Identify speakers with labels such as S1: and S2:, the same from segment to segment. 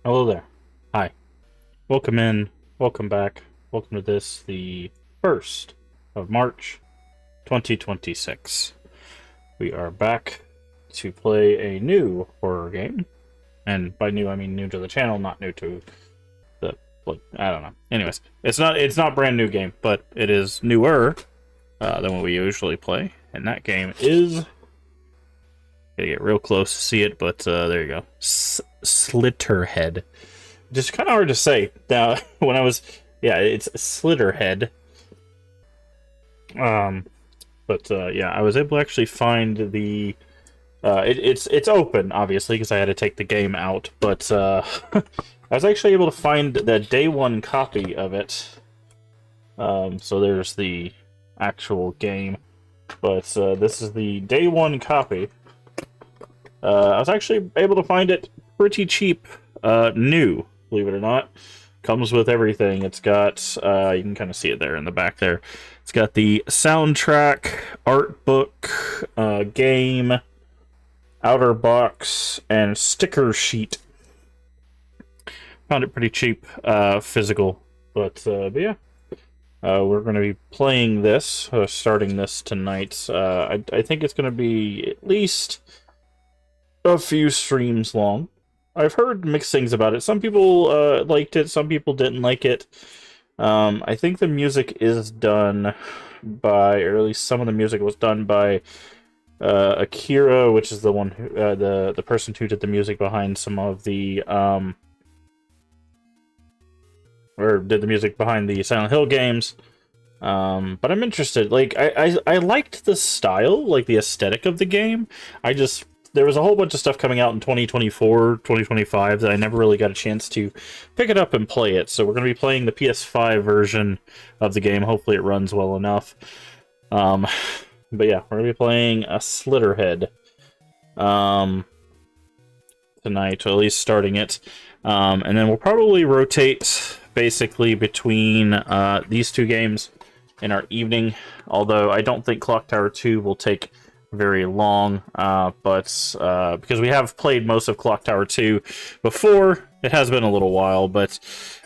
S1: Hello there. Hi. Welcome in. Welcome back. Welcome to this, the 1st of March, 2026. We are back to play a new horror game. And by new, I mean new to the channel, not new to the, like, I don't know. Anyways, it's not brand new game, but it is newer than what we usually play. And that game is... Gotta get real close to see it, but there you go. Slitterhead. Just kind of hard to say. Now, when I was... Yeah, it's Slitterhead. Yeah, I was able to actually find the... it's open, obviously, because I had to take the game out, but I was actually able to find the day one copy of it. So there's the actual game, but this is the day one copy. I was actually able to find it pretty cheap, new, believe it or not. Comes with everything. It's got, you can kind of see it there in the back there. It's got the soundtrack, art book, game, outer box, and sticker sheet. Found it pretty cheap, physical, but yeah. We're going to be playing this, starting this tonight. I think it's going to be at least a few streams long. I've heard mixed things about it. Some people liked it, some people didn't like it. I think the music is done by, or at least some of the music was done by Akira, which is the one who, the person who did the music behind some of the or did the music behind the Silent Hill games. But I'm interested. Like, I liked the style, like the aesthetic of the game. There was a whole bunch of stuff coming out in 2024, 2025 that I never really got a chance to pick it up and play it. So we're going to be playing the PS5 version of the game. Hopefully it runs well enough. But yeah, we're going to be playing a Slitterhead tonight, or at least starting it. And then we'll probably rotate basically between these two games in our evening. Although I don't think Clock Tower 2 will take very long, but because we have played most of Clock Tower 2 before, it has been a little while, but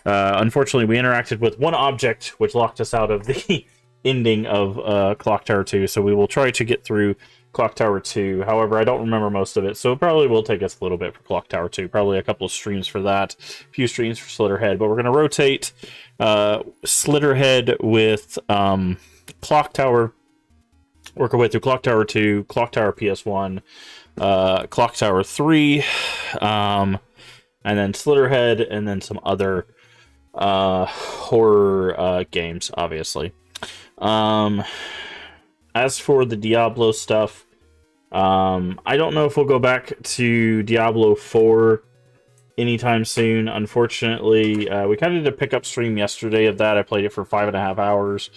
S1: unfortunately we interacted with one object which locked us out of the ending of Clock Tower 2, so we will try to get through Clock Tower 2. However, I don't remember most of it, so it probably will take us a little bit for Clock Tower 2. Probably a couple of streams for that, a few streams for Slitterhead, but we're going to rotate Slitterhead with Clock Tower. Work our way through Clock Tower 2, Clock Tower PS1, Clock Tower 3, and then Slitterhead, and then some other horror games, obviously. As for the Diablo stuff, I don't know if we'll go back to Diablo 4 anytime soon. Unfortunately, we kind of did a pickup stream yesterday of that. I played it for 5.5 hours.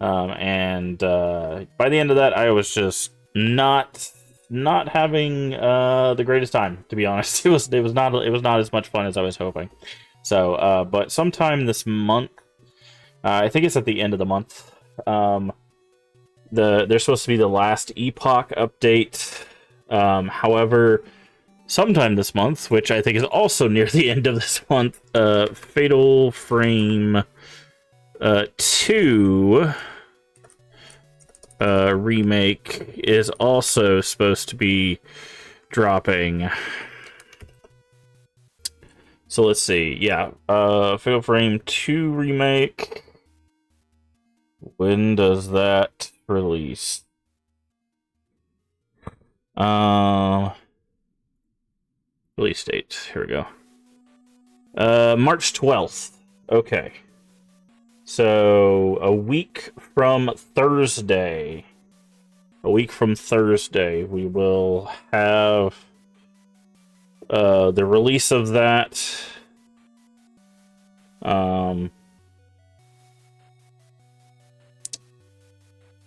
S1: And by the end of that, I was just not having the greatest time, to be honest. It was not as much fun as I was hoping. So, but sometime this month, I think it's at the end of the month. There's supposed to be the last Epoch update. However, sometime this month, which I think is also near the end of this month, Fatal Frame 2 remake is also supposed to be dropping. So let's see. Yeah, Fatal Frame 2 remake. When does that release? Release date. Here we go. March 12th. Okay. So, a week from Thursday, we will have the release of that.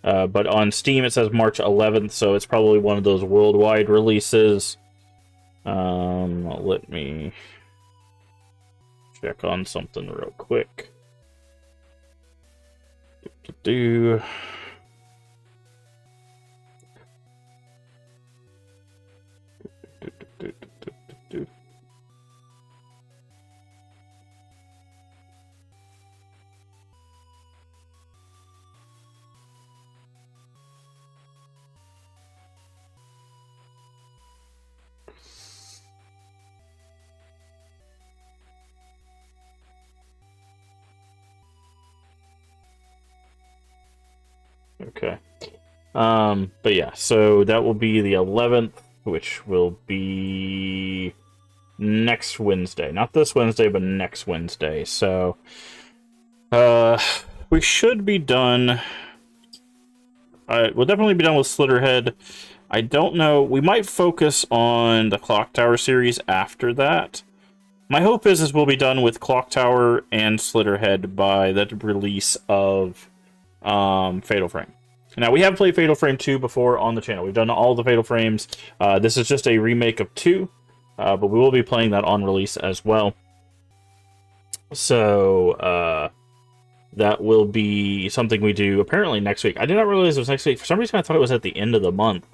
S1: But on Steam it says March 11th, so it's probably one of those worldwide releases. Let me check on something real quick. Do Okay. But yeah, so that will be the 11th, which will be next Wednesday. Not this Wednesday, but next Wednesday. So, we should be done. We'll definitely be done with Slitterhead. I don't know. We might focus on the Clock Tower series after that. My hope is we'll be done with Clock Tower and Slitterhead by the release of Fatal Frame. Now, we have played Fatal Frame 2 before on the channel. We've done all the Fatal Frames. This is just a remake of 2, but we will be playing that on release as well. So, that will be something we do apparently next week. I did not realize it was next week. For some reason, I thought it was at the end of the month.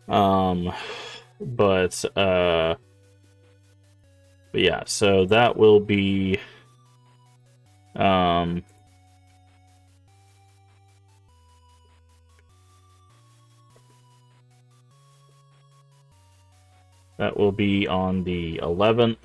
S1: But yeah, so that will be... that will be on the 11th.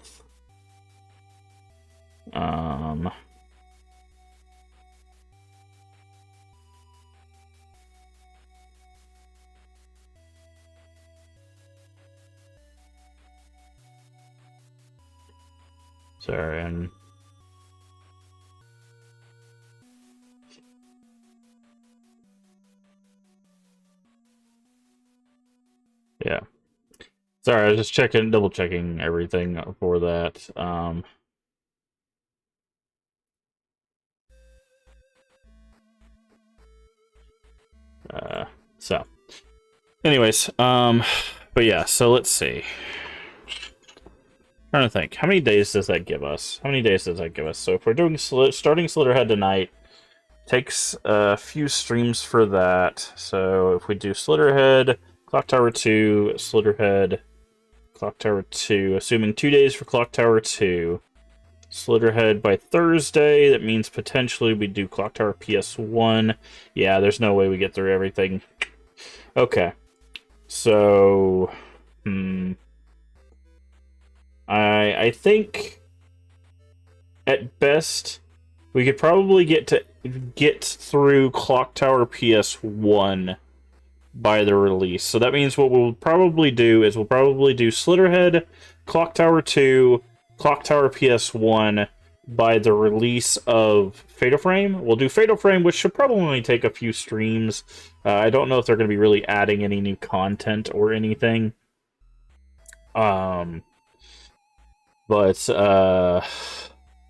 S1: Sorry, and yeah. Sorry, I was just double checking everything for that. So, anyways, but yeah, so let's see. Trying to think, how many days does that give us? How many days does that give us? So if we're doing starting Slitterhead tonight, takes a few streams for that. So if we do Slitterhead, Clock Tower 2, Slitterhead, Clock Tower 2, assuming 2 days for Clock Tower 2, Slitterhead by Thursday, that means potentially we do Clock Tower PS1. Yeah, there's no way we get through everything. Okay. So, I think at best we could probably get through Clock Tower PS1 by the release. So that means what we'll probably do is we'll probably do Slitterhead, Clock Tower 2, Clock Tower PS1 by the release of Fatal Frame. We'll do Fatal Frame, which should probably only take a few streams. I don't know if they're going to be really adding any new content or anything. But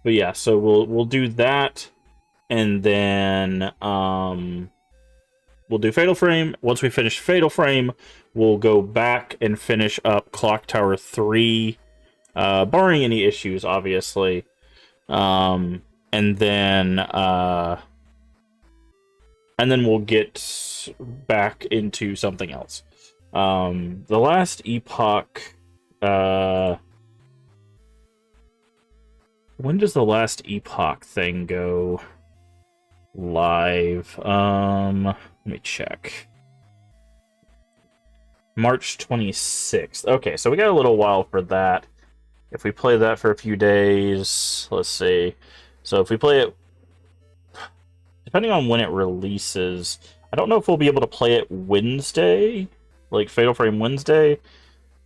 S1: yeah, so we'll do that, and then we'll do Fatal Frame. Once we finish Fatal Frame, we'll go back and finish up Clock Tower 3, barring any issues, obviously. And then we'll get back into something else. The last Epoch, when does the last Epoch thing go live? Let me check. March 26th. Okay, so we got a little while for that. If we play that for a few days, let's see. So if we play it, depending on when it releases, I don't know if we'll be able to play it Wednesday, like Fatal Frame Wednesday.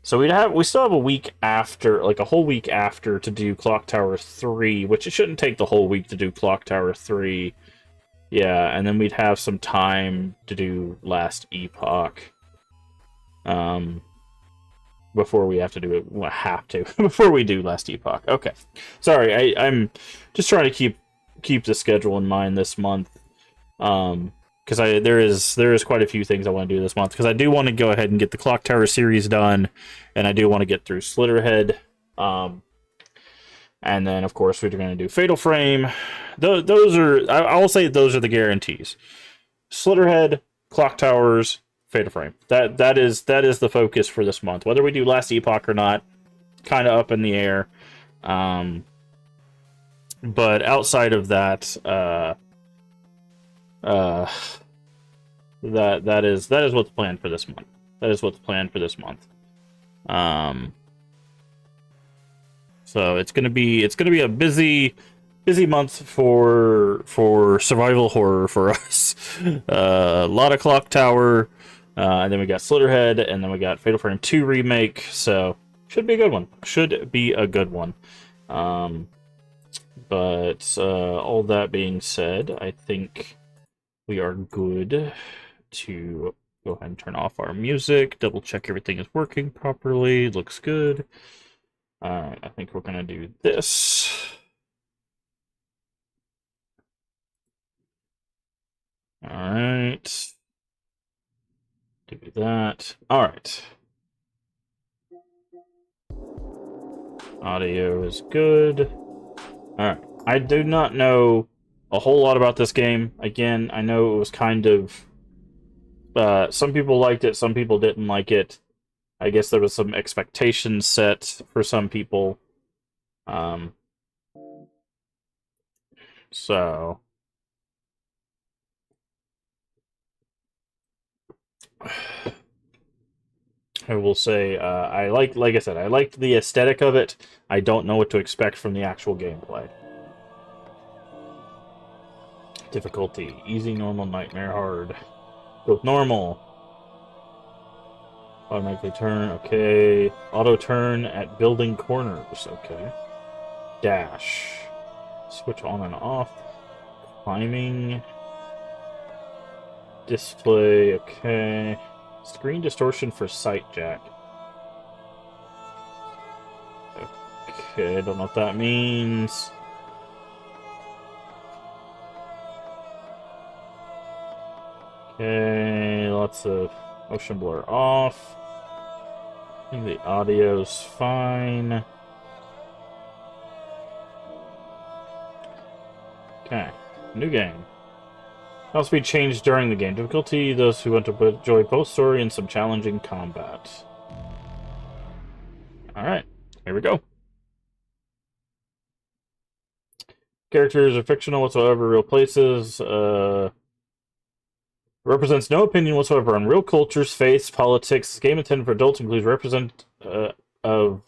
S1: So we still have a week after, like a whole week after, to do Clock Tower 3, which it shouldn't take the whole week to do Clock Tower 3. Yeah, and then we'd have some time to do Last Epoch. Before we have to do it, before we do Last Epoch. Okay, sorry, I'm just trying to keep the schedule in mind this month, because there is quite a few things I want to do this month, because I do want to go ahead and get the Clock Tower series done, and I do want to get through Slitterhead, and then of course we're going to do Fatal Frame. Those are, I'll say those are the guarantees: Slitterhead, Clock Towers, Fatal Frame. That is the focus for this month. Whether we do Last Epoch or not, kind of up in the air. But outside of that, that is what's planned for this month. That is what's planned for this month. Um, so it's gonna be a busy month for survival horror for us. A lot of Clock Tower, and then we got Slitterhead, and then we got Fatal Frame 2 remake. So should be a good one. Should be a good one. But all that being said, I think we are good to go ahead and turn off our music, double check everything is working properly, looks good. Alright, I think we're gonna do this. Alright. Do that. Alright. Audio is good. Alright. I do not know a whole lot about this game. Again, I know it was kind of... some people liked it, some people didn't like it. I guess there was some expectations set for some people. So... I will say, like I said, I liked the aesthetic of it. I don't know what to expect from the actual gameplay. Difficulty: easy, normal, nightmare, hard. Go with normal. Automatically turn, okay. Auto turn at building corners, okay. Dash. Switch on and off. Climbing. Display, okay. Screen distortion for sight jack. Okay, I don't know what that means. Okay, lots of motion blur off. I think the audio's fine. Okay, new game. Mouse speed changed during the game. Difficulty: those who want to enjoy both story and some challenging combat. Alright, here we go. Characters are fictional whatsoever, real places. Represents no opinion whatsoever on real cultures, faiths, politics. This game intended for adults includes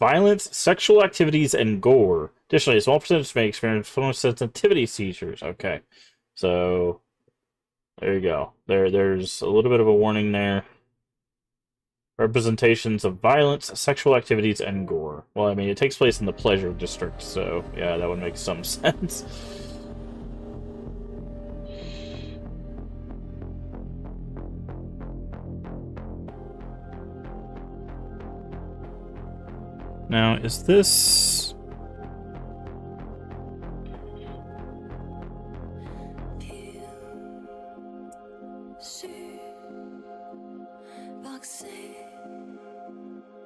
S1: violence, sexual activities, and gore. Additionally, a small percentage may experience photosensitivity seizures. Okay, so there you go. There's a little bit of a warning there. Representations of violence, sexual activities, and gore. Well, I mean, it takes place in the Pleasure District, so yeah, that would make some sense. Now, is this...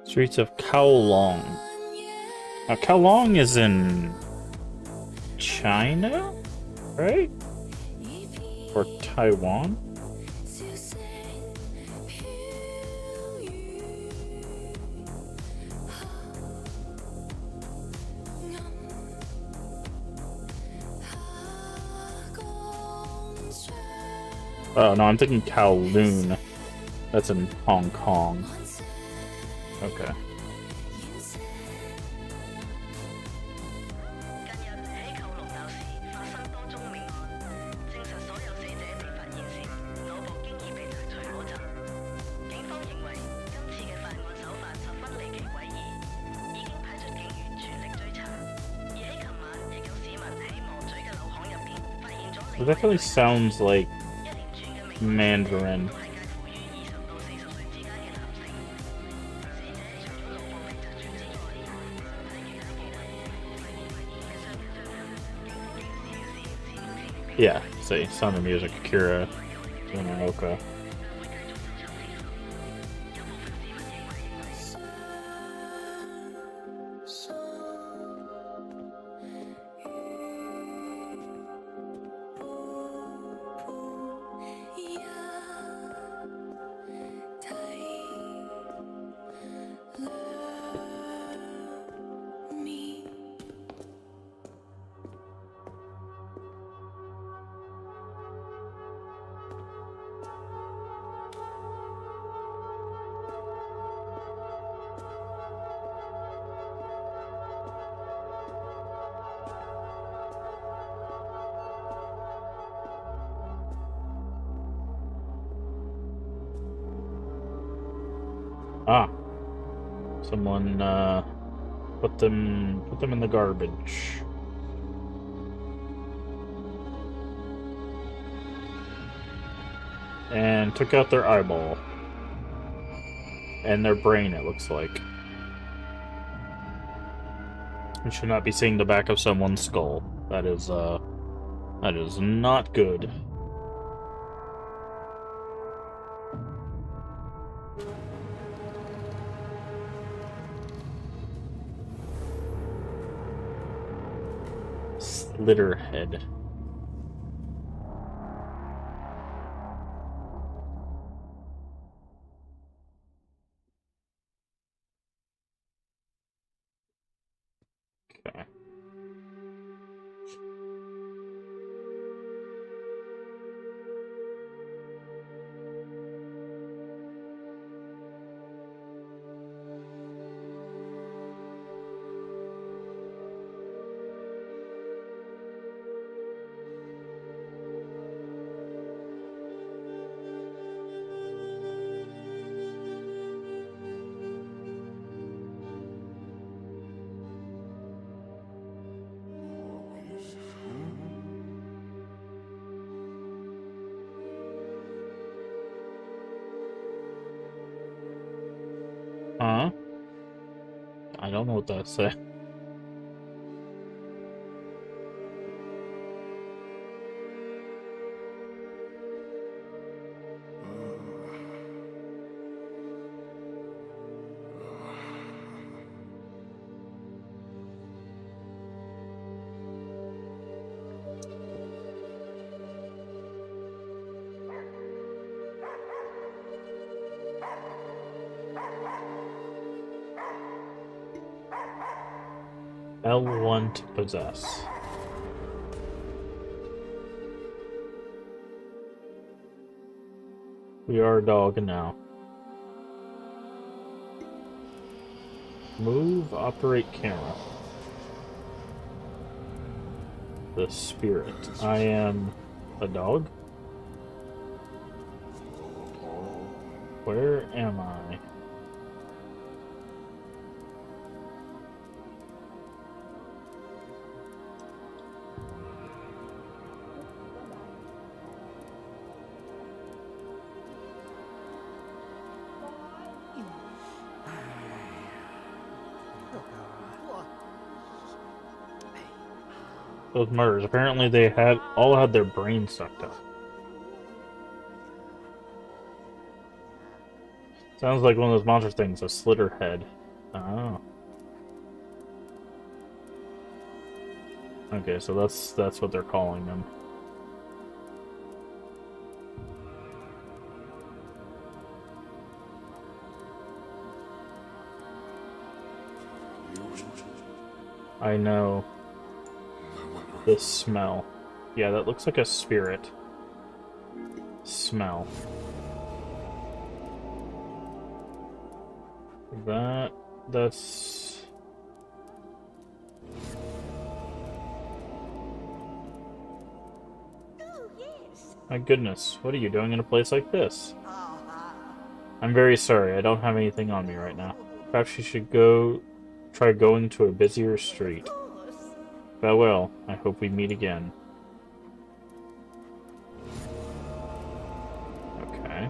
S1: Streets of Kowloon. Now, Kowloon is in China, right? Or Taiwan? Oh, no, I'm thinking Kowloon. That's in Hong Kong. Okay. It definitely sounds like Mandarin. Yeah, see, Sound of Music, Akira Yamaoka. Ah, someone put them in the garbage. And took out their eyeball. And their brain, it looks like. We should not be seeing the back of someone's skull. That is not good. Slitterhead. Okay. Huh? I don't know what that said. L1 to possess. We are a dog now. Move, operate camera. The spirit. I am a dog? Where am I? Those murders. Apparently they all had their brains sucked up. Sounds like one of those monster things, a Slitterhead. Oh. Okay, so that's what they're calling them. I know. This smell. Yeah, that looks like a spirit. Smell. That's... My goodness, what are you doing in a place like this? I'm very sorry, I don't have anything on me right now. Perhaps you should try going to a busier street. Farewell, I hope we meet again. Okay.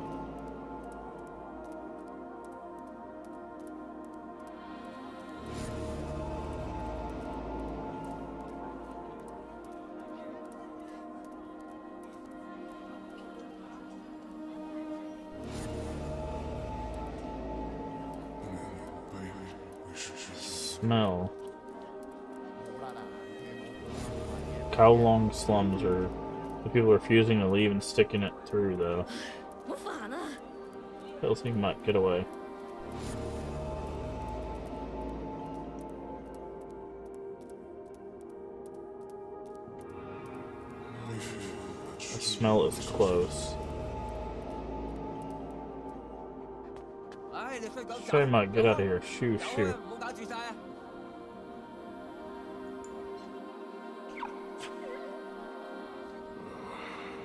S1: Smell. Kowloon slums are... The people are refusing to leave and sticking it through, though. Kelsey might get away. The smell is close. Sorry, Mike, get out of here. Shoo, shoo.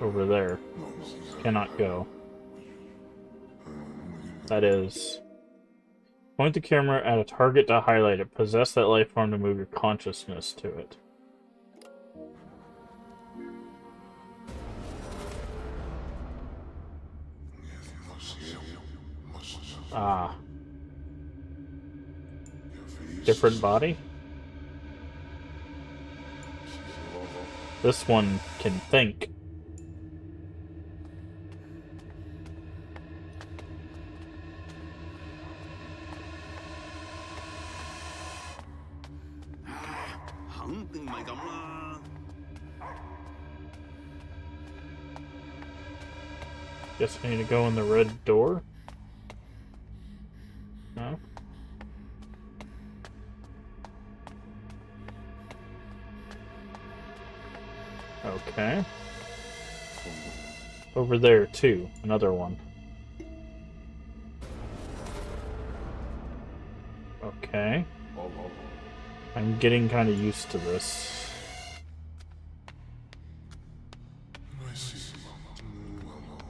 S1: Over there. Cannot go. That is Point the camera at a target to highlight it. Possess that life form to move your consciousness to it. Ah. Different body? This one can think. Guess I need to go in the red door? No? Okay. Over there, too. Another one. Okay. I'm getting kind of used to this.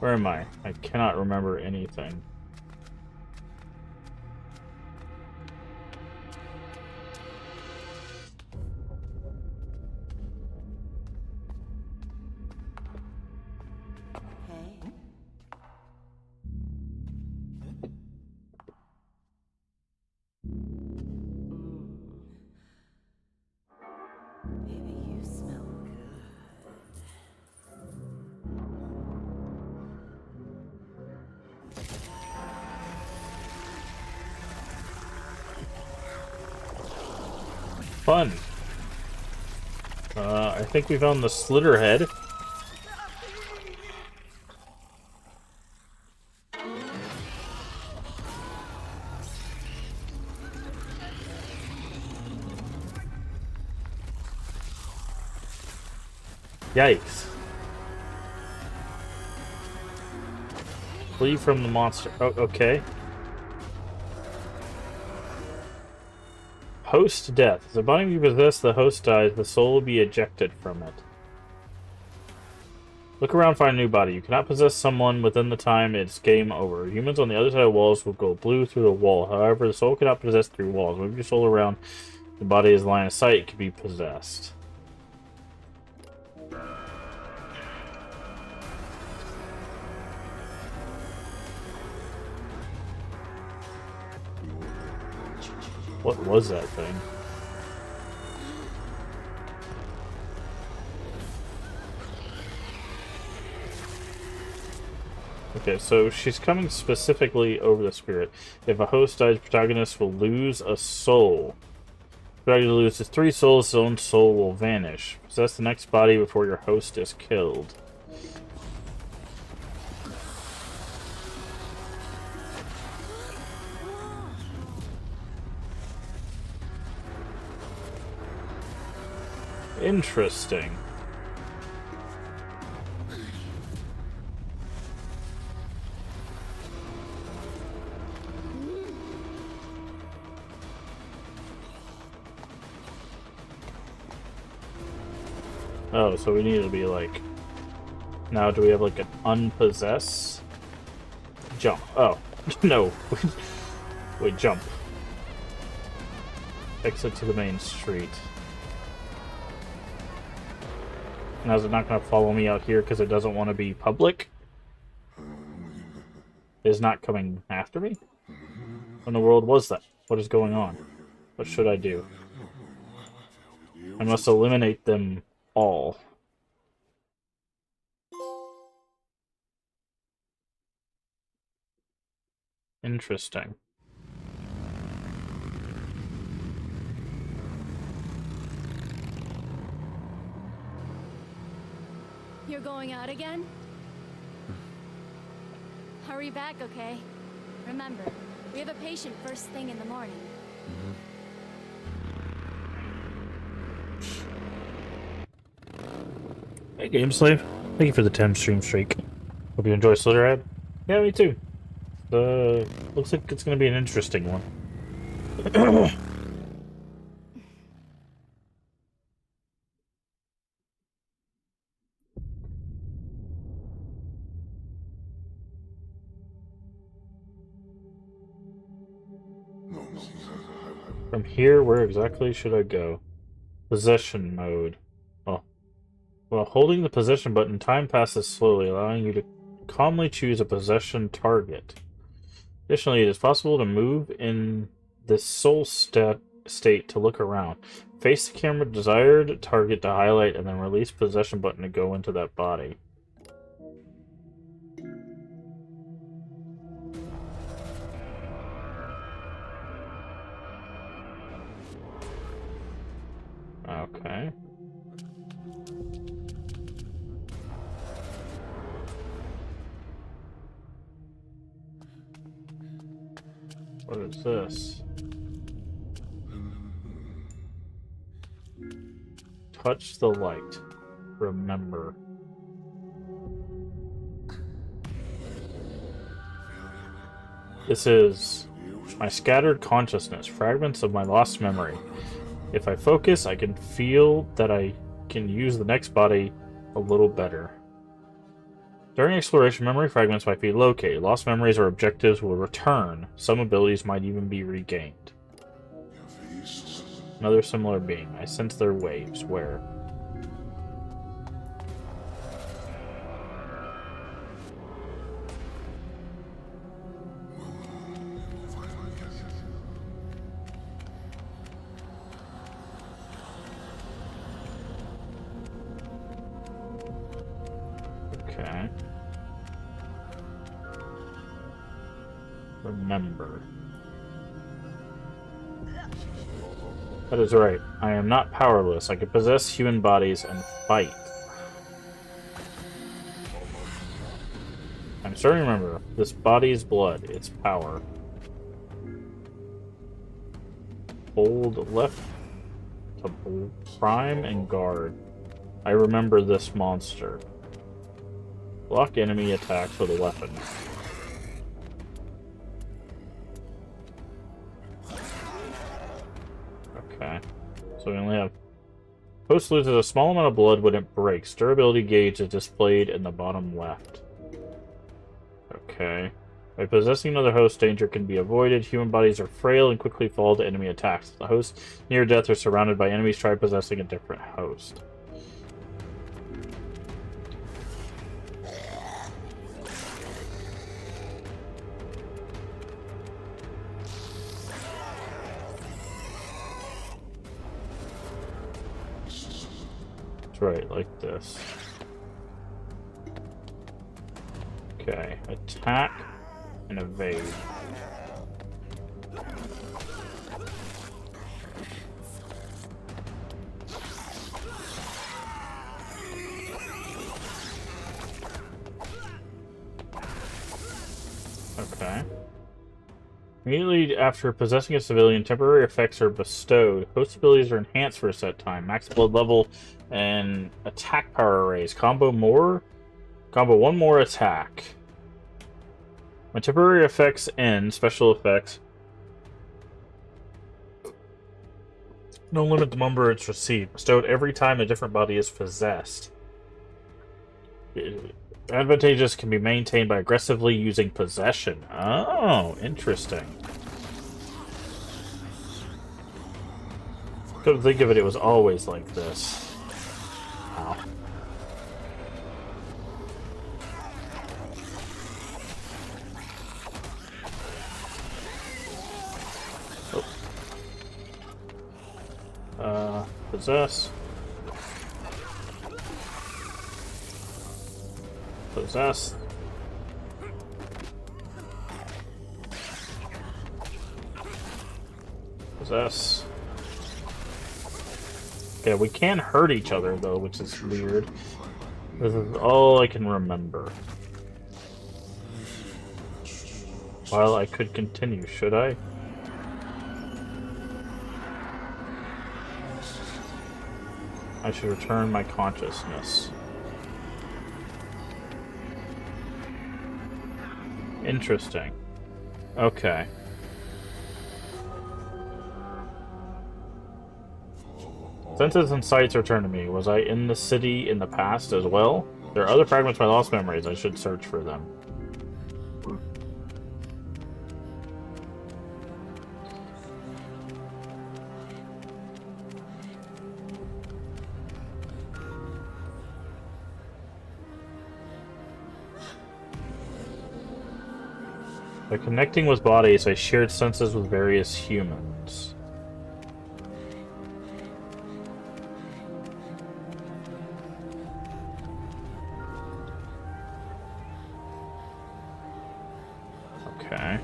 S1: Where am I? I cannot remember anything. Fun. I think we found the Slitterhead. Yikes. Flee from the monster. Oh, okay. Host death. If the body you possess, the host dies, the soul will be ejected from it. Look around, find a new body. You cannot possess someone within the time, it's game over. Humans on the other side of walls will go blue through the wall. However, the soul cannot possess through walls. Move your soul around. The body is line of sight, it can be possessed. What was that thing? Okay, so she's coming specifically over the spirit. If a host dies, protagonist will lose a soul. Protagonist loses 3 souls, his own soul will vanish. Possess the next body before your host is killed. Interesting. Oh, so we need to be like... Now, do we have like an unpossess? Jump. Oh, no. Wait, jump. Exit to the main street. Now, is it not going to follow me out here because it doesn't want to be public? It is not coming after me? What in the world was that? What is going on? What should I do? I must eliminate them all. Interesting.
S2: You're going out again? Hurry back, okay? Remember, we have a patient first thing in the morning.
S1: Hey, Game Slave. Thank you for the 10 stream streak. Hope you enjoy Slitterhead. Yeah, me too. Looks like it's going to be an interesting one. From here, where exactly should I go? Possession mode. Oh. While holding the possession button, time passes slowly, allowing you to calmly choose a possession target. Additionally, it is possible to move in this soul state to look around. Face the camera desired target to highlight, and then release possession button to go into that body. Okay. What is this? Touch the light. Remember. This is my scattered consciousness, fragments of my lost memory. If I focus, I can feel that I can use the next body a little better. During exploration, memory fragments might be located. Lost memories or objectives will return. Some abilities might even be regained. Another similar being. I sense their waves. Where? Okay. Remember. That is right. I am not powerless. I can possess human bodies and fight. I'm starting to remember. This body's blood. Its power. Hold left to prime and guard. I remember this monster. Block enemy attacks with a weapon. Okay. So we only have... Host loses a small amount of blood when it breaks. Durability gauge is displayed in the bottom left. Okay. By possessing another host, danger can be avoided. Human bodies are frail and quickly fall to enemy attacks. The hosts near death are surrounded by enemies. Try possessing a different host. That's right, like this. Okay, attack and evade. Okay. Immediately after possessing a civilian, temporary effects are bestowed. Host abilities are enhanced for a set time. Max blood level and attack power raise. Combo one more attack. When temporary effects end, special effects. No limit the number it's received. Bestowed every time a different body is possessed. Advantages can be maintained by aggressively using possession. Oh, interesting. Couldn't think of it, it was always like this. Wow. Possess. Possess. Possess. Yeah, we can hurt each other, though, which is weird. This is all I can remember. Well, I could continue, should I? I should return my consciousness. Interesting. Okay. Senses and sights return to me. Was I in the city in the past as well? There are other fragments of my lost memories. I should search for them. By connecting with bodies, I shared senses with various humans. Okay.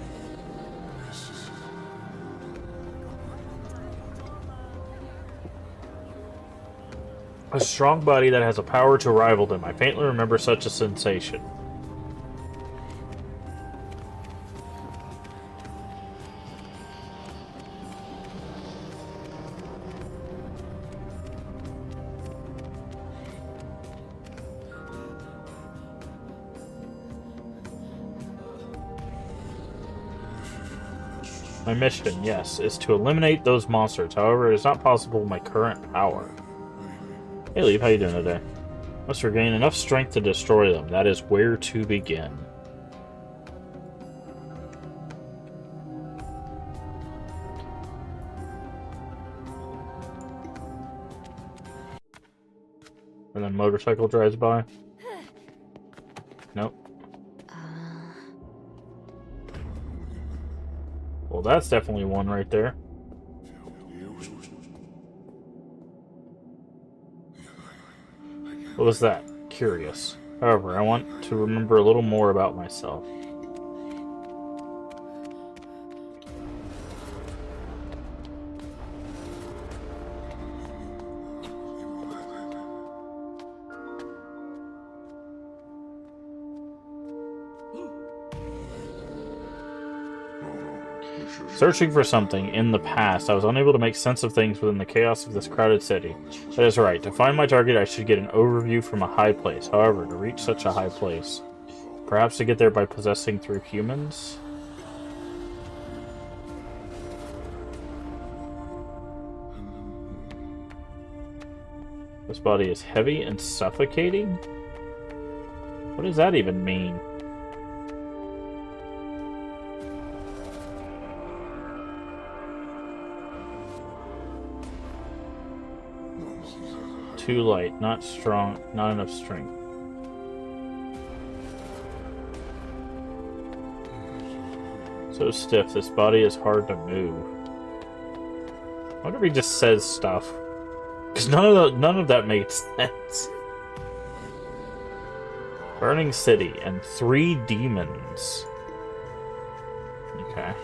S1: A strong body that has a power to rival them. I faintly remember such a sensation. My mission, yes, is to eliminate those monsters. However, it is not possible with my current power. Hey, Leaf, how you doing today? Must regain enough strength to destroy them. That is where to begin. And then motorcycle drives by. Nope. Well, that's definitely one right there. What was that? Curious. However, I want to remember a little more about myself. Searching for something in the past, I was unable to make sense of things within the chaos of this crowded city. That is right. To find my target, I should get an overview from a high place. However, to reach such a high place, perhaps to get there by possessing through humans? This body is heavy and suffocating? What does that even mean? Too light, not strong, not enough strength. So stiff, this body is hard to move. I wonder if he just says stuff. Because none of that makes sense. Burning city and 3 demons. Okay.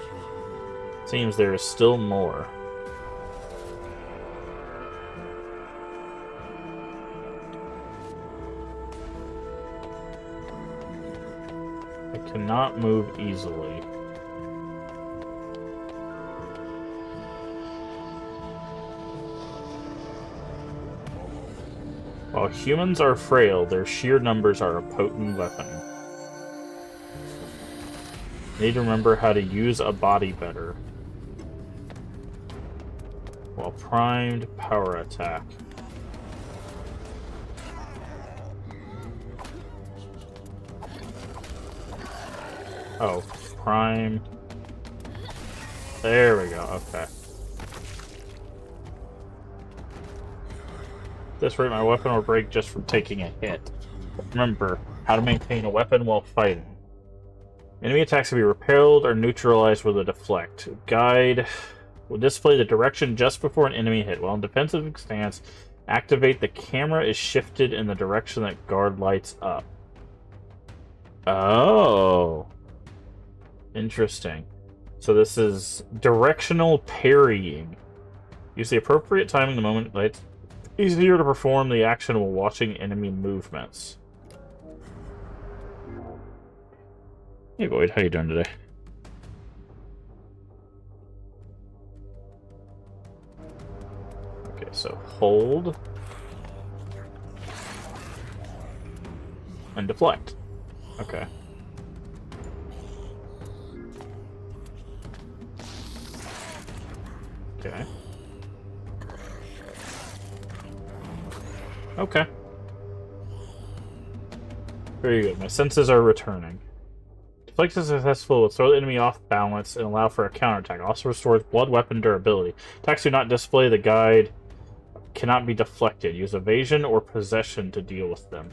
S1: Seems there is still more. Cannot move easily. While humans are frail, their sheer numbers are a potent weapon. Need to remember how to use a body better. While primed, power attack. Oh, prime. There we go, okay. At this rate, my weapon will break just from taking a hit. Remember, how to maintain a weapon while fighting. Enemy attacks can be repelled or neutralized with a deflect. Guide will display the direction just before an enemy hit. While in defensive stance, activate the camera is shifted in the direction that guard lights up. Oh. Interesting. So this is directional parrying. Use the appropriate timing the moment it's easier to perform the action while watching enemy movements. Hey Void, how you doing today? Okay, so hold and deflect. Okay. Okay. Okay. Very good. My senses are returning. Deflect is successful will throw the enemy off balance and allow for a counterattack. Also restores blood weapon durability. Attacks do not display the guide. Cannot be deflected. Use evasion or possession to deal with them.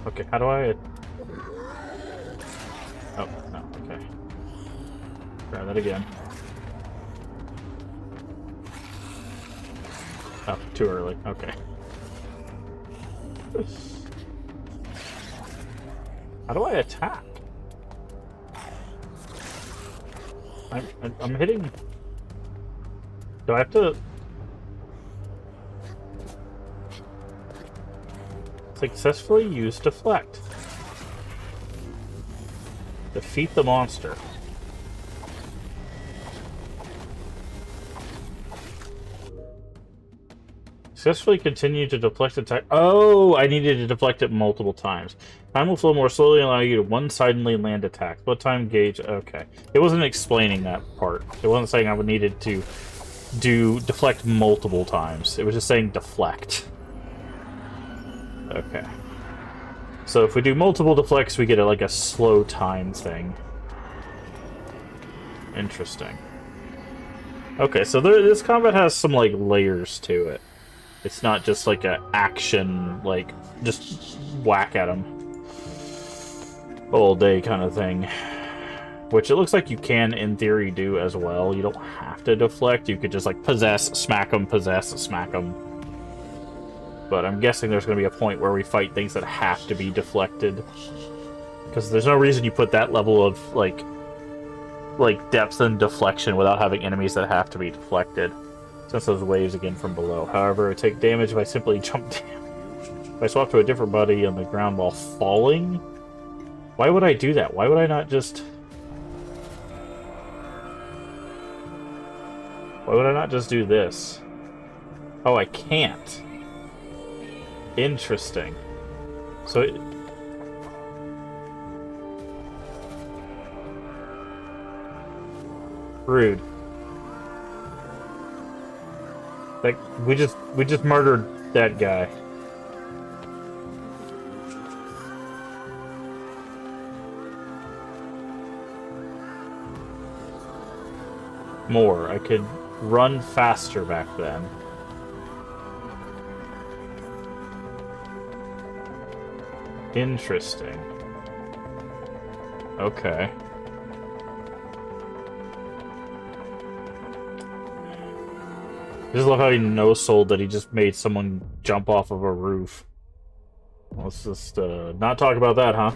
S1: Okay, how do I... Oh, no, okay. Try that again. Oh, too early. Okay. How do I attack? I'm hitting... Do I have to... Successfully use deflect. Defeat the monster. Successfully continue to deflect attack. Oh, I needed to deflect it multiple times. Time will flow more slowly, allowing you to one-sidedly land attacks. What time gauge? Okay. It wasn't explaining that part. It wasn't saying I would needed to do deflect multiple times. It was just saying deflect. Okay. So if we do multiple deflects, we get like a slow time thing. Interesting. Okay, so this combat has some like layers to it. It's not just like a action, like just whack at them all day kind of thing. Which it looks like you can, in theory, do as well. You don't have to deflect. You could just like possess, smack them, possess, smack them. But I'm guessing there's going to be a point where we fight things that have to be deflected. Because there's no reason you put that level of like depth and deflection without having enemies that have to be deflected. Since those waves again from below. However, it take damage if I simply jump down. If I swap to a different body on the ground while falling? Why would I do that? Why would I not just... Why would I not just do this? Oh, I can't. Interesting. So it... Rude. Like, we just murdered that guy. More. I could run faster back then. Interesting. Okay. I just love how he no-sold that he just made someone jump off of a roof. Let's just not talk about that, huh?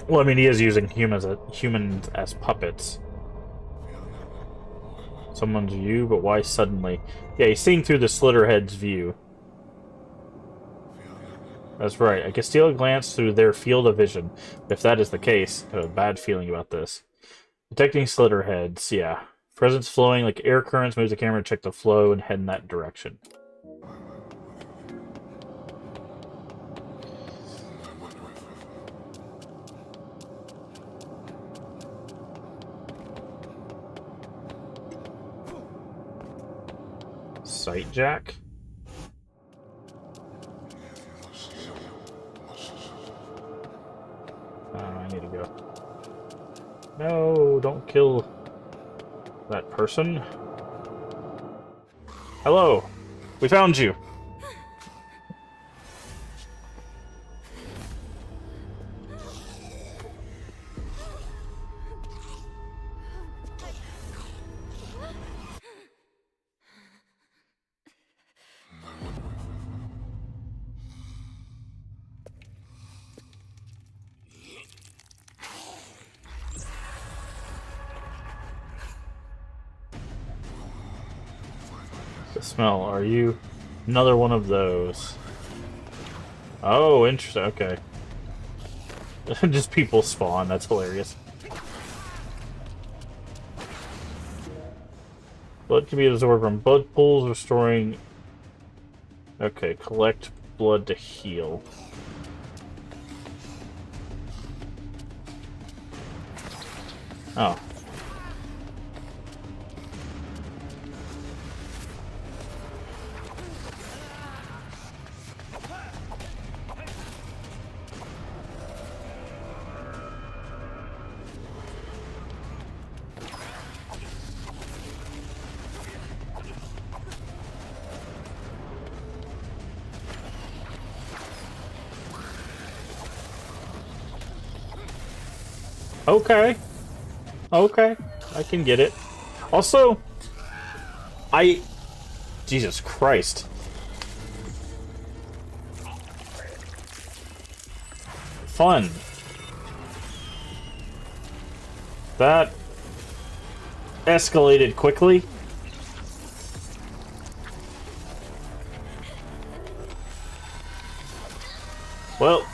S1: Well, I mean, he is using humans as puppets. Someone's view, but why suddenly? Yeah, he's seeing through the Slitterhead's view. That's right. I can steal a glance through their field of vision. If that is the case, I have a bad feeling about this. Detecting Slitterheads, yeah. Presence flowing like air currents, moves the camera to check the flow and head in that direction. Sight jack? I need to go. No, don't kill that person. Hello. We found you. Smell, are you another one of those? Oh, interesting. Okay. Just people spawn. That's hilarious. Blood can be absorbed from blood pools, restoring... Okay, collect blood to heal. Oh. Okay. Okay. I can get it. Also, I... Jesus Christ. Fun. That escalated quickly. Well,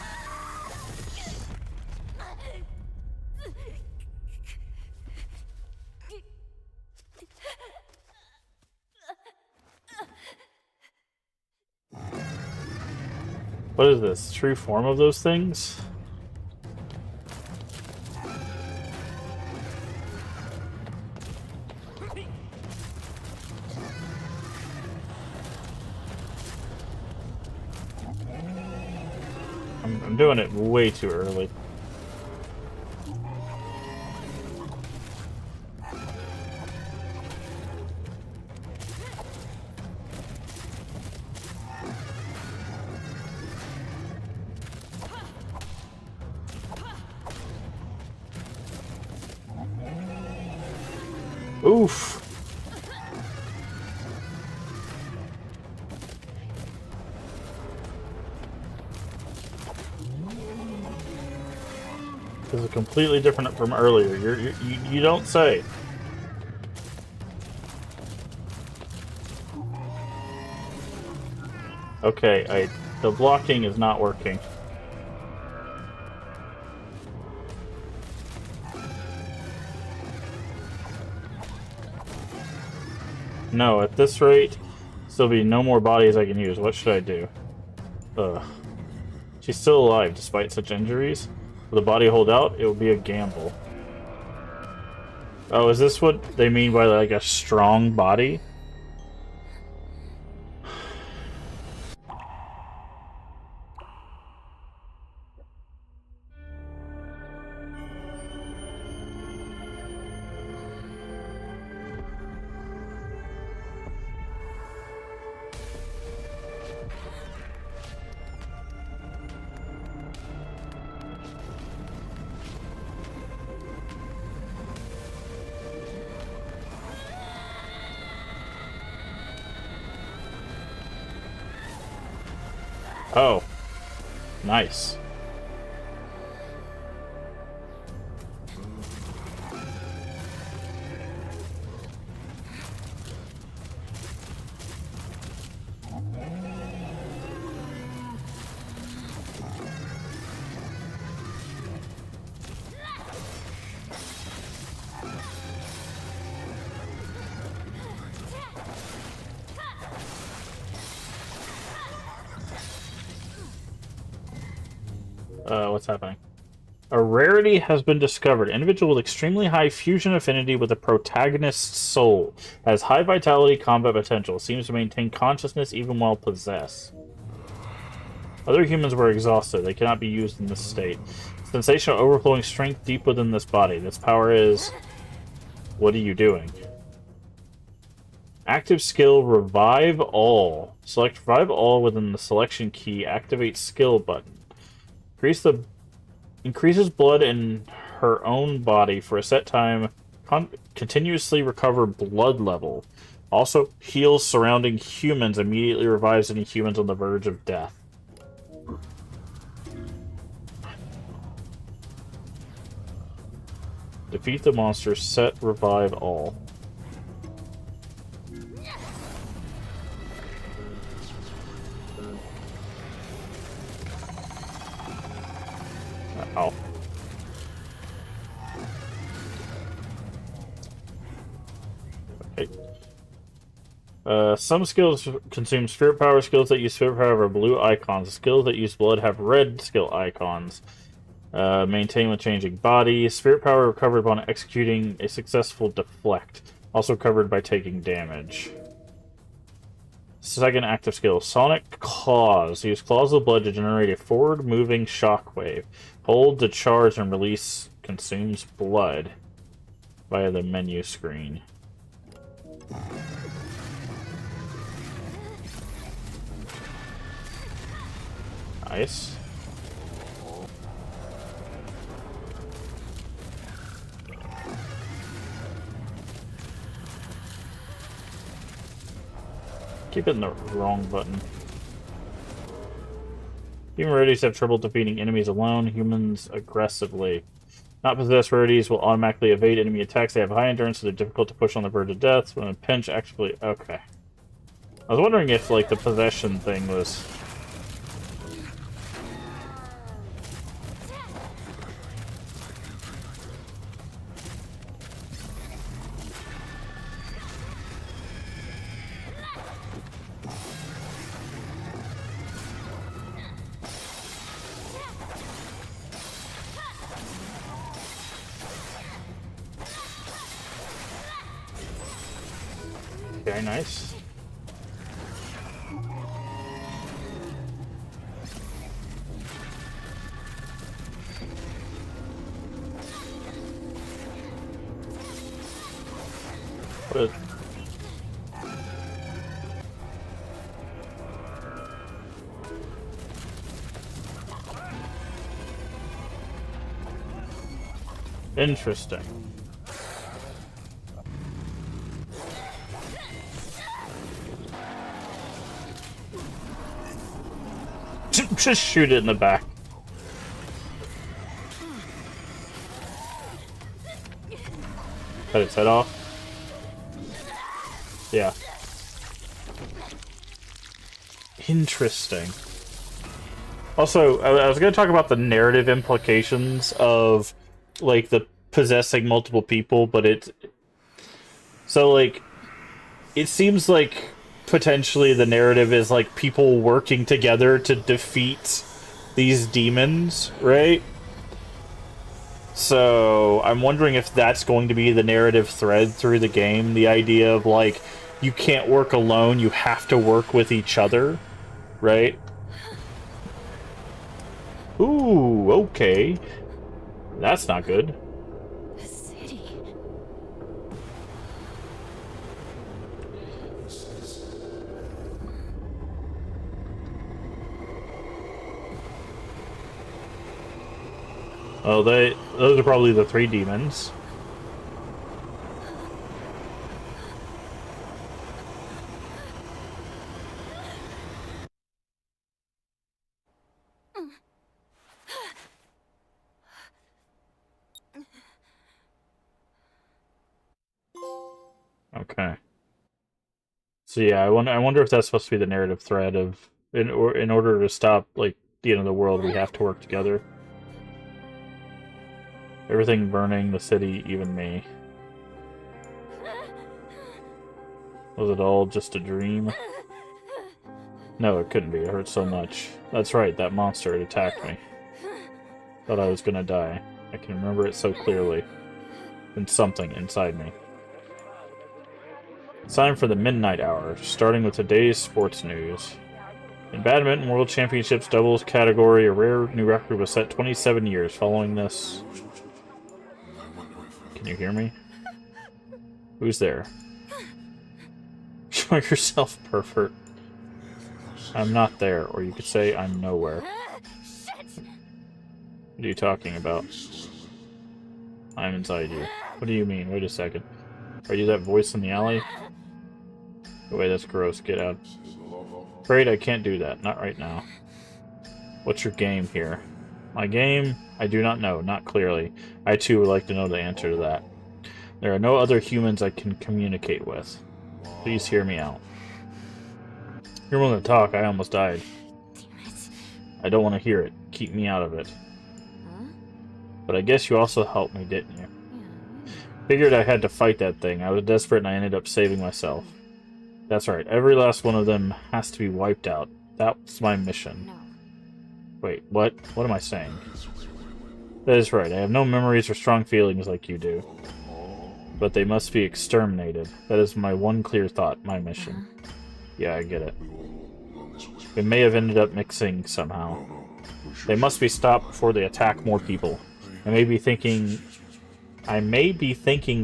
S1: what is this? True form of those things? I'm doing it way too early. Oof. This is completely different from earlier. You don't say. Okay, the blocking is not working. No, at this rate, there'll be no more bodies I can use. What should I do? Ugh. She's still alive despite such injuries. Will the body hold out? It will be a gamble. Oh, is this what they mean by like a strong body? Oh, nice. What's happening? A rarity has been discovered. An individual with extremely high fusion affinity with the protagonist's soul. Has high vitality, combat potential. Seems to maintain consciousness even while possessed. Other humans were exhausted. They cannot be used in this state. Sensational overflowing strength deep within this body. This power is... What are you doing? Active skill, Revive All. Select Revive All within the selection key. Activate skill button. Increases blood in her own body for a set time. Continuously recover blood level. Also heals surrounding humans. Immediately revives any humans on the verge of death. Defeat the monster. Set Revive All. Ow. Okay. Some skills consume spirit power. Skills that use spirit power have blue icons. Skills that use blood have red skill icons. Maintain when changing body. Spirit power recovered upon executing a successful deflect. Also covered by taking damage. Second active skill, Sonic Claws. Use Claws of Blood to generate a forward-moving shockwave. Hold to charge and release consumes blood via the menu screen. Nice. Keep hitting the wrong button. Human rarities have trouble defeating enemies alone. Humans aggressively. Not possessed rarities will automatically evade enemy attacks. They have high endurance, so they're difficult to push on the verge of death. When a pinch, actually... Okay. I was wondering if, like, the possession thing was... Very nice. But interesting. Just shoot it in the back. Cut its head off. Yeah. Interesting. Also, I was going to talk about the narrative implications of, like, the possessing multiple people, but so, like, it seems like potentially the narrative is, like, people working together to defeat these demons, right? So, I'm wondering if that's going to be the narrative thread through the game, the idea of, like, you can't work alone, you have to work with each other, right? Ooh, okay. That's not good.
S2: The city.
S1: Oh, those are probably the 3 demons. Okay. So yeah, I wonder if that's supposed to be the narrative thread of in order to stop, like, the end of the world, we have to work together. Everything burning, the city, even me. Was it all just a dream? No, it couldn't be. It hurt so much. That's right, that monster had attacked me. Thought I was gonna die. I can remember it so clearly. And something inside me. It's time for the midnight hour, starting with today's sports news. In badminton world championships doubles category, a rare new record was set 27 years following this. Can you hear me? Who's there? Show yourself, pervert. I'm not there, or you could say I'm nowhere. What are you talking about? I'm inside you. What do you mean? Wait a second. Are you that voice in the alley? Wait, that's gross. Get out. Afraid I can't do that. Not right now. What's your game here? My game? I do not know. Not clearly. I too would like to know the answer to that. There are no other humans I can communicate with. Please hear me out. You're willing to talk. I almost died. I don't want to hear it. Keep me out of it. But I guess you also helped me, didn't you? Figured I had to fight that thing. I was desperate and I ended up saving myself. That's right. Every last one of them has to be wiped out. That's my mission.
S2: No.
S1: Wait, what? What am I saying? That is right. I have no memories or strong feelings like you do. But they must be exterminated. That is my one clear thought, my mission. Yeah, I get it. It may have ended up mixing somehow. They must be stopped before they attack more people. I may be thinking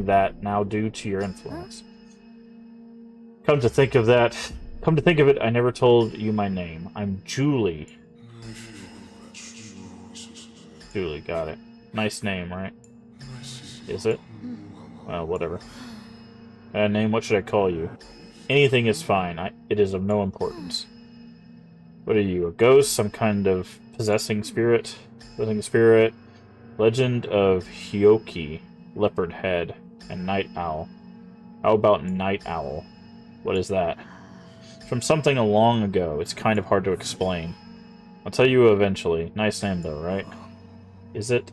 S1: that now due to your influence. Come to think of it, I never told you my name. I'm Julie. Julie, got it. Nice name, right? Is it? Well, whatever. Name, what should I call you? Anything is fine. It is of no importance. What are you, a ghost? Some kind of possessing spirit? Possessing spirit? Legend of Hyoki, leopard head, and night owl. How about night owl? What is that? From something long ago. It's kind of hard to explain. I'll tell you eventually. Nice name though, right? Is it?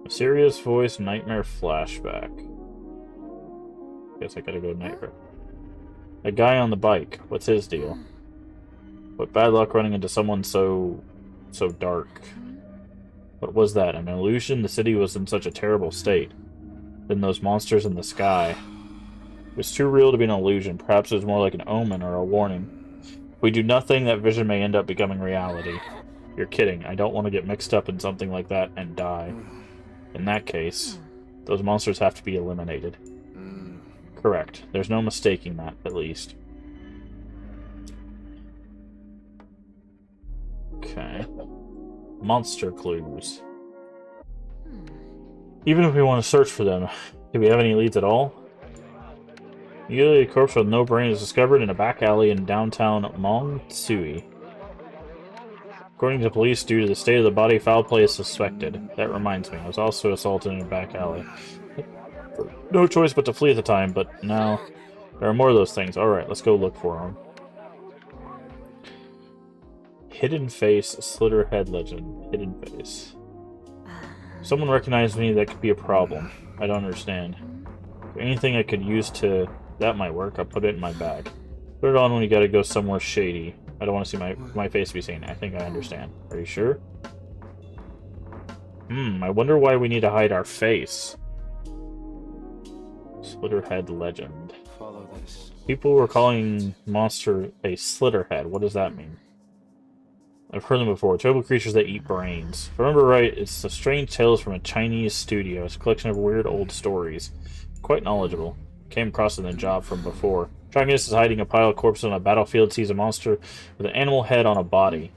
S1: Mysterious voice, nightmare flashback. Guess I gotta go nightmare. A guy on the bike. What's his deal? What bad luck running into someone so dark. What was that? An illusion? The city was in such a terrible state. Then those monsters in the sky. It was too real to be an illusion. Perhaps it was more like an omen or a warning. If we do nothing, that vision may end up becoming reality. You're kidding. I don't want to get mixed up in something like that and die. In that case, those monsters have to be eliminated. Correct. There's no mistaking that, at least. Okay. Monster clues. Even if we want to search for them, do we have any leads at all? Usually a corpse with no brain is discovered in a back alley in downtown Mong-Tsui. According to police, due to the state of the body, foul play is suspected. That reminds me, I was also assaulted in a back alley. No choice but to flee at the time, but now there are more of those things. Alright, let's go look for them. Hidden face, Slitterhead legend. Hidden face. Someone recognized me, that could be a problem. I don't understand. Anything I could use to... That might work. I'll put it in my bag. Put it on when you gotta go somewhere shady. I don't want to see my face be seen. I think I understand. Are you sure? I wonder why we need to hide our face. Slitterhead legend.
S3: Follow this.
S1: People were calling monster a slitterhead. What does that mean? I've heard them before. Terrible creatures that eat brains. If I remember right, it's the strange tales from a Chinese studio. It's a collection of weird old stories. Quite knowledgeable. Came across it in a job from before. Protagonist is hiding a pile of corpses on a battlefield, sees a monster with an animal head on a body.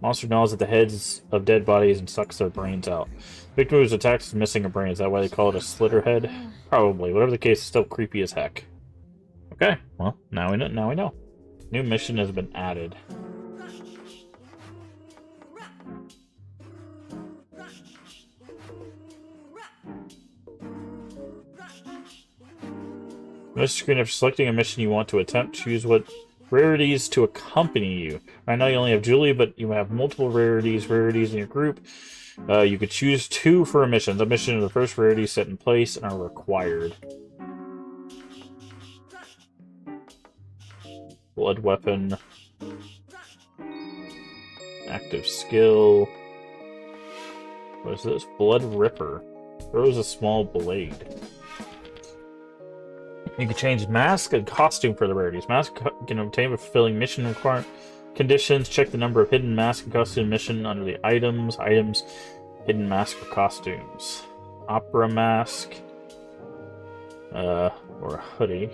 S1: Monster gnaws at the heads of dead bodies and sucks their brains out. Victim who's attacked is missing a brain. Is that why they call it a slitterhead? Probably. Whatever the case, it's still creepy as heck. Okay, well, now we know. New mission has been added. Mission screen, after selecting a mission you want to attempt, choose what rarities to accompany you. Right now you only have Julie, but you have multiple rarities in your group. You could choose 2 for a mission. The mission of the first rarity set in place and are required. Blood weapon. Active skill. What is this? Blood Ripper. Throws a small blade. You can change mask and costume for the rarities. Mask can obtain by fulfilling mission requirement conditions. Check the number of hidden mask and costume mission under the items. Items, hidden mask or costumes. Opera mask. Or a hoodie.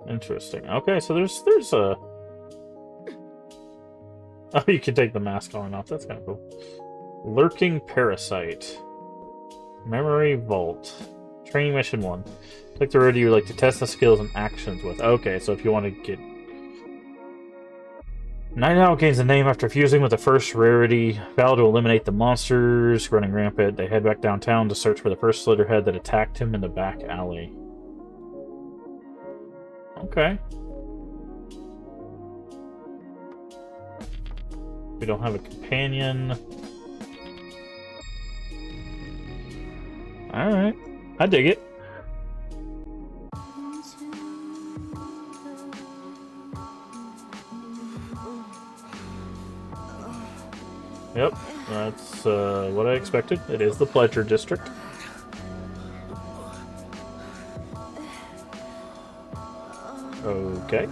S1: Interesting. Okay, so there's a... Oh, you can take the mask on and off. That's kind of cool. Lurking Parasite. Memory Vault. Training Mission 1. Click the rarity you would like to test the skills and actions with. Okay, so if you want to get... Night Owl gains the name after fusing with the first rarity. Vow to eliminate the monsters running rampant. They head back downtown to search for the first Slitterhead that attacked him in the back alley. Okay. We don't have a companion. Alright. I dig it. Yep, that's what I expected. It is the Pleasure District. Okay.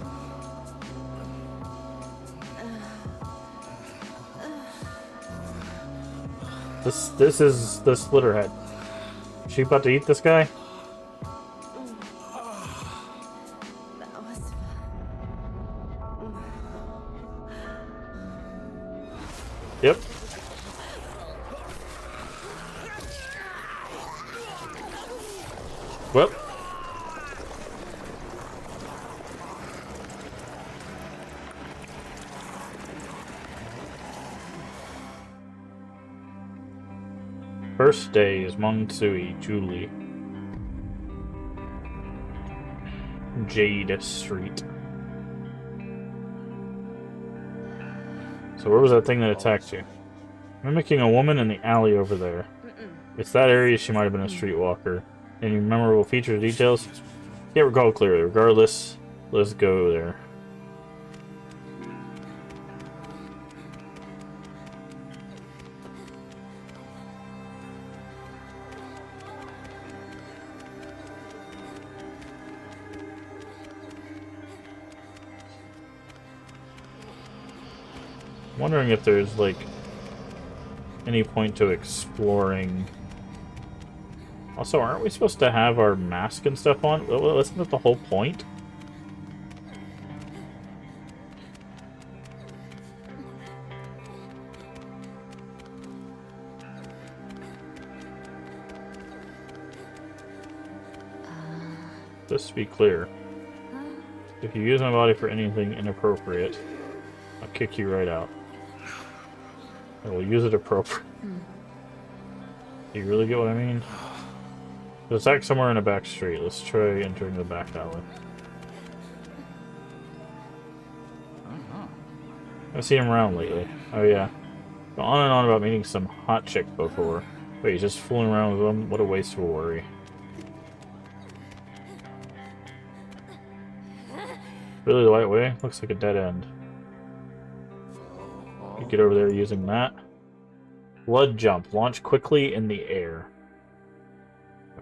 S1: This is the Slitterhead. Is she about to eat this guy?
S2: That was fun.
S1: Yep. Well. First day is Mongsui, Julie. Jade Street. So where was that thing that attacked you? Mimicking a woman in the alley over there. It's that area. She might have been a streetwalker. Any memorable features or details? Can't recall clearly. Regardless, let's go there. I'm wondering if there's, like, any point to exploring. Also, aren't we supposed to have our mask and stuff on? Well, isn't that the whole point? Just to be clear, if you use my body for anything inappropriate, I'll kick you right out. I will use it appropriate. Do you really get what I mean? There's attack somewhere in a back street. Let's try entering the back alley. I've seen him around lately. Oh yeah. Gone on and on about meeting some hot chick before. Wait, he's just fooling around with them? What a waste of worry. Really the right way? Looks like a dead end. You get over there using that. Blood jump. Launch quickly in the air.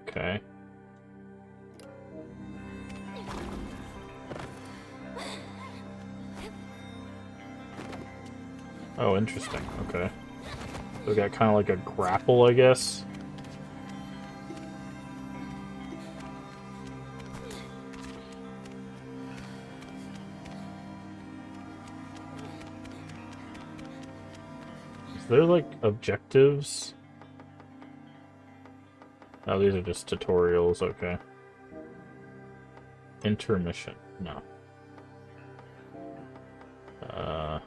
S1: Okay. Oh, interesting. Okay. So we got kind of like a grapple, I guess. Is there like objectives? Oh, these are just tutorials, okay. Intermission. No. Oh.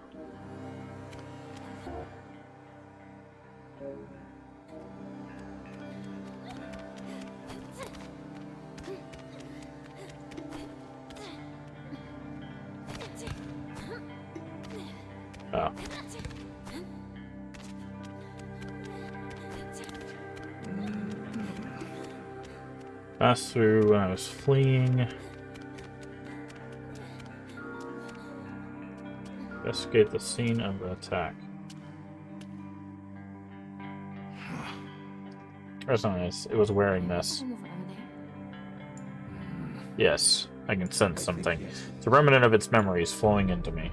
S1: Passed through when I was fleeing. Investigate the scene of the attack. That's not nice. It was wearing this. Yes, I can sense something. It's a remnant of its memories flowing into me.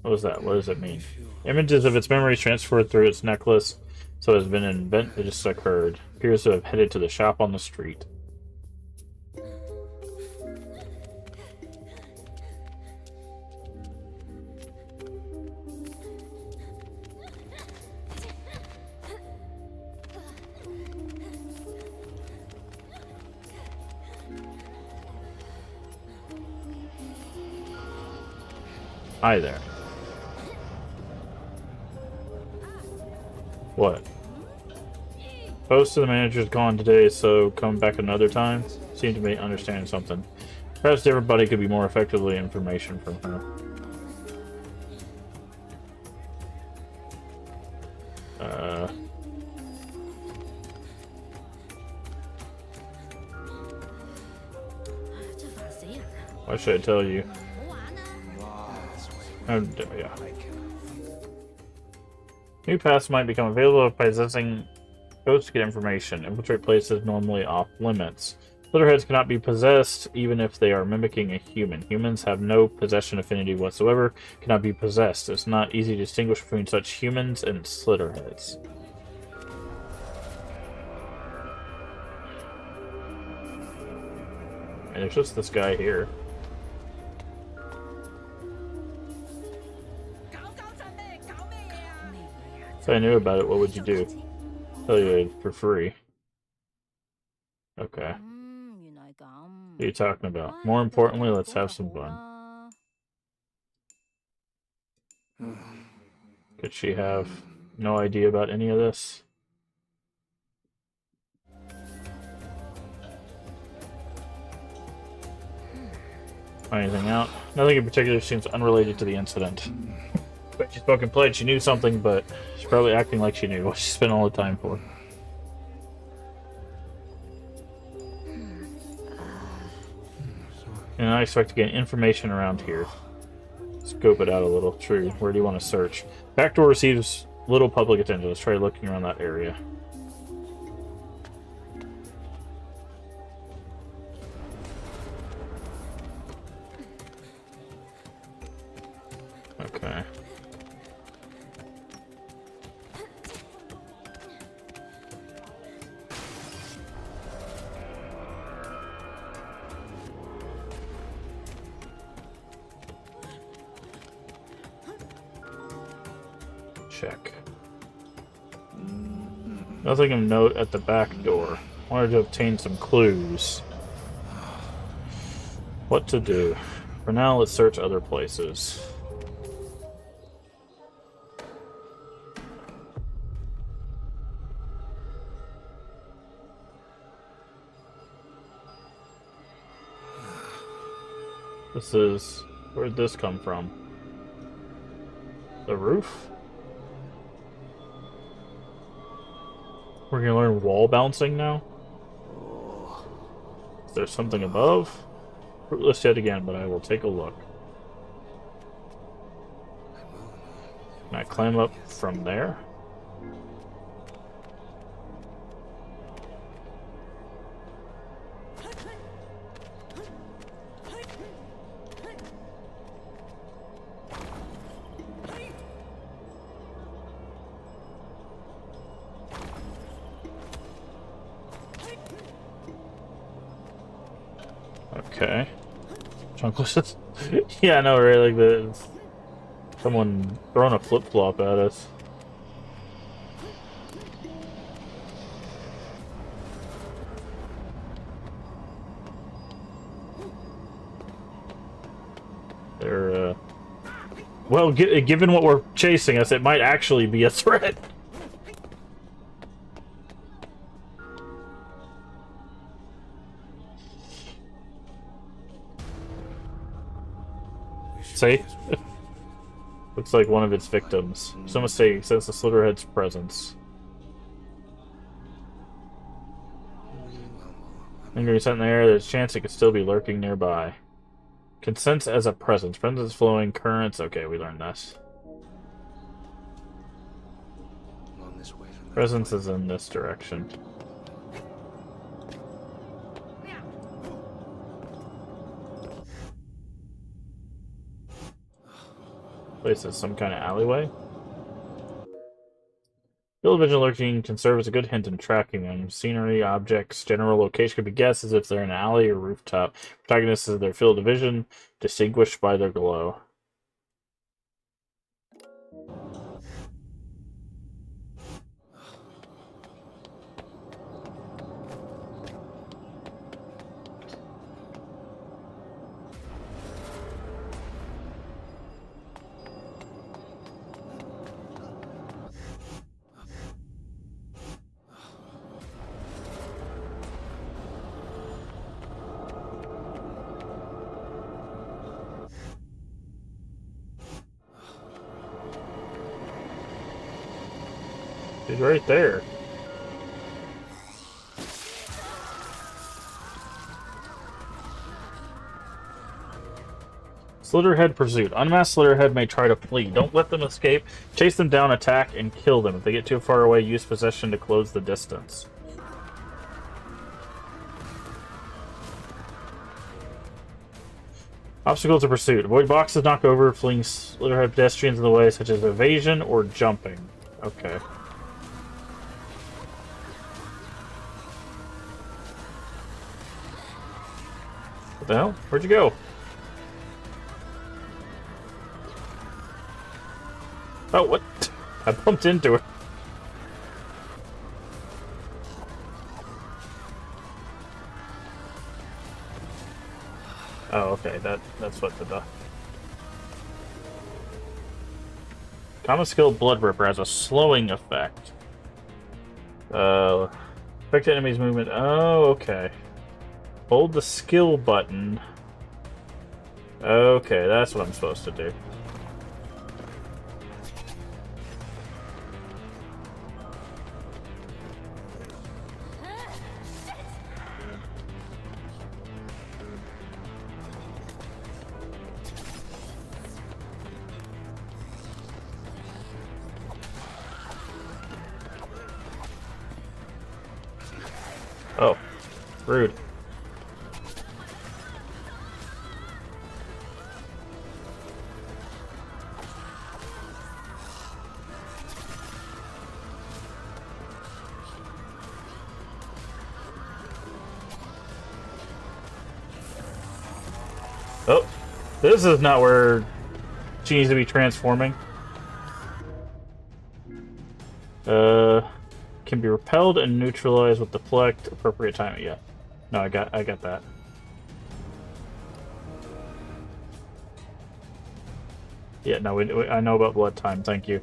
S1: What was that? What does it mean? Images of its memories transferred through its necklace, so it has been an event that just occurred. Appears to have headed to the shop on the street. Hi there. What? Post to the manager's gone today, so come back another time? Seem to be understanding something. Perhaps everybody could be more effectively information from her. Why should I tell you? Oh, yeah. New paths might become available by possessing codes to get information. Infiltrate places normally off limits. Slitterheads cannot be possessed even if they are mimicking a human. Humans have no possession affinity whatsoever, cannot be possessed. It's not easy to distinguish between such humans and Slitterheads. And it's just this guy here. If I knew about it, what would you do? Tell you for free. Okay. What are you talking about? More importantly, let's have some fun. Could she have no idea about any of this? Anything out? Nothing in particular seems unrelated to the incident. But she spoke and played. She knew something, but she's probably acting like she knew what she spent all the time for. And I expect to get information around here. Scope it out a little. True. Where do you want to search? Backdoor receives little public attention. Let's try looking around that area. Okay. Check. Nothing of note at the back door. Wanted to obtain some clues. What to do? For now, let's search other places. This is... Where'd this come from? The roof? We're gonna learn wall bouncing now? Is there something above? Fruitless yet again, but I will take a look. Can I climb up from there? Okay. Chunkless. Yeah, I know, right? Like the someone throwing a flip flop at us. They're well, given what we're chasing us, it might actually be a threat. See? Looks like one of its victims. Some mistake, sense the Slitterhead's presence. Lingering scent in the air, there's a chance it could still be lurking nearby. Can sense as a presence. Presence flowing currents. Okay, we learned this. Presence is in this direction. Place is some kind of alleyway. Field vision lurking can serve as a good hint in tracking them. Scenery, objects, general location could be guessed as if they're in an alley or rooftop. Protagonists of their field of vision, distinguished by their glow. He's right there. Slitterhead pursuit. Unmasked Slitterhead may try to flee. Don't let them escape. Chase them down, attack, and kill them. If they get too far away, use possession to close the distance. Obstacles to pursuit. Avoid boxes, knock over, fleeing Slitterhead pedestrians in the way, such as evasion or jumping. Okay. What the hell? Where'd you go? Oh, what? I bumped into her. Oh, okay, that's what the common skill Blood Ripper has a slowing effect. Affect the enemy's movement. Oh, okay. Hold the skill button. Okay, that's what I'm supposed to do. Oh, rude. Oh, this is not where she needs to be transforming. Can be repelled and neutralized with deflect, appropriate timing. Yeah. No, I got that. Yeah, no, I know about blood time. Thank you.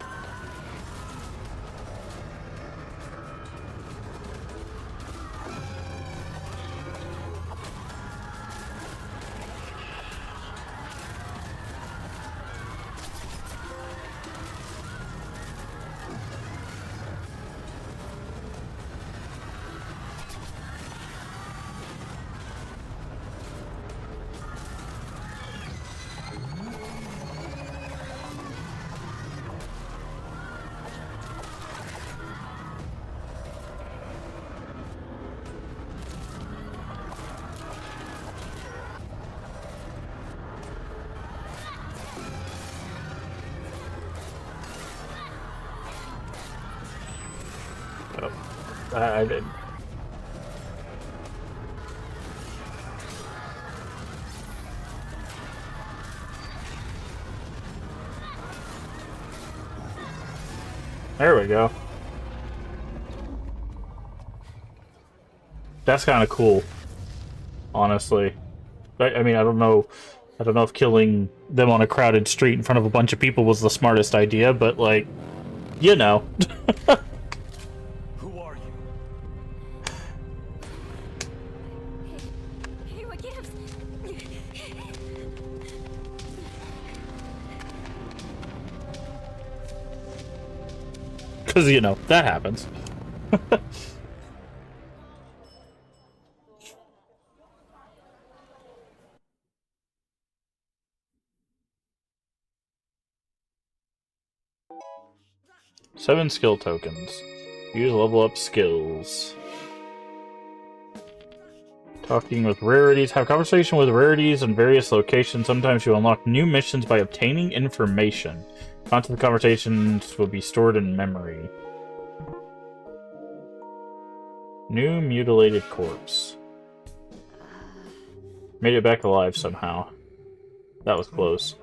S1: Oh, I did. There we go. That's kind of cool, honestly. I mean, I don't know if killing them on a crowded street in front of a bunch of people was the smartest idea, but like, you know.
S3: Who are you?
S2: Hey, what gives?
S1: Because, you know, that happens. 7 skill tokens. Use level up skills. Talking with rarities. Have conversation with rarities in various locations. Sometimes you unlock new missions by obtaining information. Content of the conversations will be stored in memory. New mutilated corpse. Made it back alive somehow. That was close.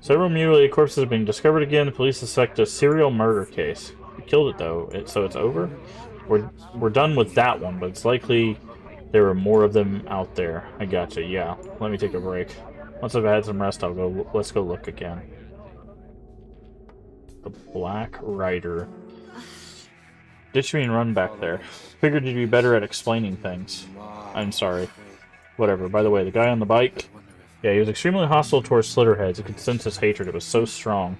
S1: Several mutilated corpses have been discovered again. The police suspect a serial murder case. We killed it though, so it's over. We're done with that one, but it's likely there are more of them out there. I gotcha. Yeah. Let me take a break. Once I've had some rest, I'll go. Let's go look again. The Black Rider. Ditch me and run back there. Figured you'd be better at explaining things. I'm sorry. Whatever. By the way, the guy on the bike. Yeah, he was extremely hostile towards Slitterheads. You could sense his hatred. It was so strong.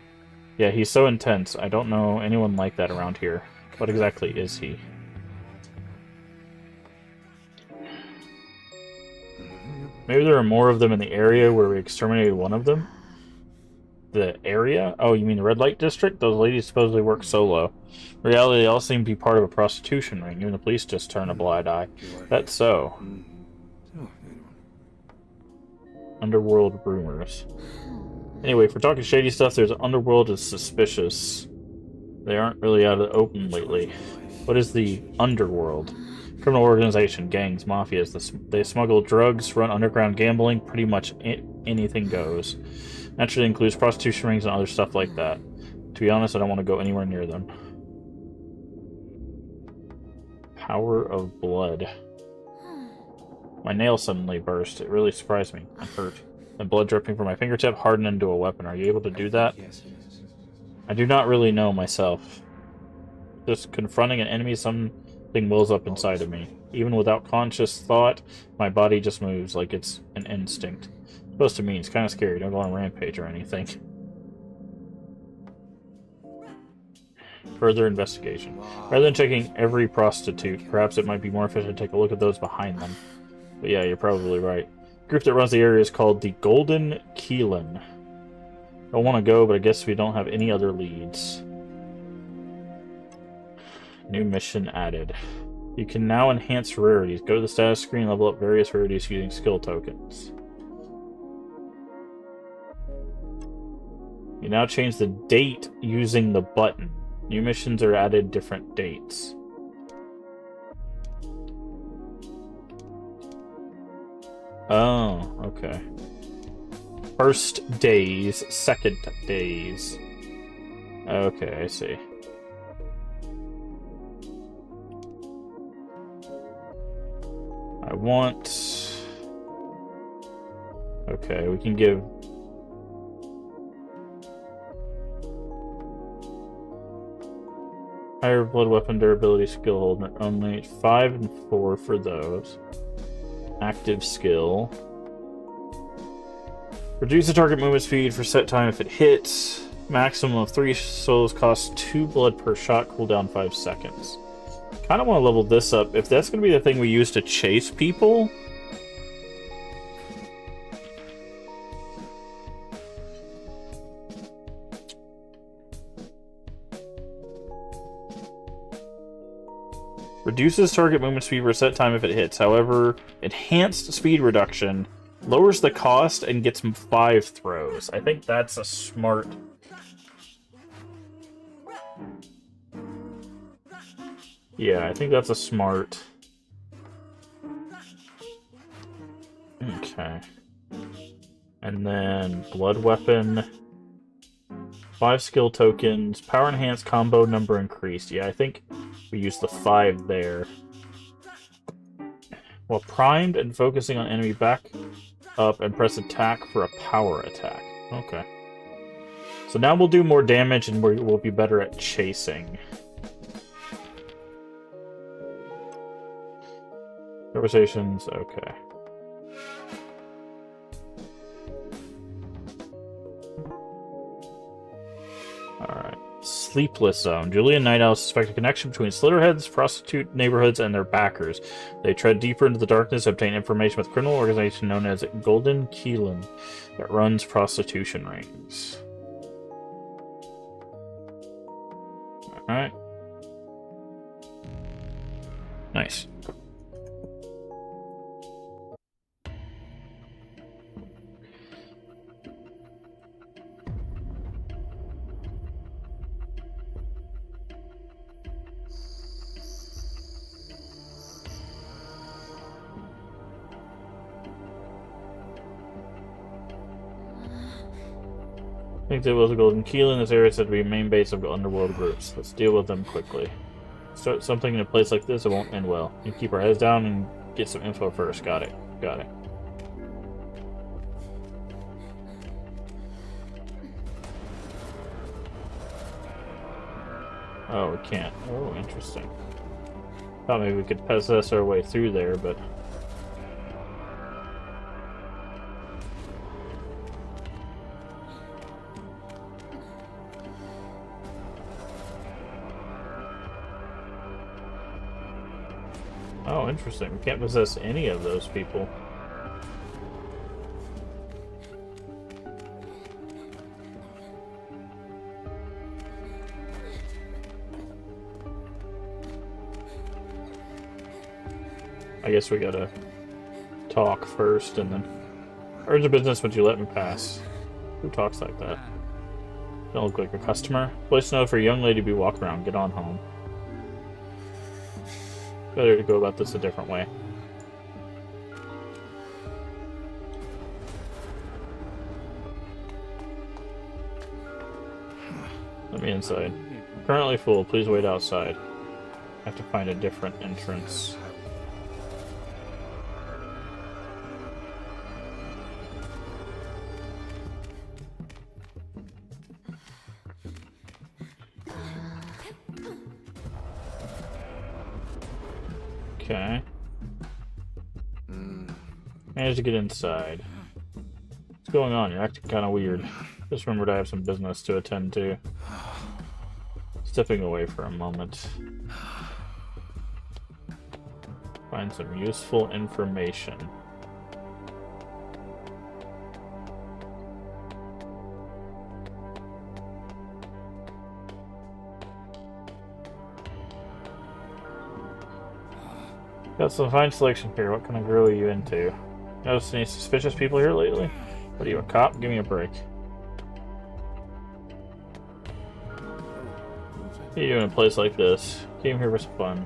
S1: Yeah, he's so intense. I don't know anyone like that around here. What exactly is he? Maybe there are more of them in the area where we exterminated one of them? The area? Oh, you mean the red light district? Those ladies supposedly work solo. In reality, they all seem to be part of a prostitution ring. Even the police just turn a blind eye. That's so. Underworld rumors. Anyway, if we're talking shady stuff, there's Underworld is suspicious. They aren't really out of the open lately. What is the Underworld? Criminal organization, gangs, mafias. They smuggle drugs, run underground gambling, pretty much anything goes. Naturally includes prostitution rings and other stuff like that. To be honest, I don't want to go anywhere near them. Power of Blood. My nail suddenly burst. It really surprised me. I'm hurt. The blood dripping from my fingertip hardened into a weapon. Are you able to do that?
S3: Yes.
S1: I do not really know myself. Just confronting an enemy, something wells up inside of me. Even without conscious thought, my body just moves like it's an instinct. It's supposed to mean it's kind of scary. Don't go on a rampage or anything. Further investigation. Rather than checking every prostitute, perhaps it might be more efficient to take a look at those behind them. But yeah, you're probably right. The group that runs the area is called the Golden Keelan. I don't want to go, but I guess we don't have any other leads. New mission added. You can now enhance rarities. Go to the status screen and level up various rarities using skill tokens. You now change the date using the button. New missions are added different dates. Oh, okay. First days, second days. Okay, I see. I want... Okay, we can give... Higher blood weapon durability skill hold, only 5 and 4 for those. Active skill. Reduce the target movement speed for set time if it hits. Maximum of 3 souls costs 2 blood per shot, cooldown 5 seconds. Kind of want to level this up. If that's going to be the thing we use to chase people... Reduces target movement speed for a set time if it hits. However, enhanced speed reduction lowers the cost and gets 5 throws. I think that's a smart... Yeah, I think that's a smart... Okay. And then blood weapon... 5 skill tokens, power enhanced, combo number increased. Yeah, I think we use the 5 there. While primed and focusing on enemy, back up and press attack for a power attack. Okay. So now we'll do more damage and we'll be better at chasing. Conversations, okay. Alright. Sleepless Zone. Julia and Night Owl suspect a connection between Slitterheads, prostitute neighborhoods, and their backers. They tread deeper into the darkness and obtain information with a criminal organization known as Golden Keelan that runs prostitution rings. Alright. Nice. I think there was a Golden Keel in this area said to be a main base of underworld groups. Let's deal with them quickly. Start something in a place like this, it won't end well. You keep our heads down and get some info first. Got it. Got it. Oh, we can't. Oh, interesting. Thought maybe we could possess our way through there, but... Oh, interesting. We can't possess any of those people. I guess we gotta talk first and then... Urge of business, would you let me pass? Who talks like that? Don't look like a customer. Place note for a young lady to be walking around. Get on home. Better to go about this a different way. Let me inside. Currently full. Please wait outside. I have to find a different entrance. Okay. Managed to get inside. What's going on? You're acting kind of weird. Just remembered I have some business to attend to. Stepping away for a moment. Find some useful information. Got some fine selection here. What kind of grill are you into? Noticed any suspicious people here lately? What are you, a cop? Give me a break. What are you doing in a place like this? Came here for some fun.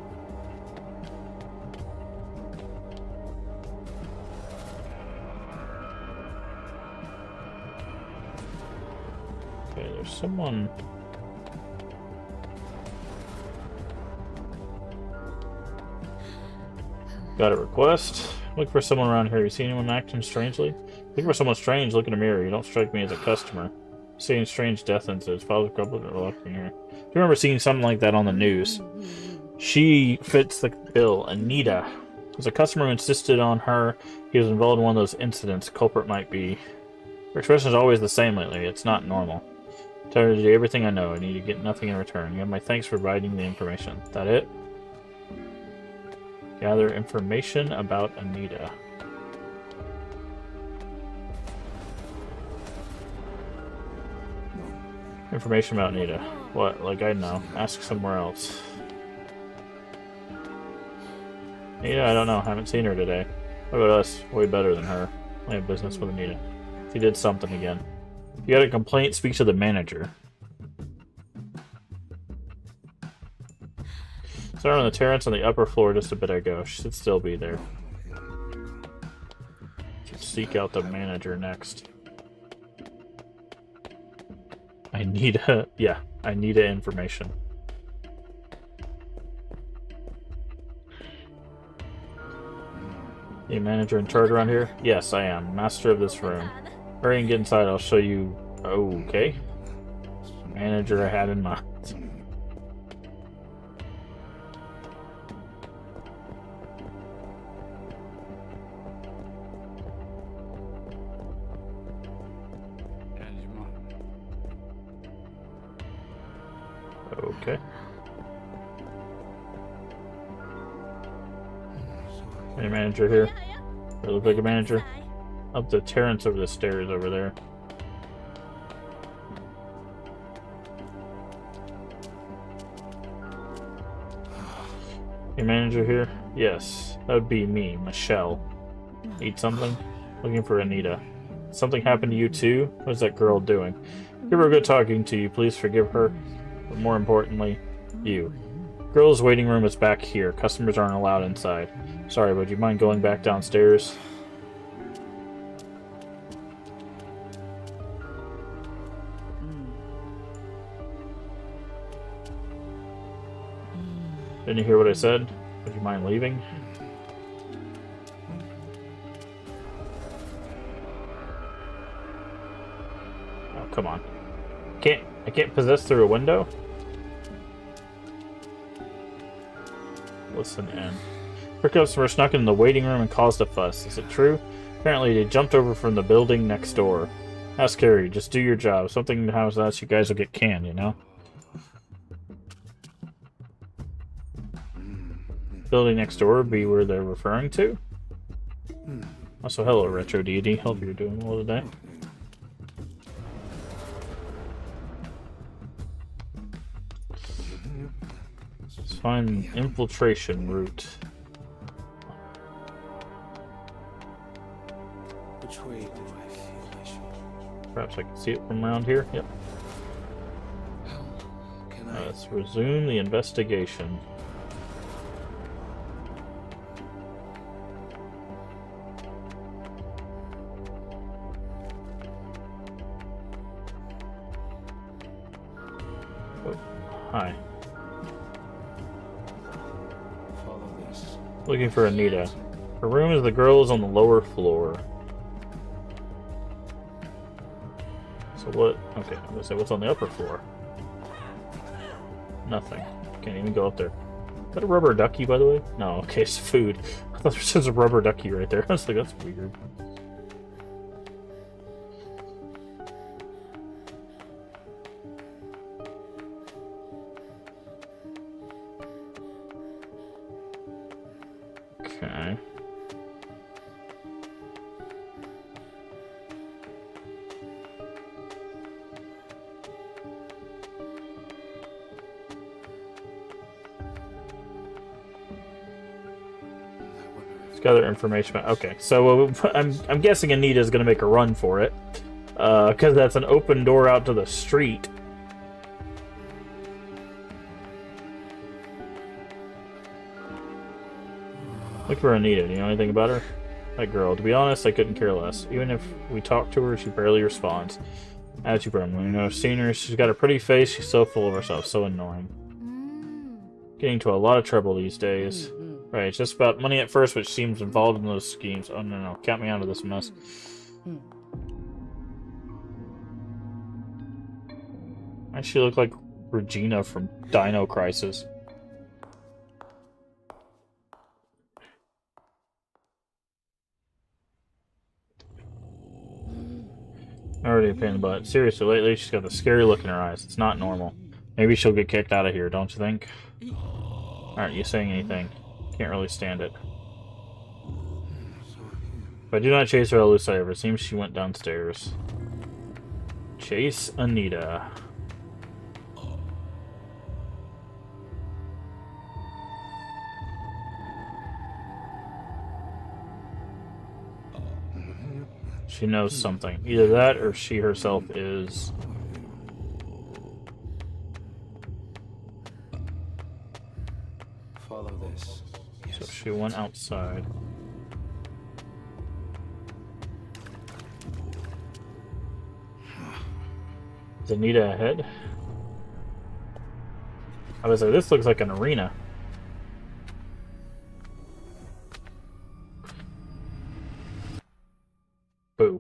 S1: Okay, there's someone... Got a request. Look for someone around here. You seen anyone acting strangely? Looking for someone strange. Look in the mirror. You don't strike me as a customer. Seeing strange death incidents. Father's couple are looking here. Do you remember seeing something like that on the news? She fits the bill. Anita was a customer who insisted on her. He was involved in one of those incidents. Culprit might be. Her expression is always the same lately. It's not normal. Tell her to do everything I know. I need to get nothing in return. You have my thanks for providing the information. Is that it? Gather information about Anita. Information about Anita. What? Like I know. Ask somewhere else. Anita, I don't know. Haven't seen her today. What about us? Way better than her. I have business with Anita. She did something again. If you got a complaint, speak to the manager. Started on the terrace on the upper floor just a bit ago. Should still be there. Should seek out the manager next. I need a... yeah, I need information. You manager in charge around here? Yes, I am. Master of this room. Hurry and get inside. I'll show you... Okay. Manager I had in mind. Okay. Any manager here? Or look like a manager? Up the terrace over the stairs over there. Any manager here? Yes. That would be me, Michelle. Eat something? Looking for Anita. Something happened to you too? What is that girl doing? Give her a good talking to you. Please forgive her. But more importantly, you. Girls' waiting room is back here. Customers aren't allowed inside. Sorry, would you mind going back downstairs? Didn't you hear what I said? Would you mind leaving? Oh, come on. I can't possess through a window? Listen in. Her customer snuck in the waiting room and caused a fuss. Is it true? Apparently they jumped over from the building next door. Ask Carrie, just do your job. Something happens to us, you guys will get canned, you know? Building next door would be where they're referring to? Also, hello, Retro Deity. Hope you're doing well today. Let's find an infiltration route.
S3: Which way do I feel I should?
S1: Perhaps I can see it from around here. Yep.
S3: Can I?
S1: Let's resume the investigation. Oh, hi.
S3: Follow this.
S1: Looking for Anita. Her room is the girls on the lower floor. So what? Okay, let's say what's on the upper floor. Nothing. Can't even go up there. Is that a rubber ducky, by the way? No, okay, it's food. I thought there was a rubber ducky right there. I was like, that's weird. Okay. Gather information. Okay, so I'm guessing Anita's gonna make a run for it, because that's an open door out to the street. Look for Anita. Do you know anything about her? That girl. To be honest, I couldn't care less. Even if we talk to her, she barely responds. Attitude problem. When you know, seen her, she's got a pretty face. She's so full of herself. So annoying. Getting into a lot of trouble these days. Right, it's just about money at first, which seems involved in those schemes. Oh, no. Count me out of this mess. I actually look like Regina from Dino Crisis. Already a pain in the butt. Seriously, lately she's got a scary look in her eyes. It's not normal. Maybe she'll get kicked out of here, don't you think? Aren't you saying anything? Can't really stand it. If I do not chase her, I'll lose sight of her. It seems she went downstairs. Chase Anita. She knows something. Either that or she herself is...
S3: Follow this.
S1: So she went outside. Is Anita ahead? I was like, this looks like an arena. Boo.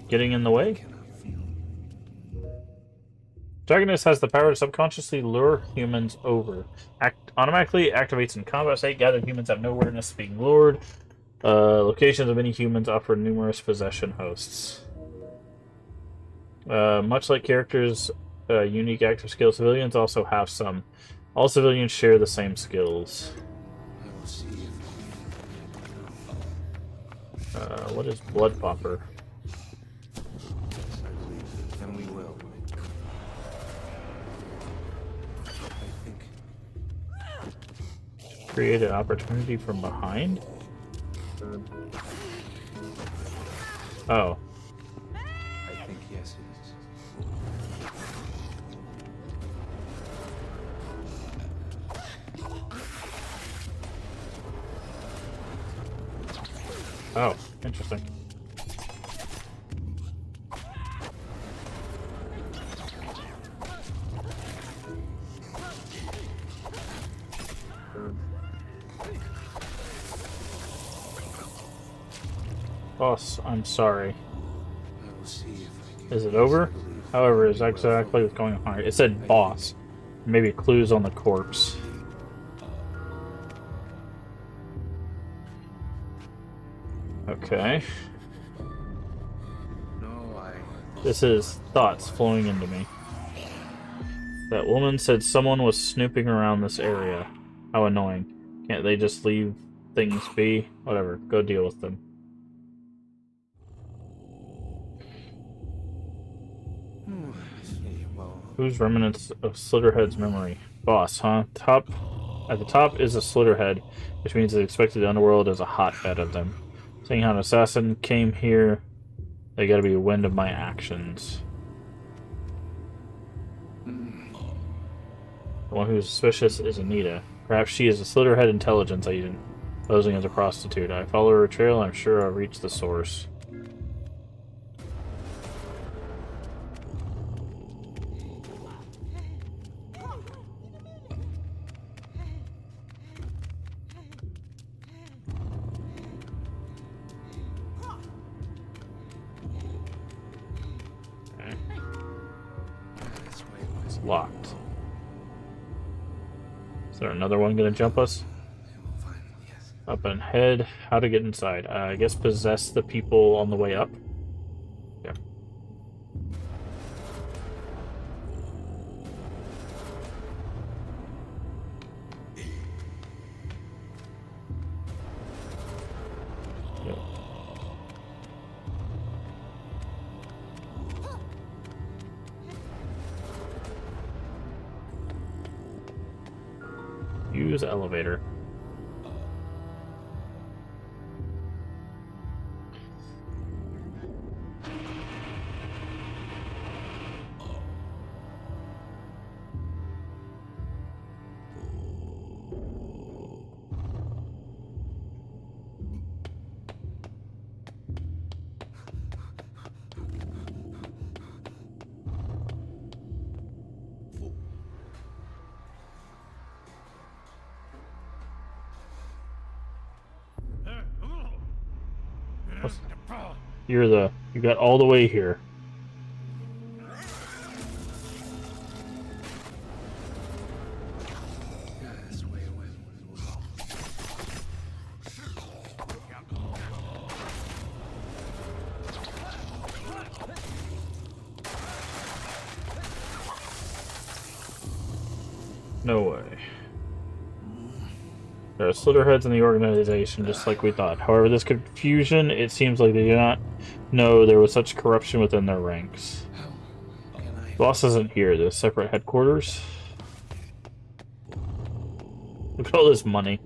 S1: Getting in the way? Dragoness has the power to subconsciously lure humans over. Automatically activates in combat state. Gathered humans have no awareness of being lured. Locations of many humans offer numerous possession hosts. Much like characters' unique active skills, civilians also have some. All civilians share the same skills.
S3: I will see if
S1: What is Blood Popper?
S3: then we will. I think
S1: Create an opportunity from behind? Oh.
S3: I think yes it is.
S1: Oh, interesting. Boss, I'm sorry.
S3: I will see if I can.
S1: Is it over? However, is exactly what's going on. It said boss. Maybe clues on the corpse. Okay.
S3: No,
S1: This is thoughts flowing into me. That woman said someone was snooping around this area. How annoying. Can't they just leave things be? Whatever, go deal with them.
S3: Well,
S1: Whose remnants of Slitterhead's memory? Boss, huh? At the top is a Slitterhead, which means the expected underworld is a hotbed of them. Seeing how an assassin came here, they gotta be wind of my actions. The one who's suspicious is Anita. Perhaps she is a Slitterhead intelligence agent, posing as a prostitute. I follow her trail, I'm sure I'll reach the source. locked. Is there another one gonna jump us?
S3: Yes.
S1: Up and head. How to get inside? I guess possess the people on the way up. Yeah. Yeah. Use elevator. You got all the way here.
S3: Yeah, this way away.
S1: No way. There are Slitterheads in the organization, just like we thought. However, this confusion, it seems like they do not know there was such corruption within their ranks.
S3: How can I?
S1: Boss isn't here. There's separate headquarters. Look at all this money.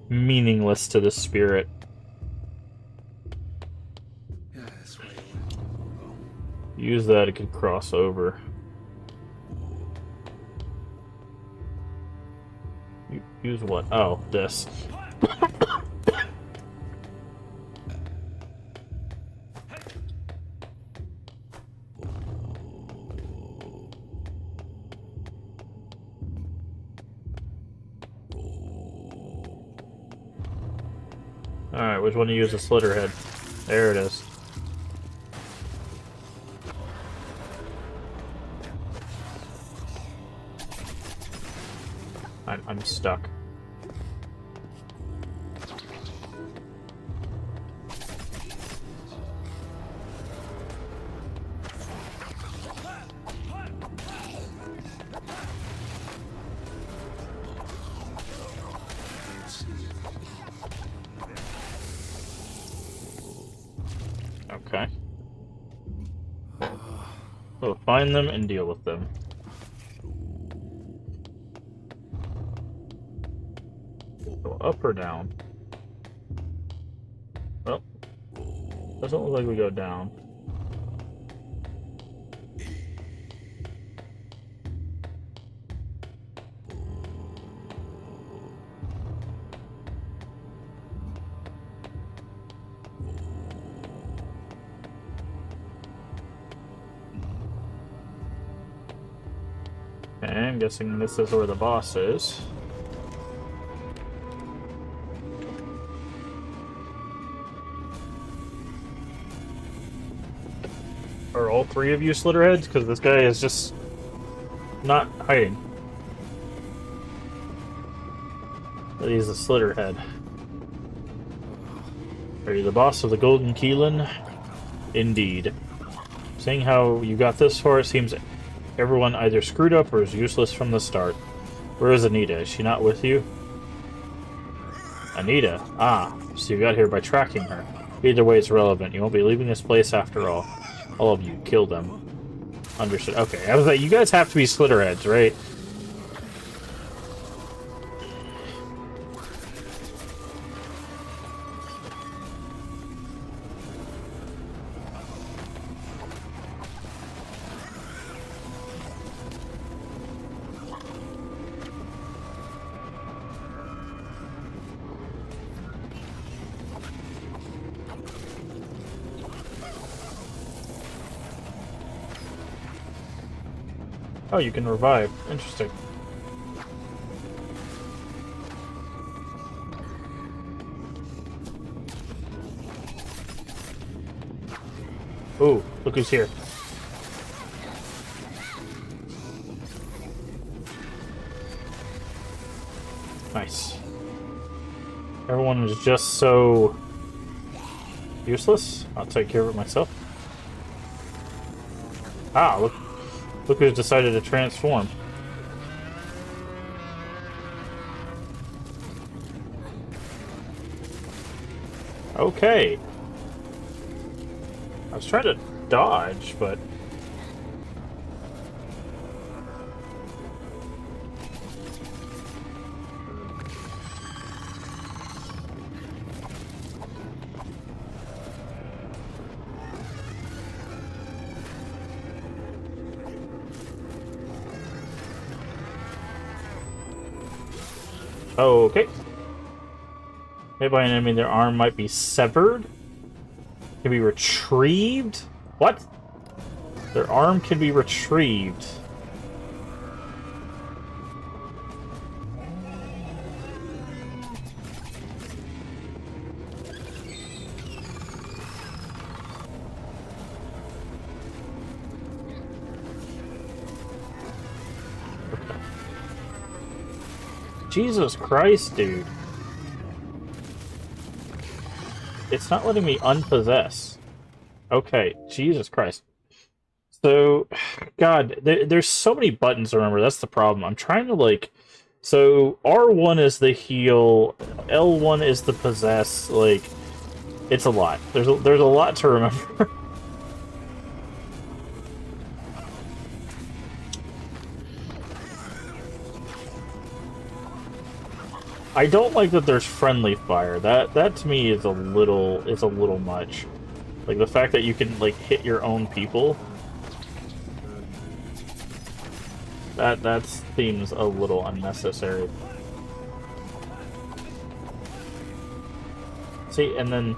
S1: Meaningless to the spirit.
S3: Yeah, this way away.
S1: Use that, it could cross over. Use what? Oh, this. Alright, which one to use? A Slitterhead. There it is. I'm stuck. Okay. So find them and deal with them. Go up or down? Well, doesn't look like we go down. Okay, I'm guessing this is where the boss is. Are all three of you Slitterheads? Because this guy is just not hiding. But he's a Slitterhead. Are you the boss of the Golden Keelan? Indeed. Seeing how you got this far, it seems everyone either screwed up or is useless from the start. Where is Anita? Is she not with you? Anita? Ah, so you got here by tracking her. Either way, it's relevant. You won't be leaving this place after all. All of you, kill them. Understood. Okay, I was like, you guys have to be Slitterheads, right? Oh, you can revive. Interesting. Ooh, look who's here. Nice. Everyone is just so useless. I'll take care of it myself. Ah, look who's decided to transform. Okay. I was trying to dodge, but... Okay. Hit by an enemy, their arm might be severed. Can be retrieved? What? Their arm can be retrieved. Jesus Christ, dude. It's not letting me unpossess. Okay, Jesus Christ. So, God, there's so many buttons to remember. That's the problem. I'm trying to, like... So, R1 is the heal, L1 is the possess, like... It's a lot. There's a lot to remember. I don't like that there's friendly fire. That to me is a little much. Like the fact that you can like hit your own people. That seems a little unnecessary. See, and then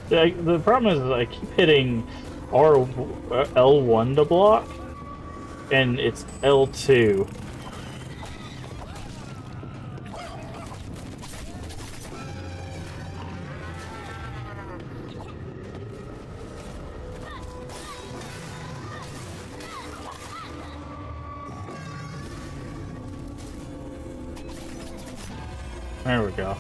S1: yeah, the problem is I keep hitting L1 to block, and it's L2. There we go.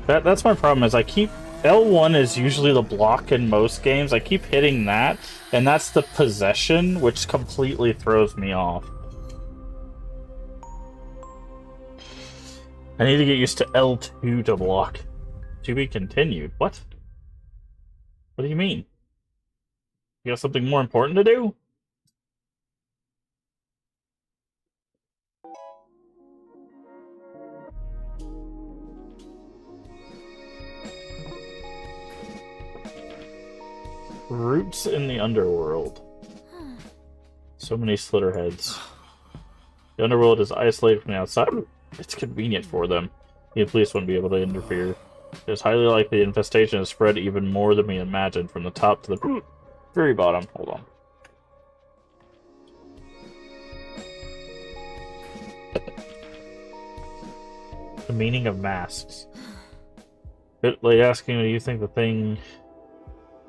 S1: That's my problem is I keep... L1 is usually the block in most games. I keep hitting that, and that's the possession, which completely throws me off. I need to get used to L2 to block. To be continued. What? What do you mean? You got something more important to do? Roots in the underworld. So many Slitterheads. The underworld is isolated from the outside. It's convenient for them. The police wouldn't be able to interfere. It's highly likely the infestation has spread even more than we imagined, from the top to the very bottom. Hold on. The meaning of masks. Like asking, do you think the thing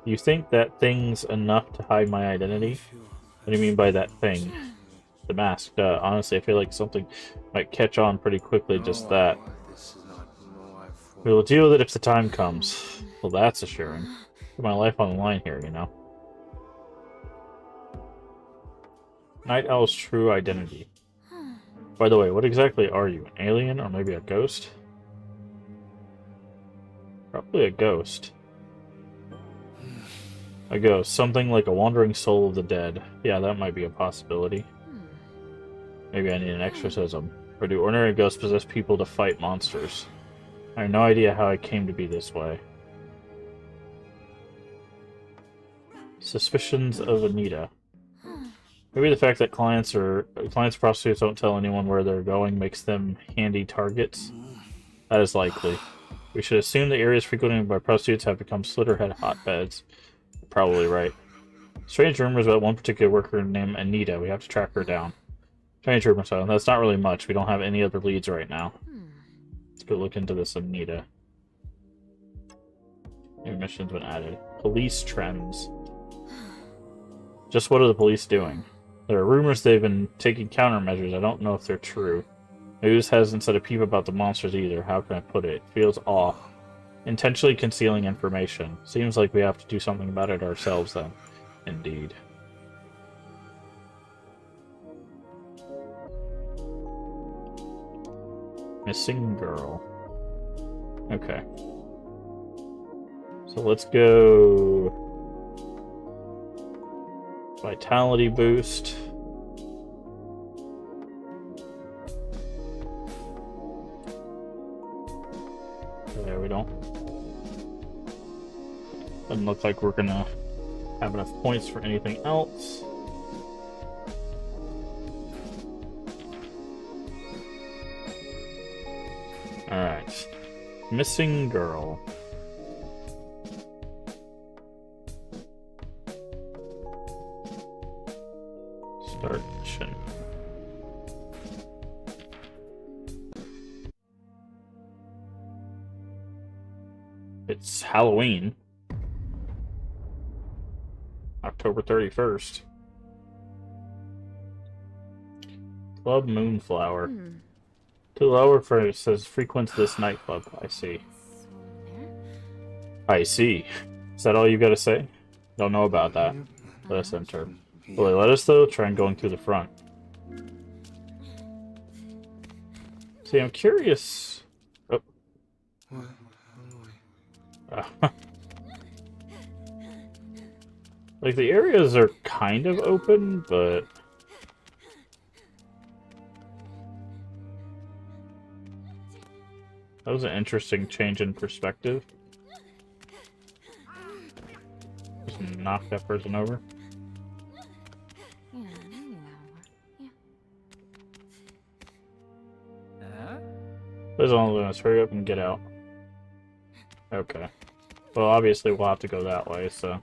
S1: You think that thing's enough to hide my identity? What do you mean by that thing? The mask. Honestly, I feel like something might catch on pretty quickly, just that.
S3: This is not. No, I
S1: We will deal with it if the time comes. Well, that's assuring. Put my life on the line here, you know. Night Owl's true identity. By the way, what exactly are you? An alien or maybe a ghost? Probably a ghost. A ghost. Something like a wandering soul of the dead. Yeah, that might be a possibility. Maybe I need an exorcism. Or do ordinary ghosts possess people to fight monsters? I have no idea how I came to be this way. Suspicions of Anita. Maybe the fact that clients or prostitutes don't tell anyone where they're going makes them handy targets. That is likely. We should assume the areas frequented by prostitutes have become Slitterhead hotbeds. You're probably right. Strange rumors about one particular worker named Anita. We have to track her down. Strange rumors, so that's not really much. We don't have any other leads right now. Let's go look into this Anita. New mission's been added. Police trends. Just what are the police doing? There are rumors they've been taking countermeasures. I don't know if they're true. News hasn't said a peep about the monsters either. How can I put it? It feels off. Intentionally concealing information. Seems like we have to do something about it ourselves then. Indeed. Missing girl. Okay. So let's go... Vitality boost. There we don't. Doesn't look like we're gonna have enough points for anything else. Alright. Missing girl. Start mission. It's Halloween. October 31st. Club Moonflower. To lower for it says frequents this nightclub. I see. I see. Is that all you gotta say? Don't know about that. Let us enter. Will they let us though? Try and going through the front. See, I'm curious. Oh. Like the areas are kind of open, but that was an interesting change in perspective. Just knock that person over. There's only let's hurry up and get out. Okay. Well, obviously we'll have to go that way, so.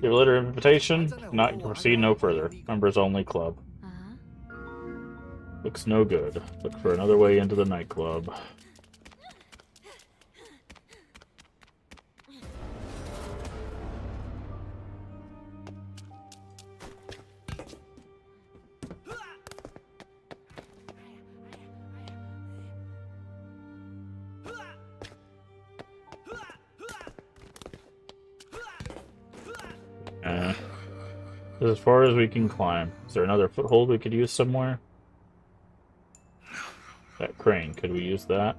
S1: Your letter of invitation? Not proceed no further. Members only club. Looks no good. Look for another way into the nightclub. This is as far as we can climb. Is there another foothold we could use somewhere? That crane, could we use that?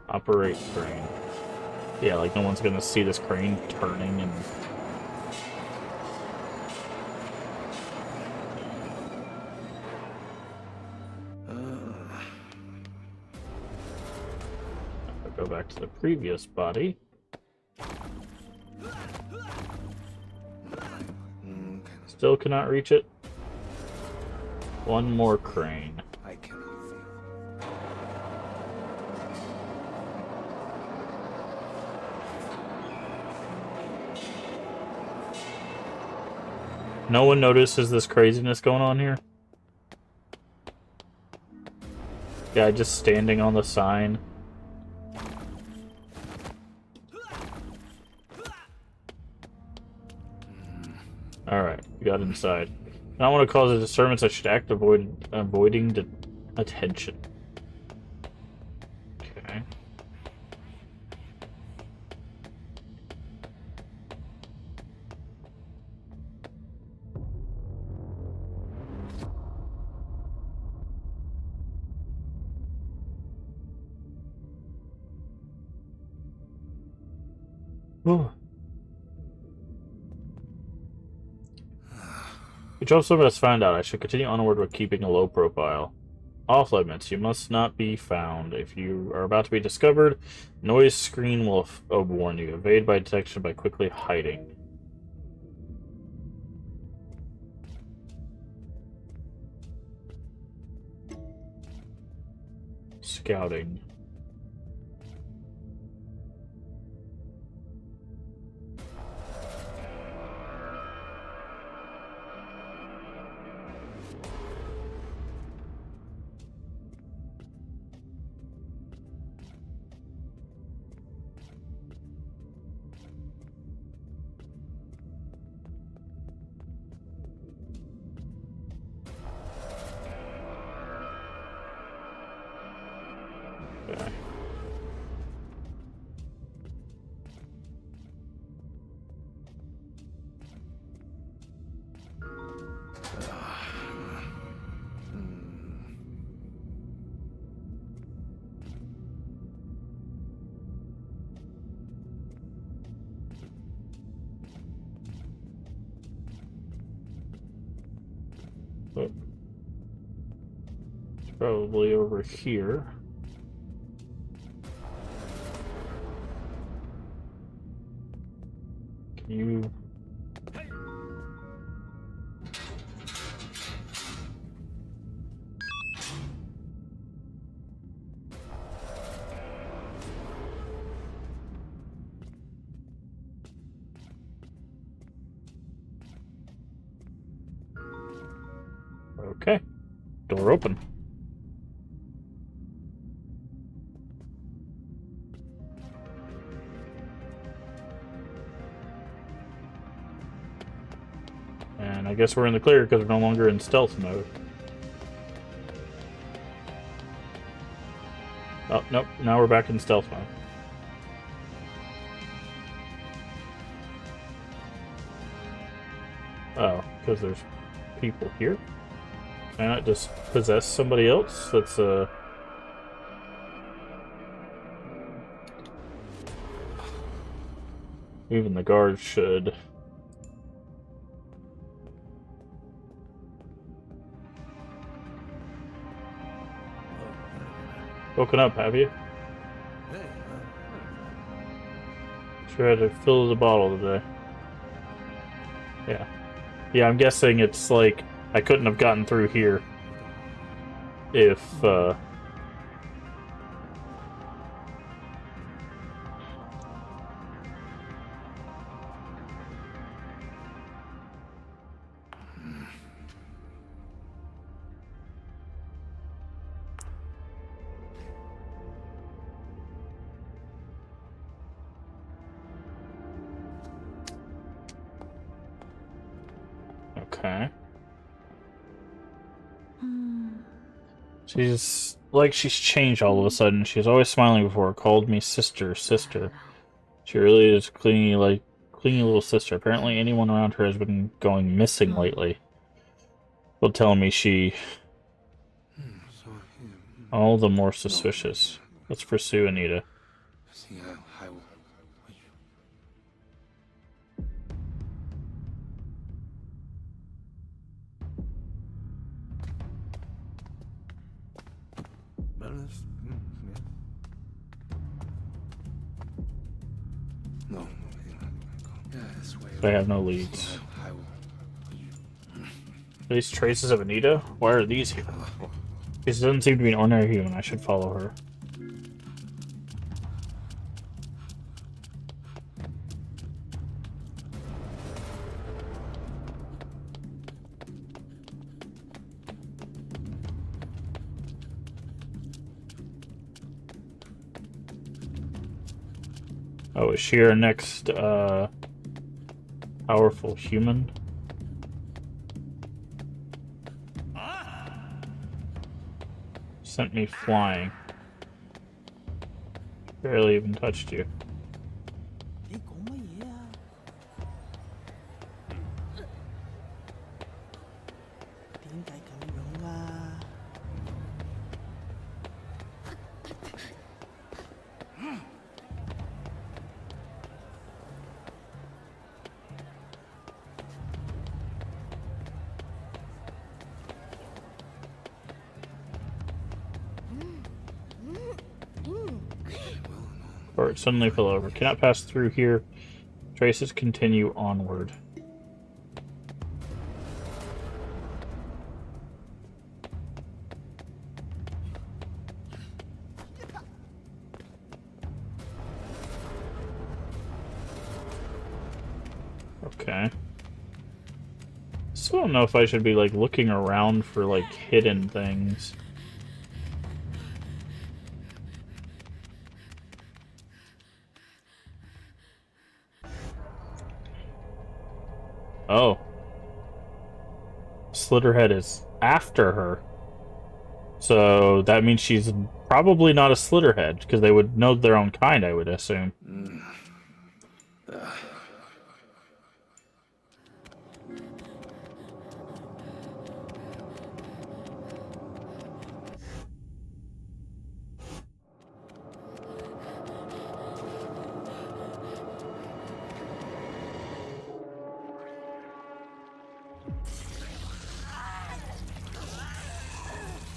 S1: Operate crane. Yeah, like no one's gonna see this crane turning and... I'll go back to the previous body. Still cannot reach it. One more crane.
S3: I cannot feel.
S1: No one notices this craziness going on here? Yeah, just standing on the sign. Alright, we got inside. I don't want to cause a disturbance. I should act avoiding the attention. Okay. Oh. Good job someone has found out. I should continue onward with keeping a low profile. Off limits. You must not be found. If you are about to be discovered, noise screen will warn you. Evade by detection by quickly hiding. Scouting. Okay. Oh. It's probably over here. Can you... Okay. Door open. And I guess we're in the clear because we're no longer in stealth mode. Oh, nope. Now we're back in stealth mode. Oh, because there's people here? Can I not just possess somebody else? That's, even the guards should. Woken up, have you? Sure had to fill the bottle today. Yeah. Yeah, I'm guessing it's like I couldn't have gotten through here if, okay. She's like she's changed all of a sudden. She's always smiling before. Called me sister, sister. She really is clingy, like clingy little sister. Apparently, anyone around her has been going missing lately. Well, telling me she. All the more suspicious. Let's pursue Anita.
S3: No.
S1: They have no leads. These traces of Anita? Why are these here? This doesn't seem to be an ordinary human. I should follow her. Oh, is she our next powerful human? Sent me flying. Barely even touched you. Or it suddenly fell over. Cannot pass through here. Traces continue onward. Okay. Still don't know if I should be like looking around for like hidden things. Oh. Slitterhead is after her. So that means she's probably not a Slitterhead, because they would know their own kind, I would assume.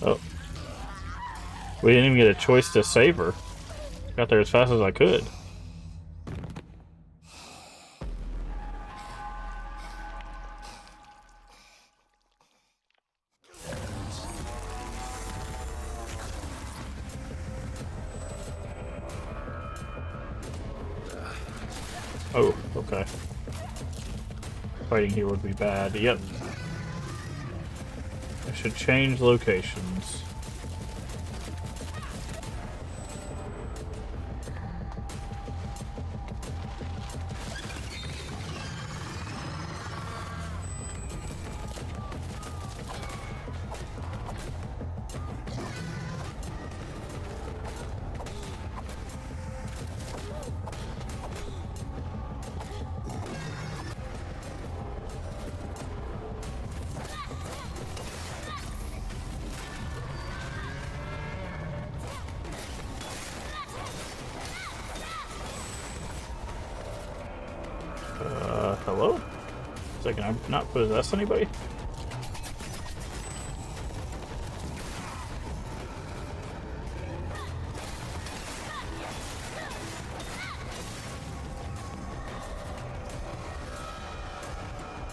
S1: Oh. We didn't even get a choice to save her. Got there as fast as I could. Oh, okay. Fighting here would be bad. Yep. I should change locations. Hello? So can I not possess anybody?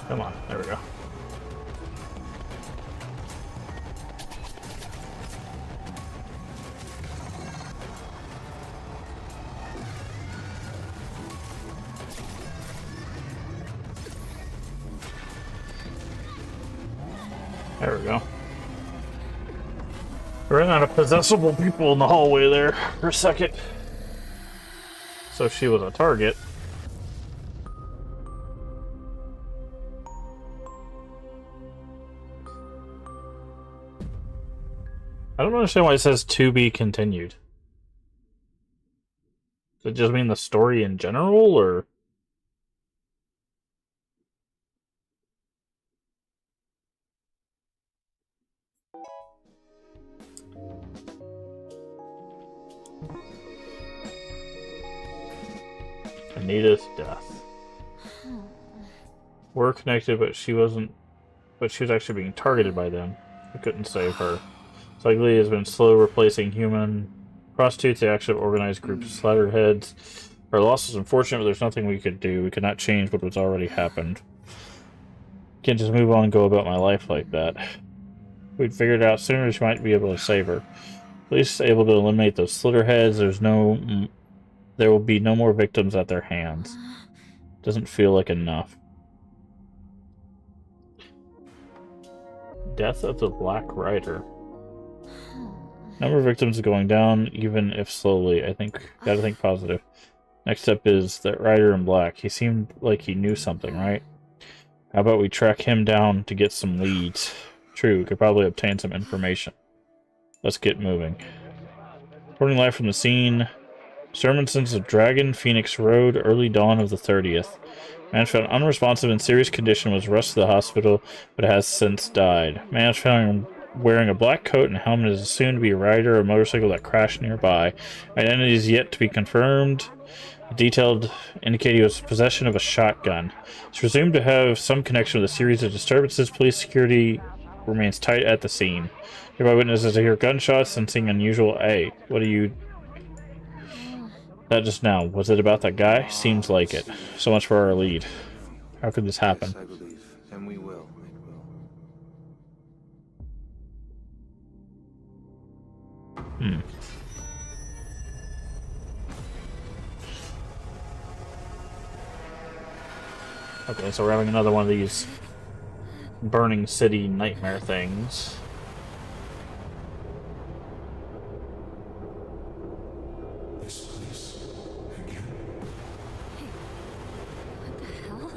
S1: Come on, there we go. There we go. We ran out of possessible people in the hallway there for a second. So she was a target. I don't understand why it says to be continued. Does it just mean the story in general, or? Anita's death. We're connected, but she wasn't. But she was actually being targeted by them. We couldn't save her. Cycling has been slow replacing human prostitutes. The actual organized group of Slitterheads. Our loss is unfortunate, but there's nothing we could do. We could not change what was already happened. Can't just move on and go about my life like that. We'd figured out sooner she might be able to save her. At least able to eliminate those Slitterheads. There will be no more victims at their hands. Doesn't feel like enough. Death of the Black Rider. Number of victims is going down, even if slowly. I think gotta think positive. Next up is that rider in black. He seemed like he knew something, right? How about we track him down to get some leads? True, we could probably obtain some information. Let's get moving. Reporting live from the scene. Sermonsons of Dragon Phoenix Road, early dawn of the 30th. Man found unresponsive in serious condition was rushed to the hospital, but has since died. Man was found wearing a black coat and helmet is assumed to be a rider or a motorcycle that crashed nearby. Identity is yet to be confirmed. Detailed indicate he was in possession of a shotgun. It's presumed to have some connection with a series of disturbances. Police security remains tight at the scene. Nearby witnesses hear gunshots and seeing unusual. Hey, what are you... That just now. Was it about that guy? Seems like it. So much for our lead. How could this happen?
S3: Yes, I believe. And we will.
S1: Hmm. Okay, so we're having another one of these burning city nightmare things.
S2: What the hell?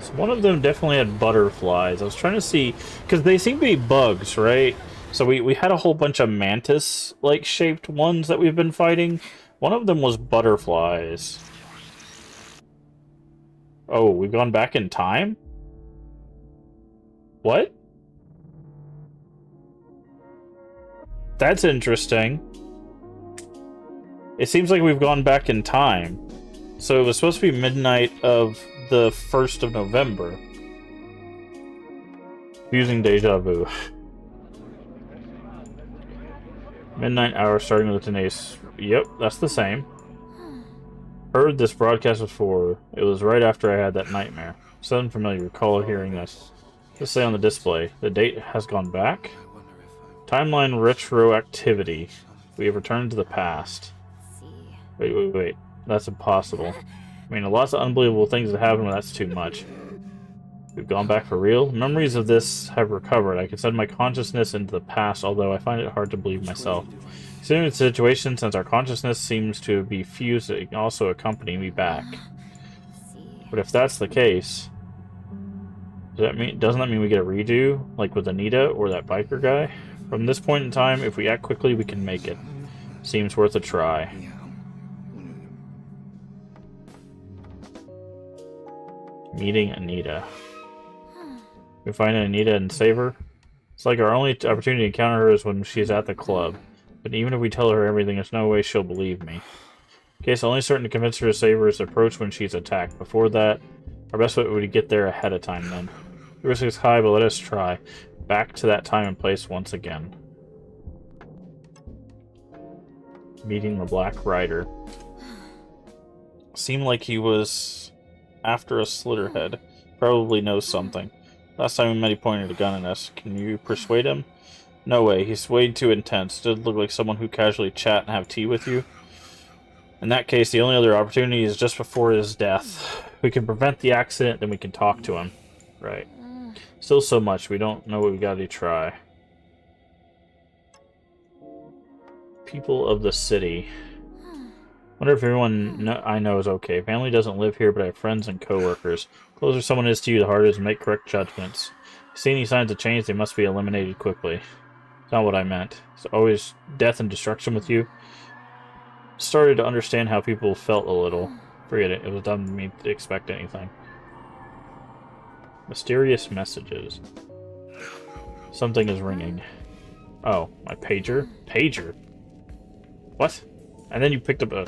S1: So one of them definitely had butterflies. I was trying to see, because they seem to be bugs, right? So we had a whole bunch of mantis-like shaped ones that we've been fighting. One of them was butterflies. Oh, we've gone back in time? What? That's interesting. It seems like we've gone back in time. So it was supposed to be midnight of the 1st of November. Using deja vu. Midnight hour starting with Denise. Yep, that's the same. Heard this broadcast before. It was right after I had that nightmare. Something familiar. Recall hearing this. Let's say on the display. The date has gone back. Timeline retroactivity. We have returned to the past. Wait. That's impossible. I mean, lots of unbelievable things have happened, but that's too much. We've gone back for real? Memories of this have recovered. I can send my consciousness into the past, although I find it hard to believe myself. Considering the situation, since our consciousness seems to be fused, it can also accompany me back. But if that's the case, doesn't that mean we get a redo, like with Anita or that biker guy? From this point in time, if we act quickly, we can make it. Seems worth a try. Meeting Anita. We find Anita and save her. It's like our only opportunity to encounter her is when she's at the club. But even if we tell her everything, there's no way she'll believe me. In case only certain to convince her to save her is approach when she's attacked. Before that, our best bet would be to get there ahead of time then. The risk is high, but let us try. Back to that time and place once again. Meeting the Black Rider. Seemed like he was after a Slitterhead. Probably knows something. Last time we met, he pointed a gun at us. Can you persuade him? No way. He's way too intense. Doesn't look like someone who casually chat and have tea with you. In that case, the only other opportunity is just before his death. We can prevent the accident, then we can talk to him. Right. Still so much. We don't know what we gotta try. People of the city. Wonder if everyone I know is okay. Family doesn't live here, but I have friends and coworkers. The closer someone is to you, the harder it is to make correct judgments. If you see any signs of change, they must be eliminated quickly. It's not what I meant. It's always death and destruction with you. Started to understand how people felt a little. Forget it. It was dumb of me to expect anything. Mysterious messages. Something is ringing. Oh, my pager? Pager? What? And then you picked up a...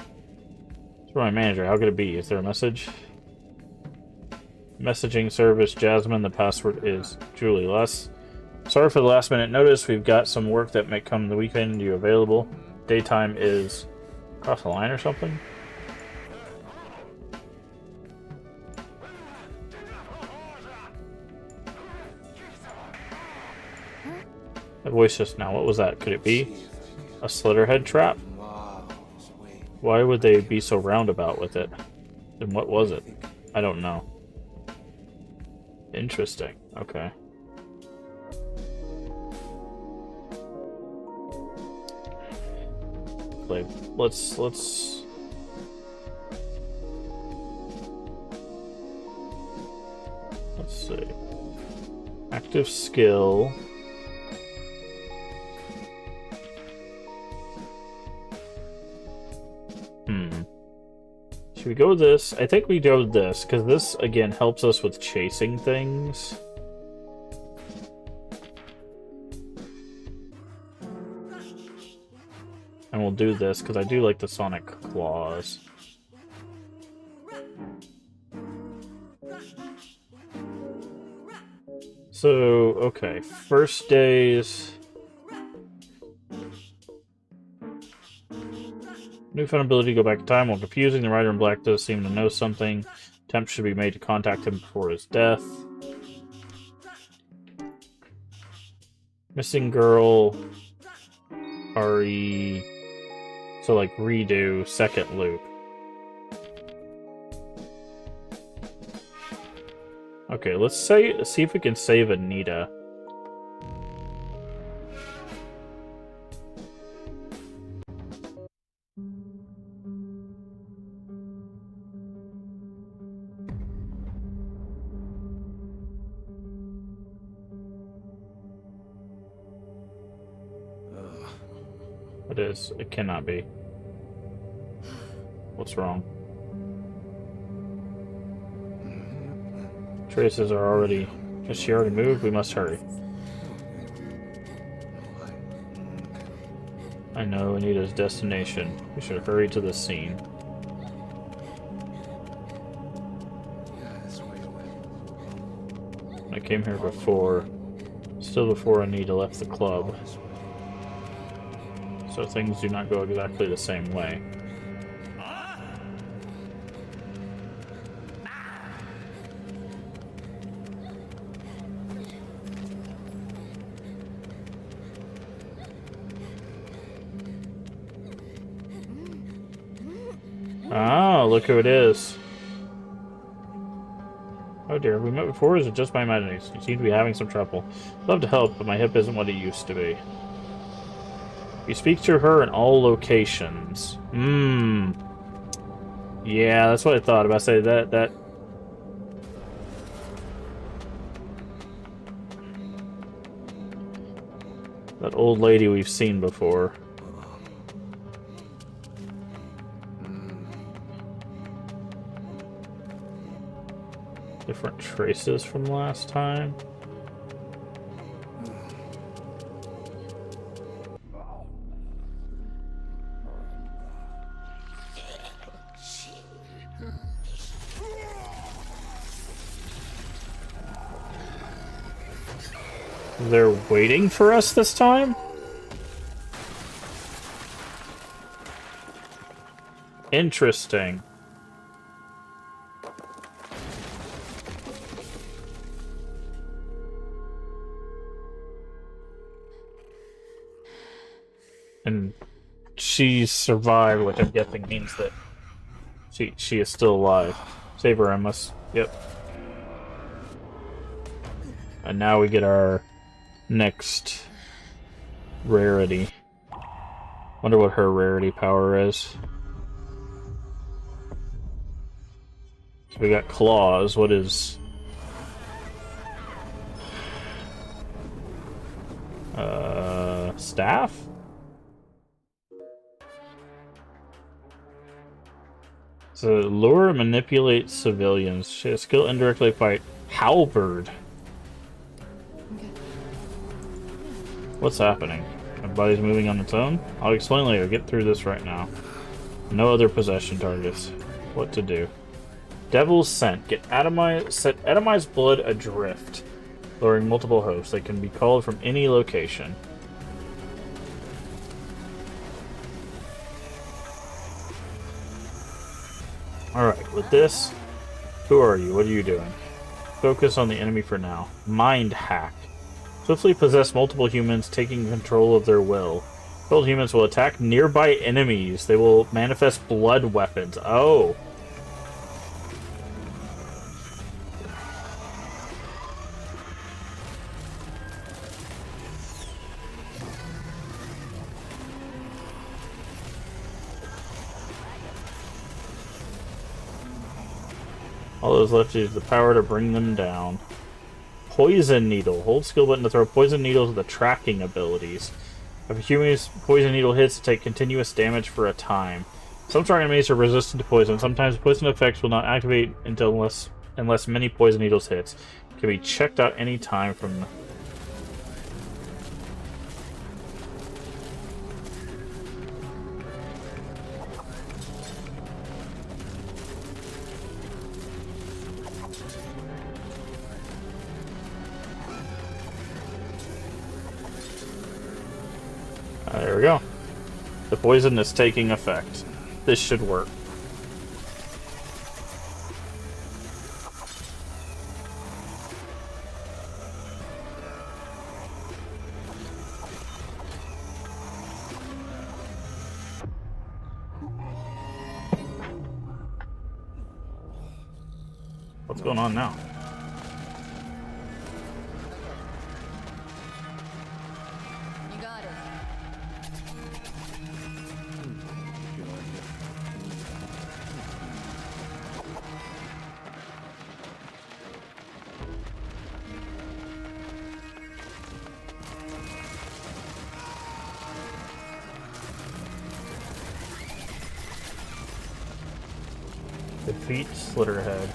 S1: It's for my manager. How could it be? Is there a message? Messaging service, Jasmine. The password is Julie. Sorry for the last minute notice. We've got some work that might come the weekend. Are you available? Daytime is across the line or something? The voice just now. What was that? Could it be a Slitterhead trap? Why would they be so roundabout with it? And what was it? I don't know. Interesting. Okay. Play. Let's see. Active skill. Should we go with this? I think we go with this, because this, again, helps us with chasing things. And we'll do this, because I do like the sonic claws. So, okay, first days... Newfound ability to go back in time. While confusing, the rider in black does seem to know something. Attempts should be made to contact him before his death. Missing girl. Ari. So, like, redo. Second loop. Okay, let's see if we can save Anita. It is. It cannot be. What's wrong? Traces are already... Has she already moved? We must hurry. I know Anita's destination. We should hurry to the scene. I came here before. Still before Anita left the club. So things do not go exactly the same way. Ah, look who it is. Oh dear, have we met before, or is it just my imagination? You seem to be having some trouble. I'd love to help, but my hip isn't what it used to be. You speak to her in all locations. Yeah, that's what I thought about. Say that that old lady we've seen before. Different traces from last time. They're waiting for us this time? Interesting. And she survived, which I'm guessing means that she is still alive. Save her, I must. Yep. And now we get our next rarity. Wonder what her rarity power is. So we got claws. What is... staff? So lure and manipulate civilians. She has skill indirectly fight. Halberd. What's happening? My body's moving on its own? I'll explain later. Get through this right now. No other possession targets. What to do? Devil's Scent. Set atomized blood adrift. Luring multiple hosts. They can be called from any location. Alright, with this, who are you? What are you doing? Focus on the enemy for now. Mind hack. Swiftly possess multiple humans, taking control of their will. Controlled humans will attack nearby enemies. They will manifest blood weapons. Oh. All those left use the power to bring them down. Poison Needle. Hold skill button to throw poison needles with the tracking abilities. If a human's poison needle hits, take continuous damage for a time. Some target enemies are resistant to poison. Sometimes poison effects will not activate unless many poison needles hits. Can be checked out any time from. There we go. The poison is taking effect. This should work. What's going on now?
S2: You got it.
S1: Defeat Slitterhead.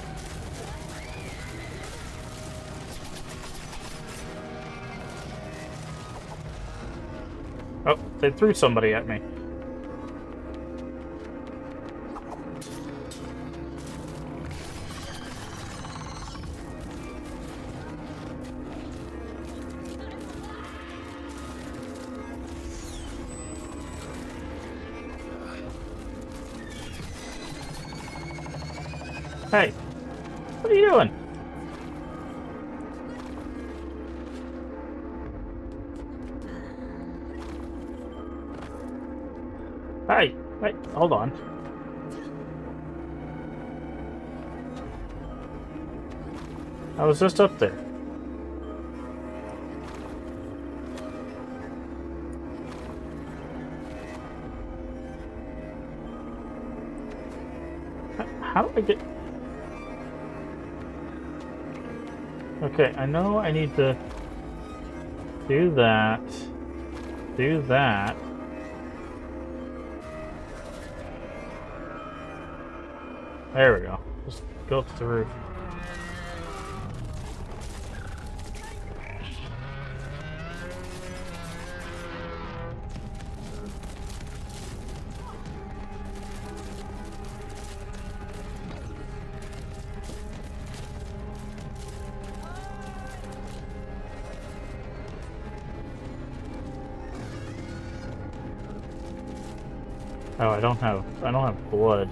S1: Oh, they threw somebody at me. Hey, what are you doing? Hey, wait, hold on. I was just up there. How do I get... Okay, I know I need to do that. Do that. There we go. Just go up to the roof. Oh, I don't have blood.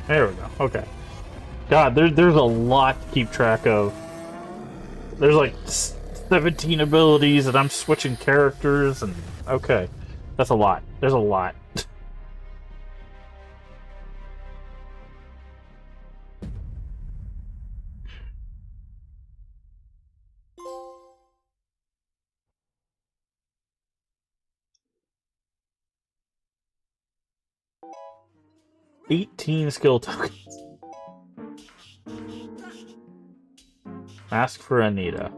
S1: There we go. Okay. God, there's a lot to keep track of. There's like 17 abilities, and I'm switching characters, and okay, that's a lot. There's a lot. $18 skill tokens. Ask for Anita.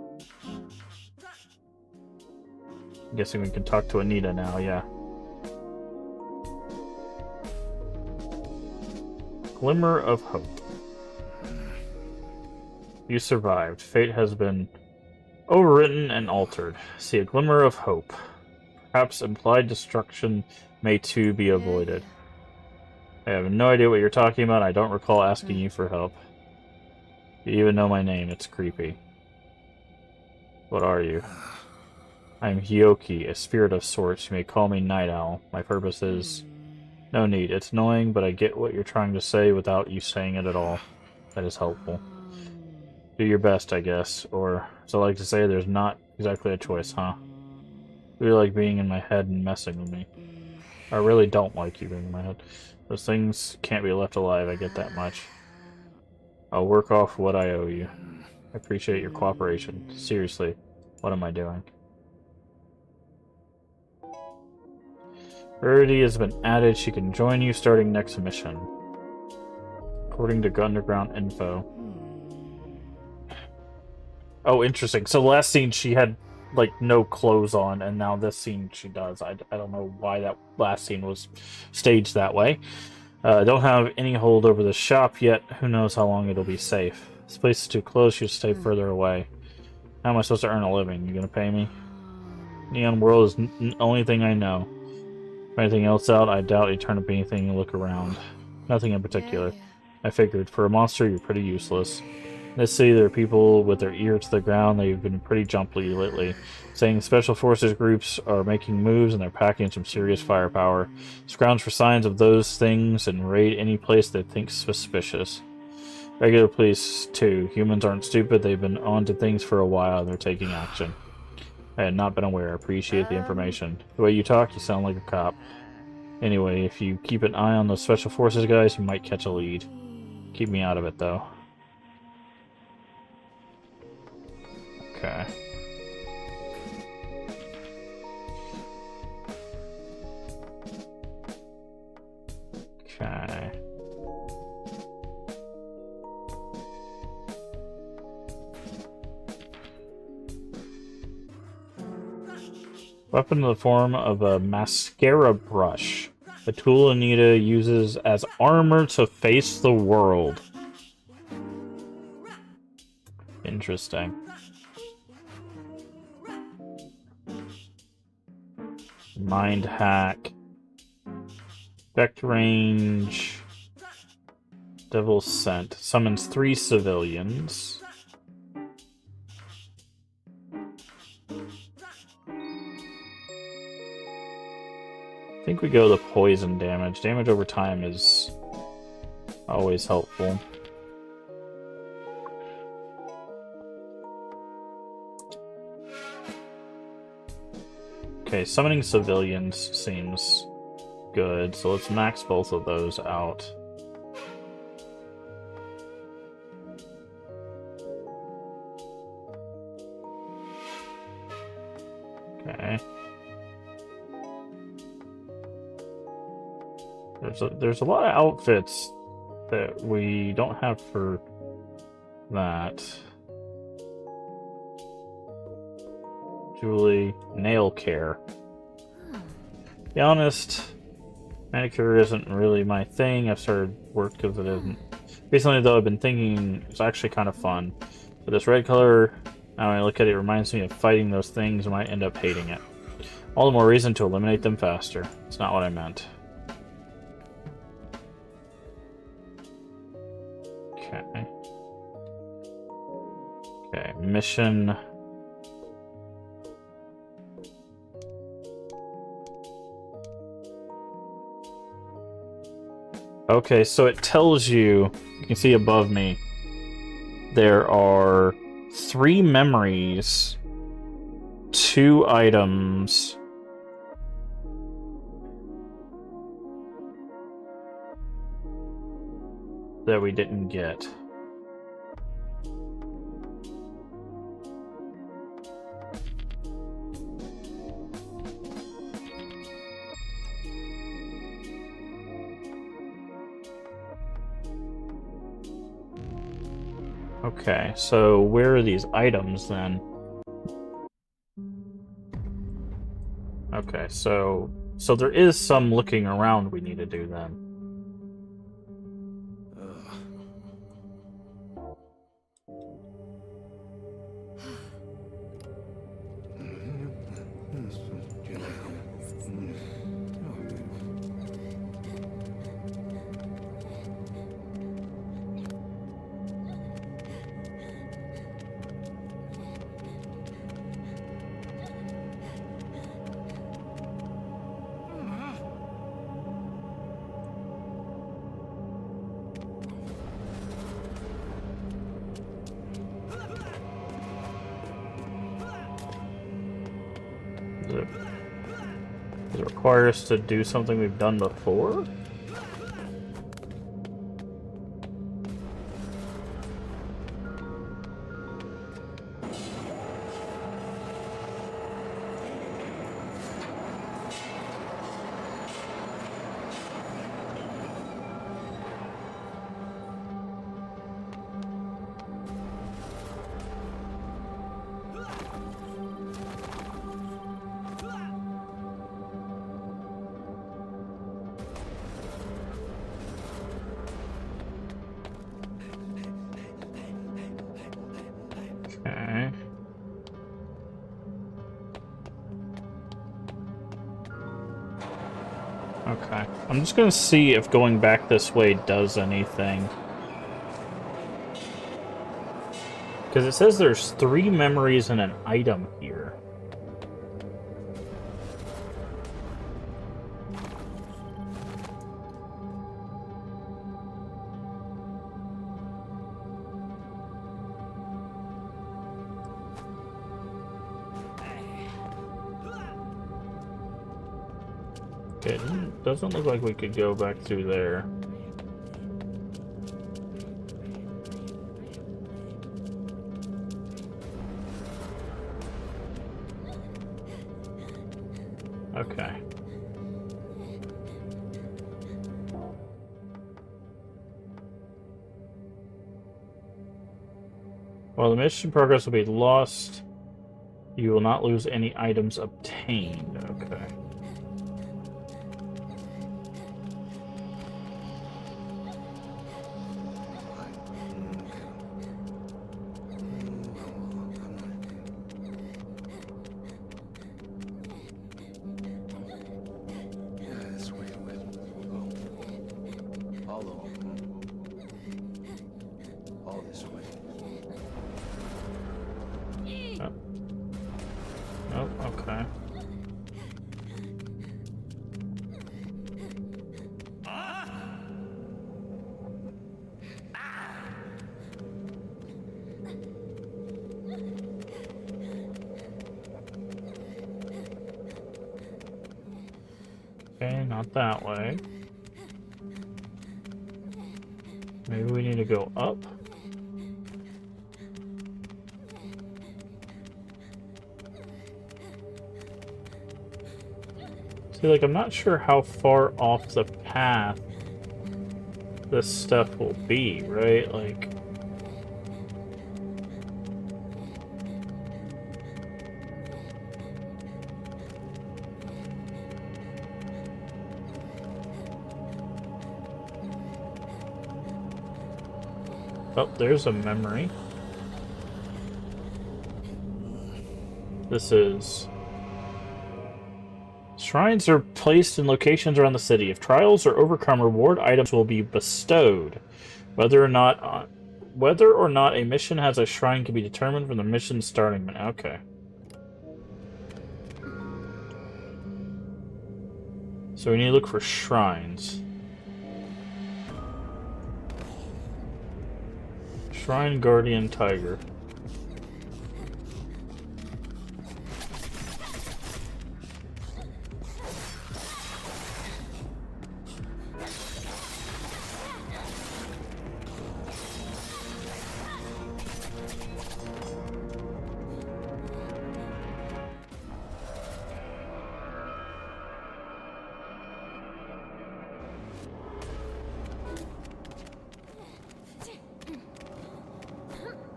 S1: I'm guessing we can talk to Anita now, yeah. Glimmer of hope. You survived. Fate has been overwritten and altered. See a glimmer of hope. Perhaps implied destruction may too be avoided. I have no idea what you're talking about. I don't recall asking you for help. You even know my name. It's creepy. What are you? I am Hyoki, a spirit of sorts. You may call me Night Owl. My purpose is... No need. It's annoying, but I get what you're trying to say without you saying it at all. That is helpful. Do your best, I guess. Or, as I like to say, there's not exactly a choice, huh? You really like being in my head and messing with me. I really don't like you being in my head. Those things can't be left alive, I get that much. I'll work off what I owe you. I appreciate your cooperation. Seriously, what am I doing? Rarity has been added. She can join you starting next mission. According to underground info. Oh, interesting. So last scene she had, like, no clothes on, and now this scene she does. I don't know why that last scene was staged that way. I don't have any hold over the shop yet. Who knows how long it'll be safe. This place is too close. You should stay further away. How am I supposed to earn a living? You gonna pay me? Neon World is the only thing I know. If anything else out, I doubt you turn up anything and look around. Nothing in particular. I figured, for a monster, you're pretty useless. In this city, there are people with their ear to the ground. They've been pretty jumpy lately, saying special forces groups are making moves and they're packing some serious firepower. Scrounge for signs of those things and raid any place they think suspicious. Regular police, too. Humans aren't stupid. They've been onto things for a while and they're taking action. I had not been aware. I appreciate the information. The way you talk, you sound like a cop. Anyway, if you keep an eye on those special forces guys, you might catch a lead. Keep me out of it, though. Okay. Okay. Weapon in the form of a mascara brush. A tool Anita uses as armor to face the world. Interesting. Mind hack. Effect range. Devil's Scent. Summons 3 civilians. I think we go the poison damage. Damage over time is always helpful. Okay, summoning civilians seems good, so let's max both of those out. Okay. There's a lot of outfits that we don't have for that. Julie, nail care. To be honest, manicure isn't really my thing. I've started work because it isn't. Recently, though, I've been thinking it's actually kind of fun. But this red color, now when I look at it, it reminds me of fighting those things. I might end up hating it. All the more reason to eliminate them faster. It's not what I meant. Okay. Okay, mission. Okay, so it tells you, you can see above me, there are 3 memories, 2 items, that we didn't get. Okay, so where are these items then? Okay, so there is some looking around we need to do then. Does it require us to do something we've done before? Okay. Okay. I'm just gonna see if going back this way does anything. Because it says there's 3 memories and an item here. Okay, it doesn't look like we could go back through there. Okay. While the mission progress will be lost, you will not lose any items obtained. Okay. Oh, okay. Okay, not that way. Maybe we need to go up? See, like, I'm not sure how far off the path this stuff will be, right? Like... Oh, there's a memory. This is... Shrines are placed in locations around the city. If trials are overcome, reward items will be bestowed. Whether or not a mission has a shrine can be determined from the mission starting. Okay. So we need to look for shrines. Shrine Guardian Tiger.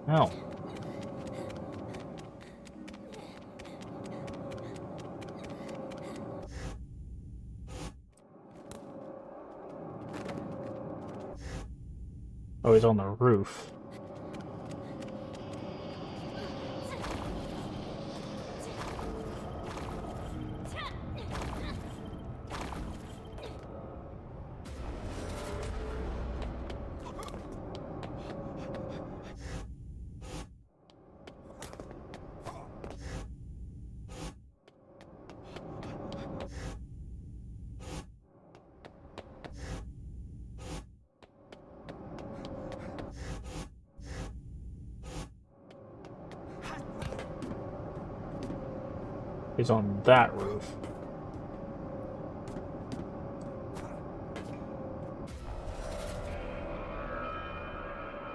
S1: Oh. Oh, he's on the roof. He's on that roof.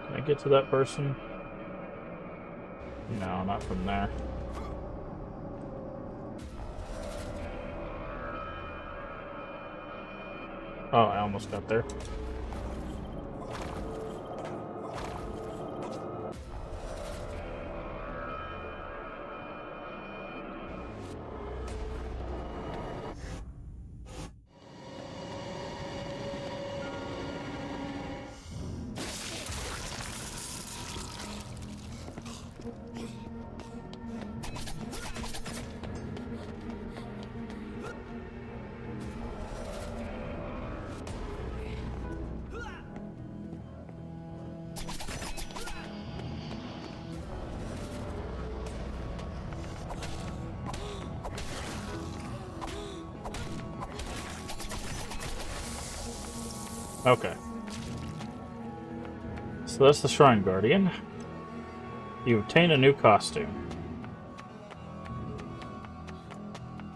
S1: Can I get to that person? No, not from there. Oh, I almost got there. Okay. So that's the Shrine Guardian. You obtain a new costume.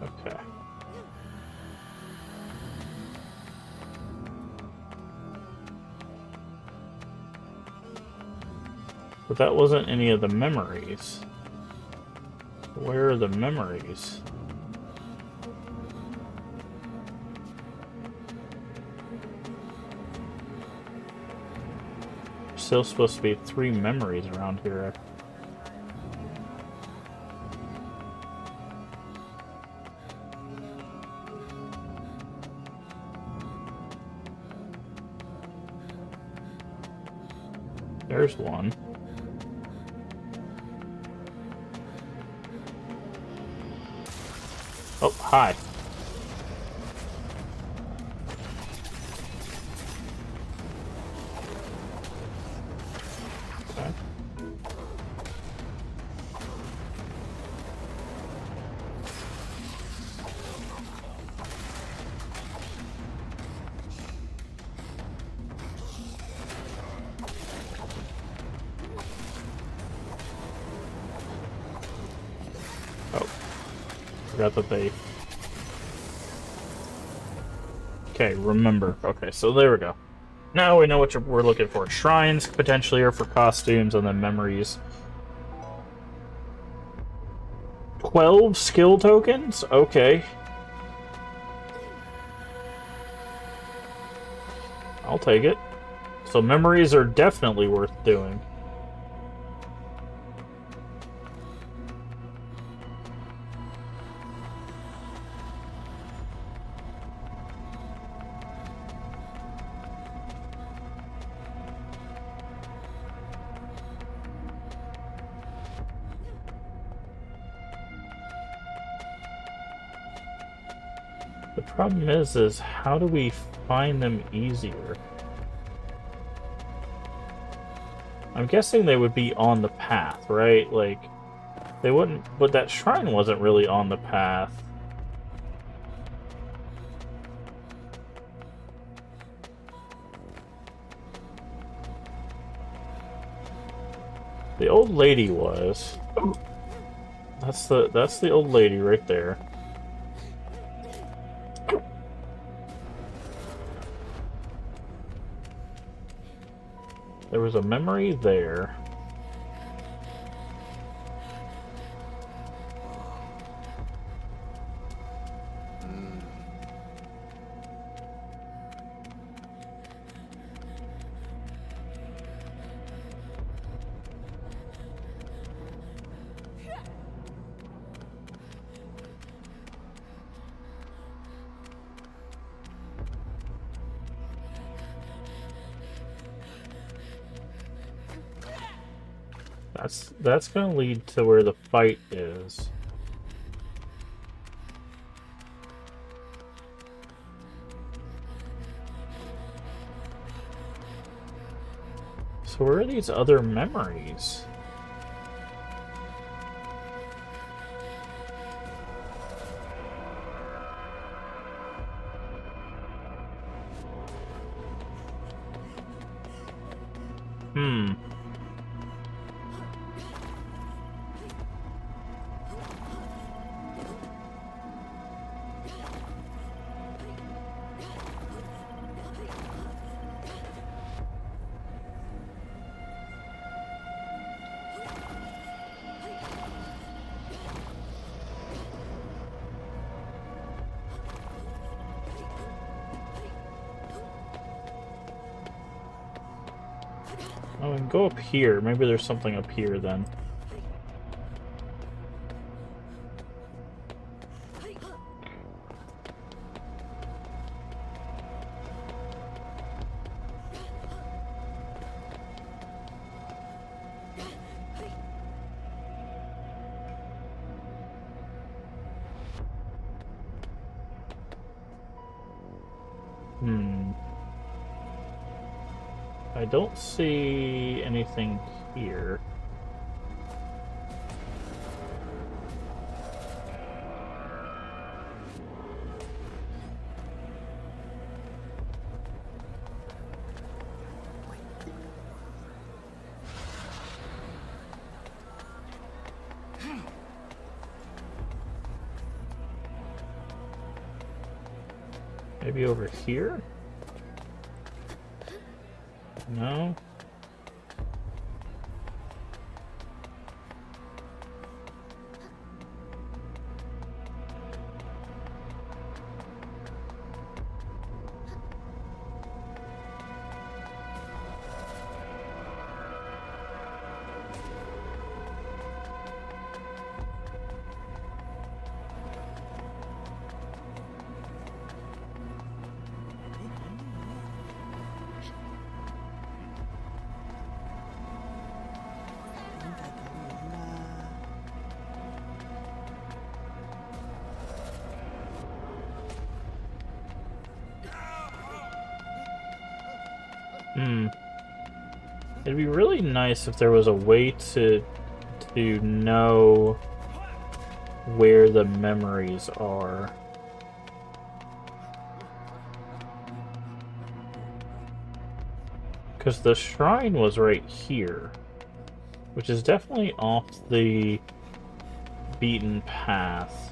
S1: Okay. But that wasn't any of the memories. Where are the memories? Still supposed to be 3 memories around here. There's one. Oh, hi. Okay. Oh. Forgot that they... Okay, remember. Okay, so there we go. Now we know what we're looking for. Shrines, potentially, are for costumes, and then memories. 12 skill tokens? Okay. I'll take it. So memories are definitely worth doing. The problem is how do we find them easier? I'm guessing they would be on the path, right? Like, they wouldn't... But that shrine wasn't really on the path. The old lady was. That's the old lady right there. There was a memory there. That's gonna lead to where the fight is. So where are these other memories? Oh, and go up here. Maybe there's something up here then. I don't see anything here. Maybe over here? No? It'd be really nice if there was a way to know where the memories are. Because the shrine was right here, which is definitely off the beaten path.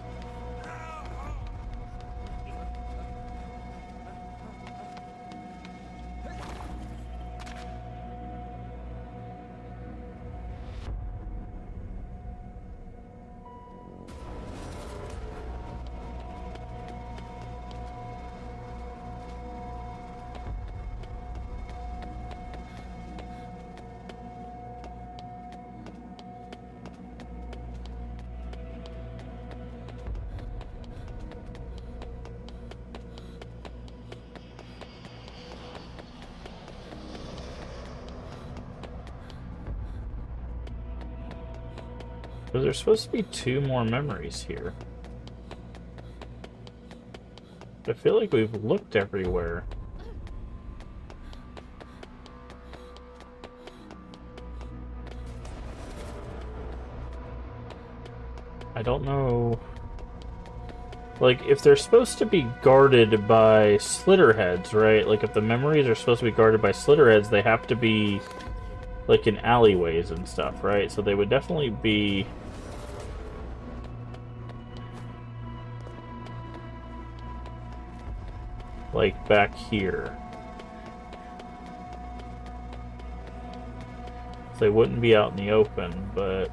S1: Because there's supposed to be 2 more memories here. I feel like we've looked everywhere. I don't know... Like, if they're supposed to be guarded by Slitterheads, right? Like, if the memories are supposed to be guarded by Slitterheads, they have to be, like, in alleyways and stuff, right? So they would definitely be... like, back here. They wouldn't be out in the open, but...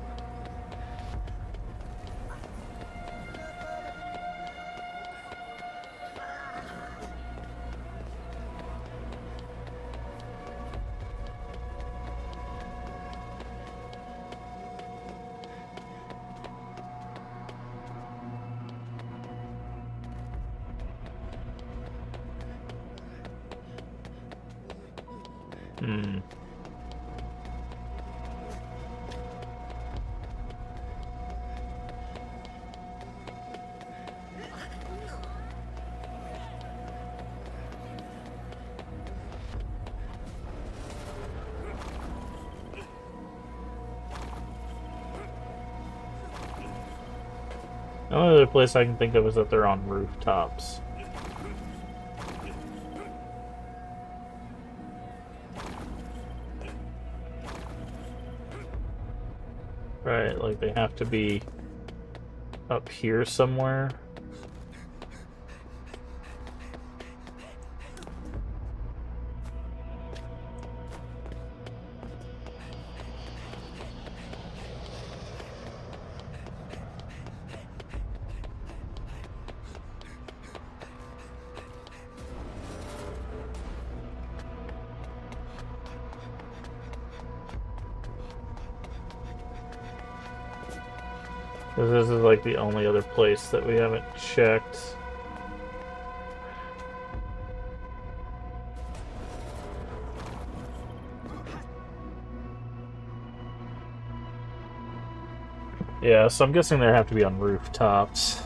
S1: The only other place I can think of is that they're on rooftops. Right, like they have to be up here somewhere. 'Cause this is like the only other place that we haven't checked. Yeah, so I'm guessing they have to be on rooftops.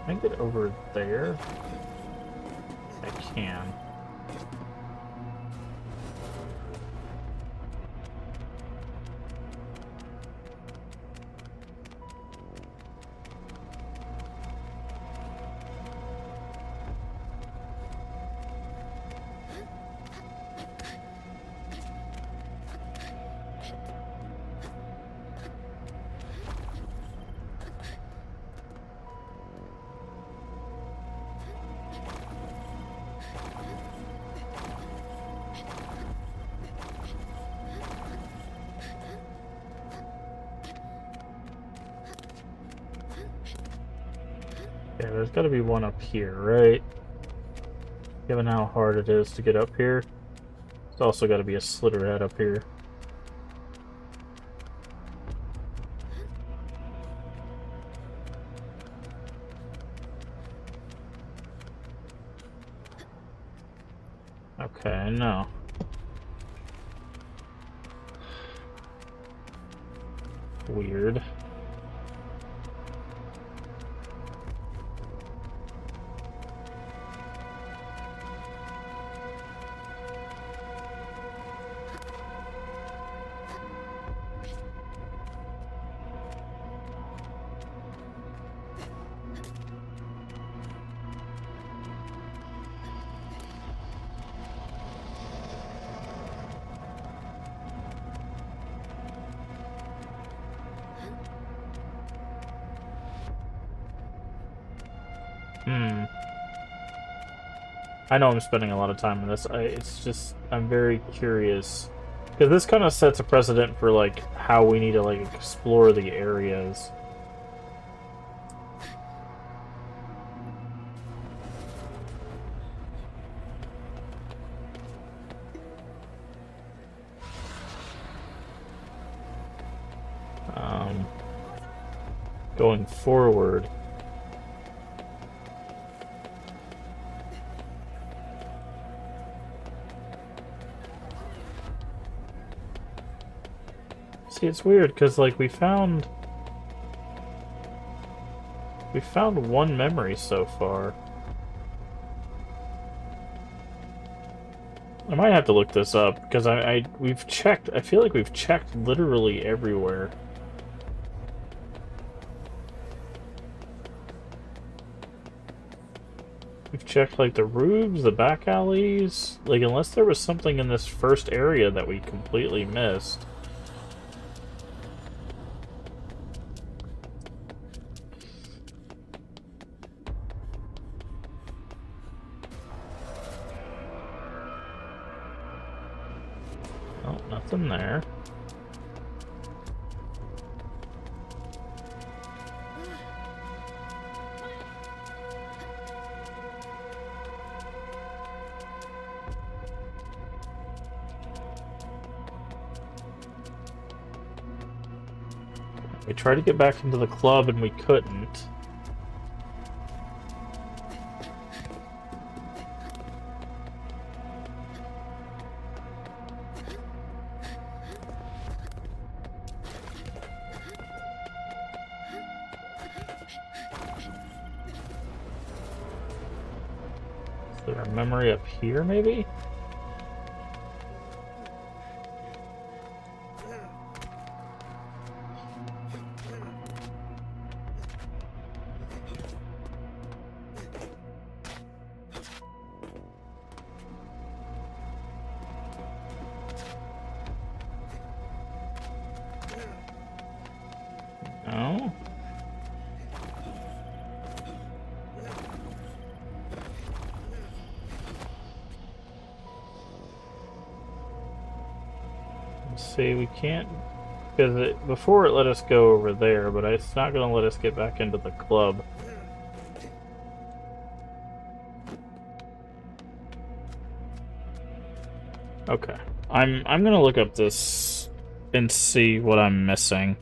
S1: Can I get over there? I can. Okay, there's got to be one up here, right? Given how hard it is to get up here, there's also got to be a Slitterhead up here. Okay, no. Weird. I know I'm spending a lot of time on this. It's just, I'm very curious. Because this kind of sets a precedent for, like, how we need to, like, explore the areas. Going forward. See, it's weird because like we found one memory so far. I might have to look this up because we've checked. I feel like we've checked literally everywhere. We've checked like the roofs, the back alleys. Like unless there was something in this first area that we completely missed. Oh, nothing there. We tried to get back into the club and we couldn't. Is there a memory up here, maybe? No? See, we can't, because before it let us go over there, but it's not going to let us get back into the club. Okay, I'm gonna look up this and see what I'm missing.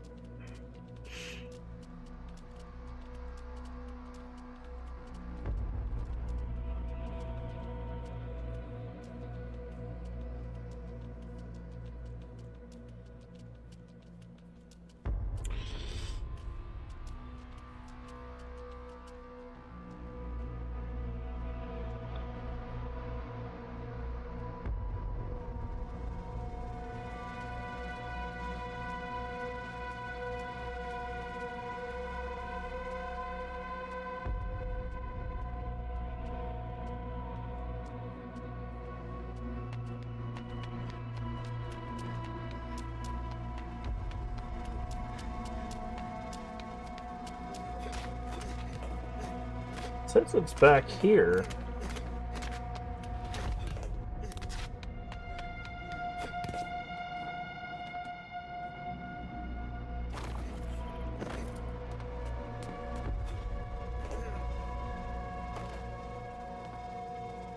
S1: Since it's back here.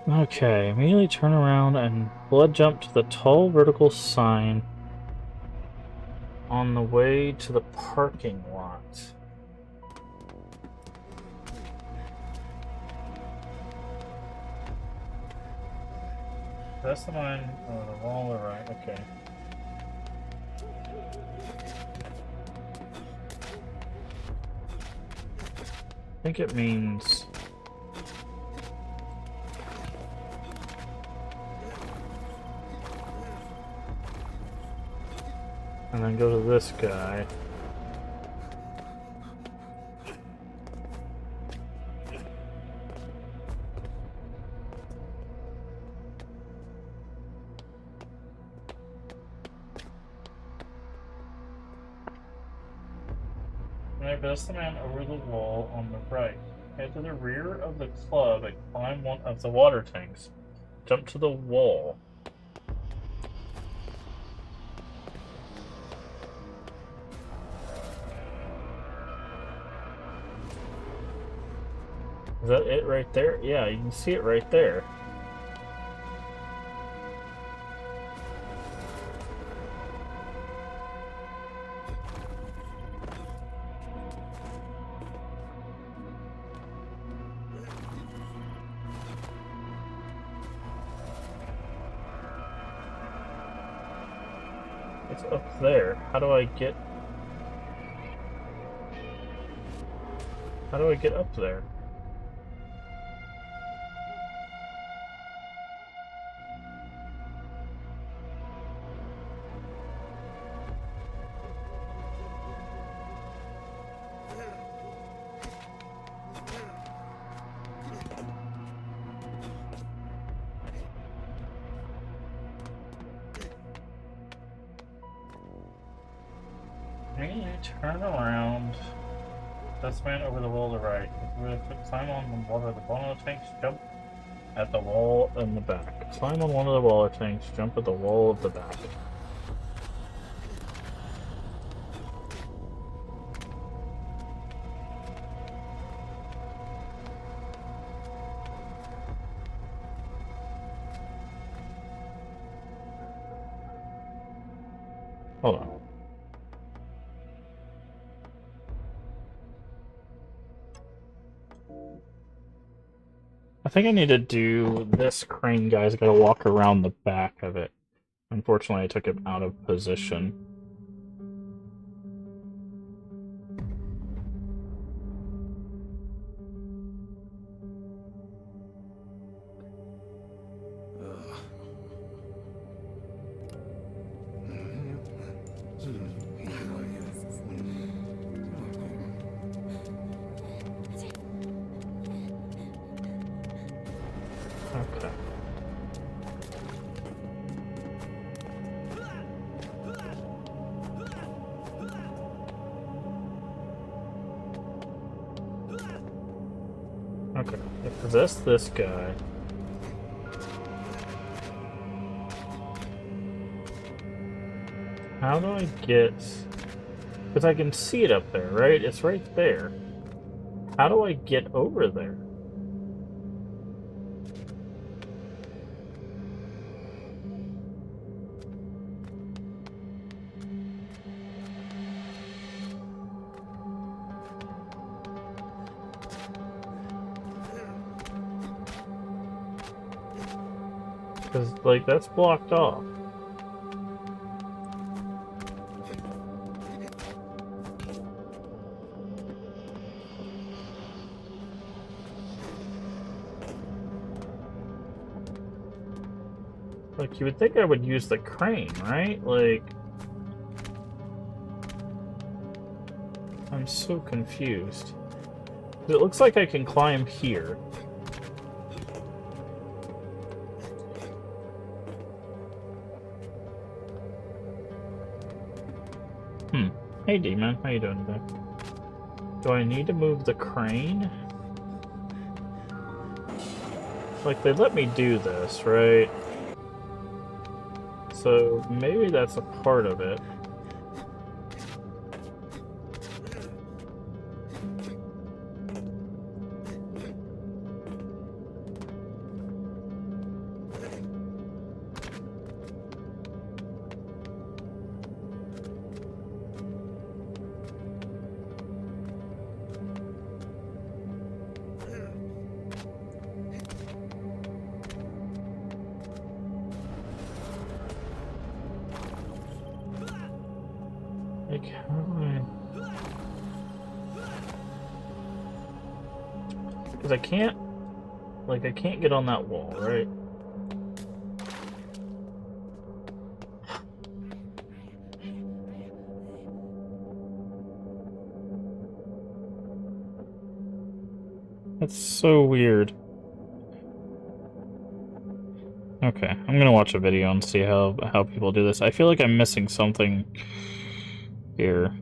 S1: Okay, immediately turn around and blood jump to the tall vertical sign on the way to the parking lot. That's the mine on the wall, right? Okay. I think it means. And then go to this guy. That's the man over the wall on the right. Head to the rear of the club and climb one of the water tanks. Jump to the wall. Is that it right there? Yeah, you can see it right there. It's up there. How do I get up there? Turn around. That's the man over the wall to the right. Climb on the water of the bottom of the tanks, jump at the wall in the back. Climb on one of the water tanks, jump at the wall of the back. Hold on. I think I need to do this crane guy's gotta walk around the back of it. Unfortunately, I took it out of position. Okay. Okay, I possess this guy. how do I get... Because I can see it up there, right? It's right there. How do I get over there? Because, like, that's blocked off. Like, you would think I would use the crane, right? Like... I'm so confused. It looks like I can climb here. Hey, D-Man. How you doing today? Do I need to move the crane? Like, they let me do this, right? So, maybe that's a part of it. Like, how do I... Because I can't... Like, I can't get on that wall, right? That's so weird. Okay, I'm gonna watch a video and see how people do this. I feel like I'm missing something here.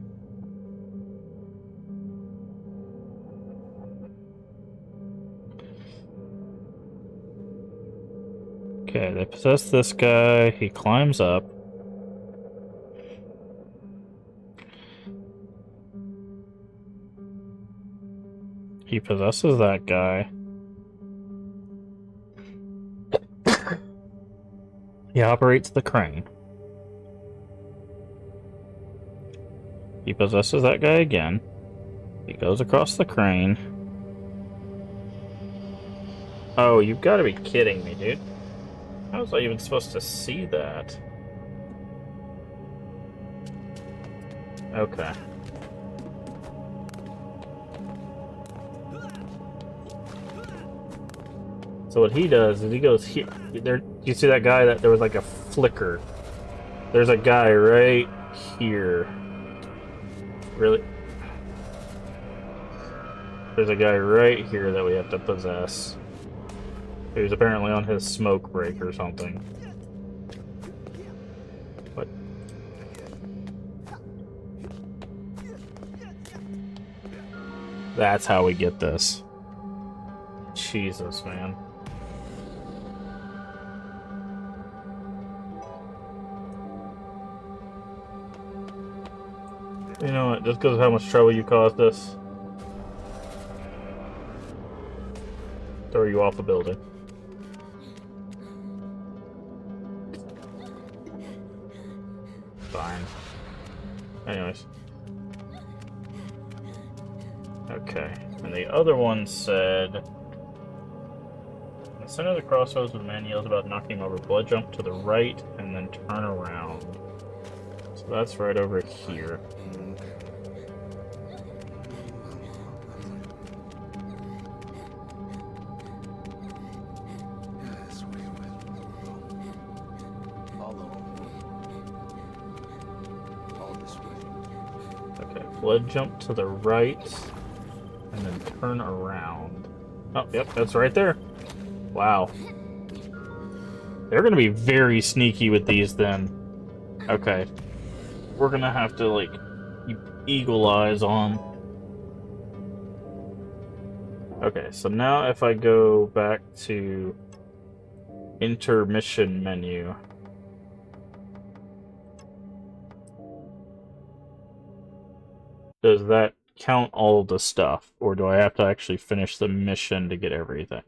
S1: Okay, they possess this guy. He climbs up. He possesses that guy. He operates the crane. He possesses that guy again. He goes across the crane. Oh, you've got to be kidding me, dude. How was I even supposed to see that? Okay. So what he does is he goes here. There, you see that guy that there was like a flicker. There's a guy right here. Really? There's a guy right here that we have to possess. He was apparently on his smoke break or something. What? That's how we get this. Jesus, man. You know what? Just because of how much trouble you caused us, throw you off a building. Fine. Anyways. Okay. And the other one said... In the center of the crossroads, when the man yells about knocking him over, blood jump to the right and then turn around. So that's right over here. Blood jump to the right, and then turn around. Oh, yep, that's right there. Wow. They're gonna be very sneaky with these then. Okay. We're gonna have to, like, keep eagle eyes on. Okay, so now if I go back to intermission menu. Does that count all the stuff, or do I have to actually finish the mission to get everything?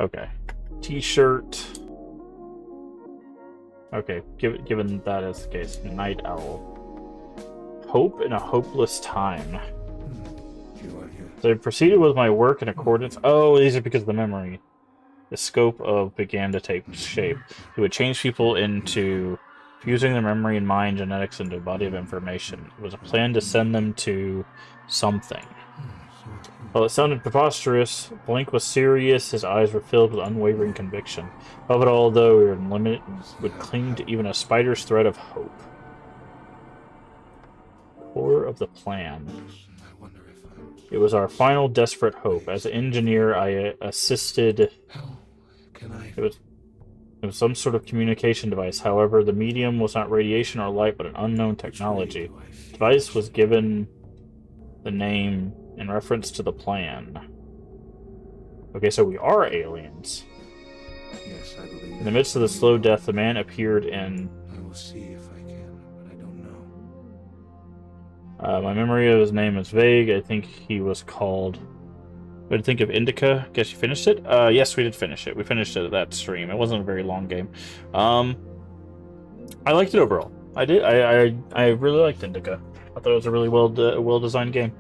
S1: Okay. T-shirt. Okay, given that is the case, Night Owl. Hope in a hopeless time.
S3: You are here.
S1: So I proceeded with my work in accordance. Oh, these are because of the memory. The scope of began to take shape. It would change people into fusing their memory and mind genetics into a body of information. It was a plan to send them to something. While it sounded preposterous, Blink was serious. His eyes were filled with unwavering conviction. Above it all, though, we were unlimited, would cling to even a spider's thread of hope. Core of the plan.
S3: I wonder if I'm...
S1: It was our final desperate hope. As an engineer, I assisted.
S3: How can I...
S1: It was some sort of communication device. However, the medium was not radiation or light, but an unknown technology. The device was given the name in reference to the plan. Okay, so we are aliens.
S3: Yes, I believe...
S1: In the midst of the slow death, the man appeared in...
S3: I will see if I can, but I don't know.
S1: my memory of his name is vague. I think he was called... What did you think of Indica? Guess you finished it? Yes, we did finish it. We finished it at that stream. It wasn't a very long game. I liked it overall. I did. I really liked Indica. I thought it was a really well-designed game.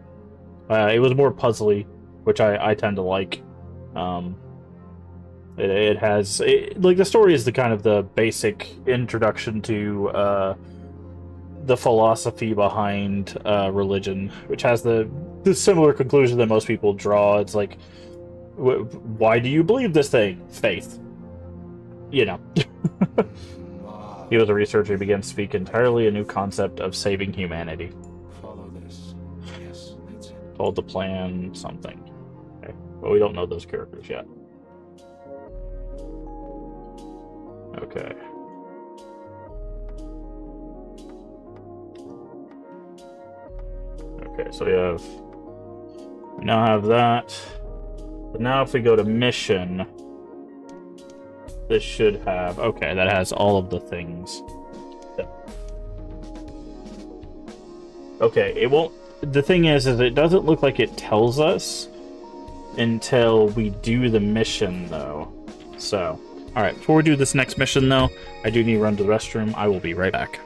S1: It was more puzzly, which I tend to like. It has... like, the story is the kind of the basic introduction to the philosophy behind religion, which has the similar conclusion that most people draw. It's like, why do you believe this thing? Faith. You know. He was a researcher who began to speak entirely a new concept of saving humanity.
S3: Follow this. Yes, that's it.
S1: Told the plan something. Okay. But we don't know those characters yet. Okay. Okay, so we now have that. But now if we go to mission, this should have... Okay, that has all of the things. Okay, it won't... The thing is it doesn't look like it tells us until we do the mission, though. So, alright, before we do this next mission, though, I do need to run to the restroom. I will be right back.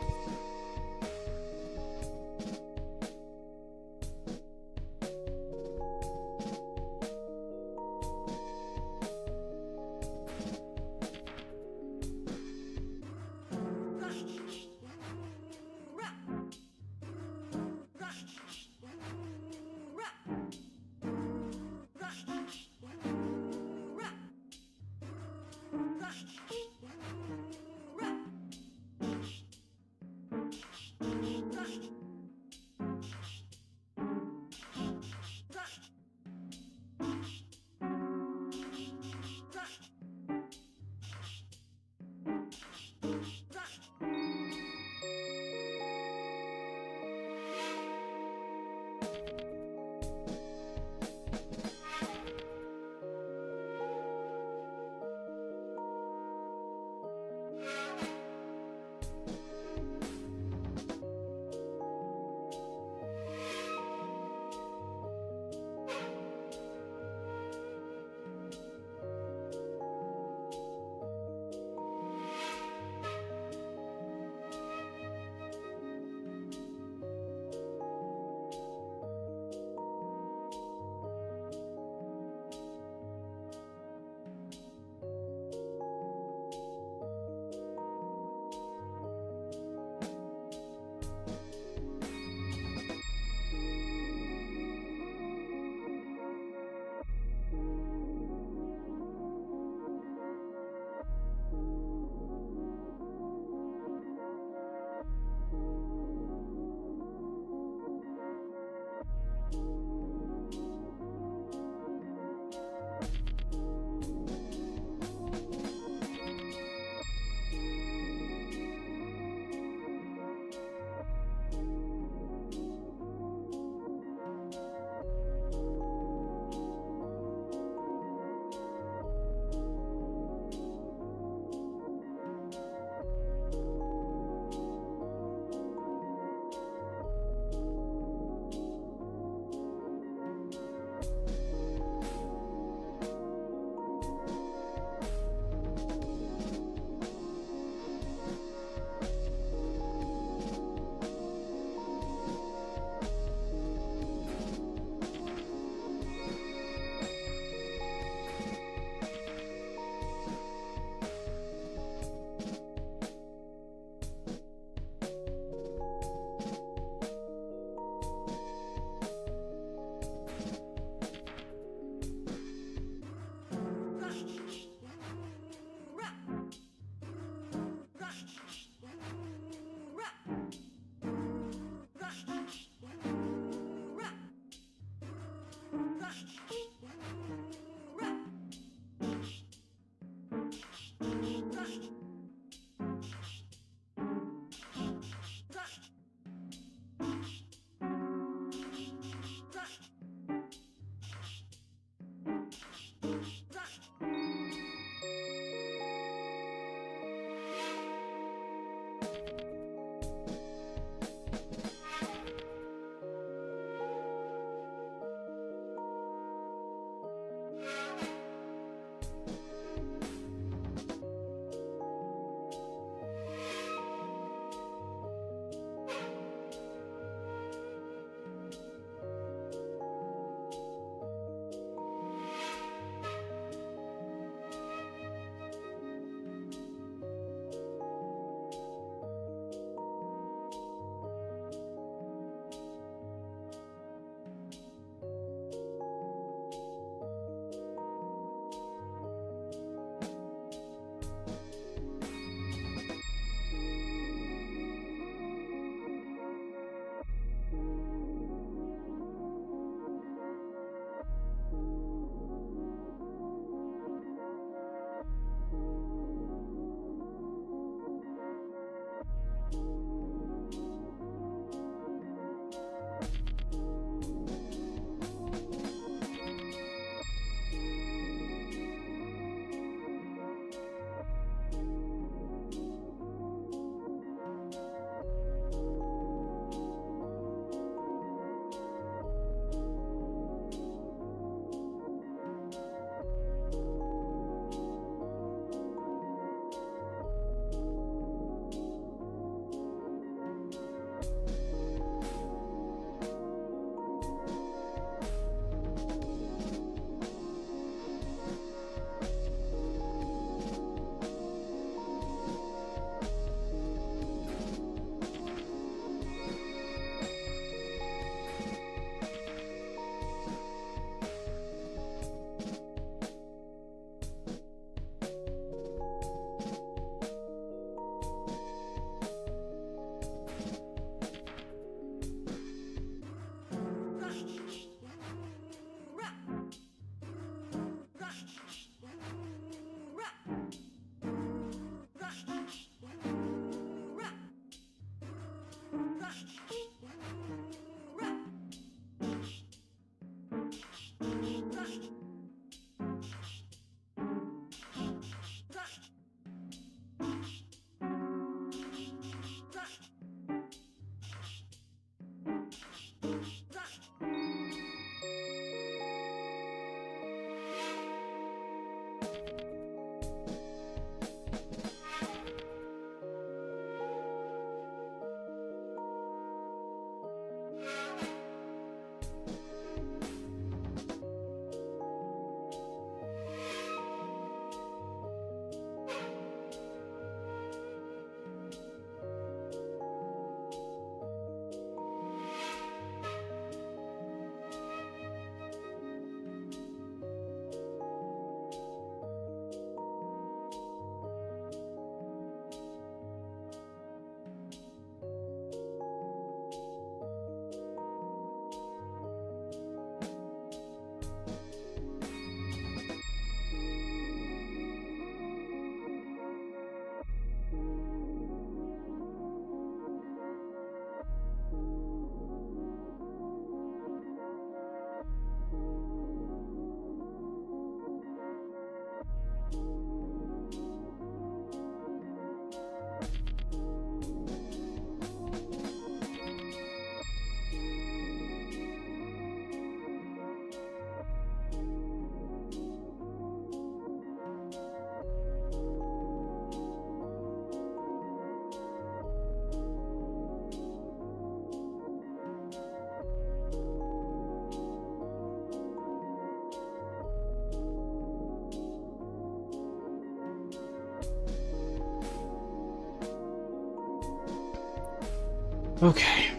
S1: Okay,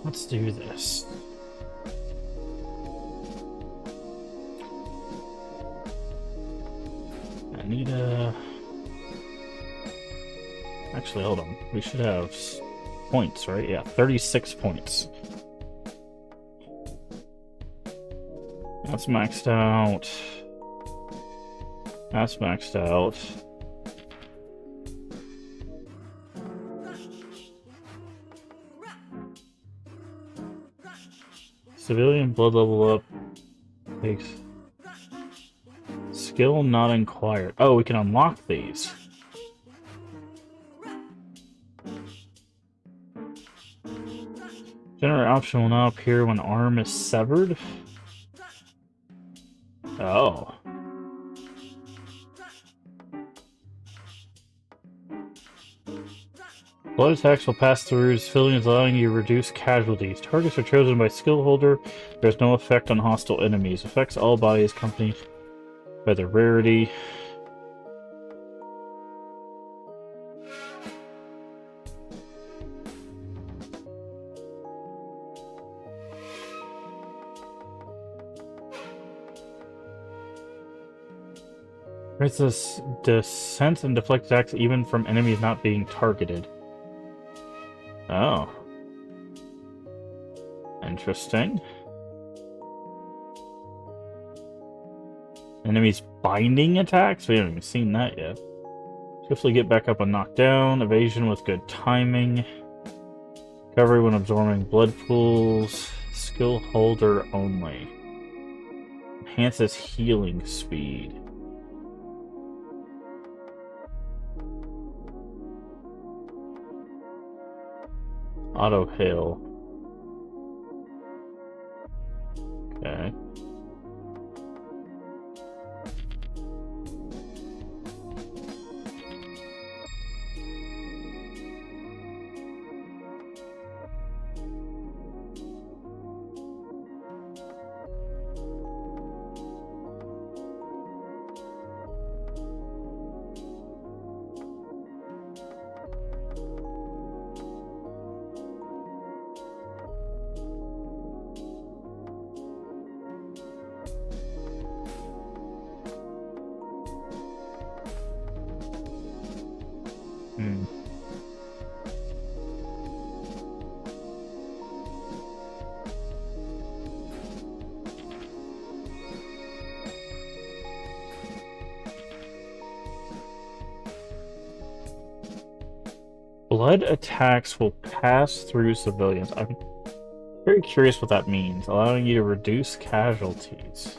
S1: let's do this. I need a... Actually, hold on. We should have points, right? Yeah, 36 points. That's maxed out. That's maxed out. Civilian blood level up. Takes skill not inquired. Oh, we can unlock these. Generate option will now appear when arm is severed. Oh. Blood attacks will pass through civilians, allowing you to reduce casualties. Targets are chosen by skill holder. There's no effect on hostile enemies. Affects all bodies accompanied by their rarity. It's this descent and deflect attacks even from enemies not being targeted. Oh. Interesting. Enemies binding attacks? We haven't even seen that yet. Swiftly get back up and knock down. Evasion with good timing. Recovery when absorbing blood pools. Skill holder only. Enhances healing speed. Auto heal. Okay. Blood attacks will pass through civilians. I'm very curious what that means. Allowing you to reduce casualties.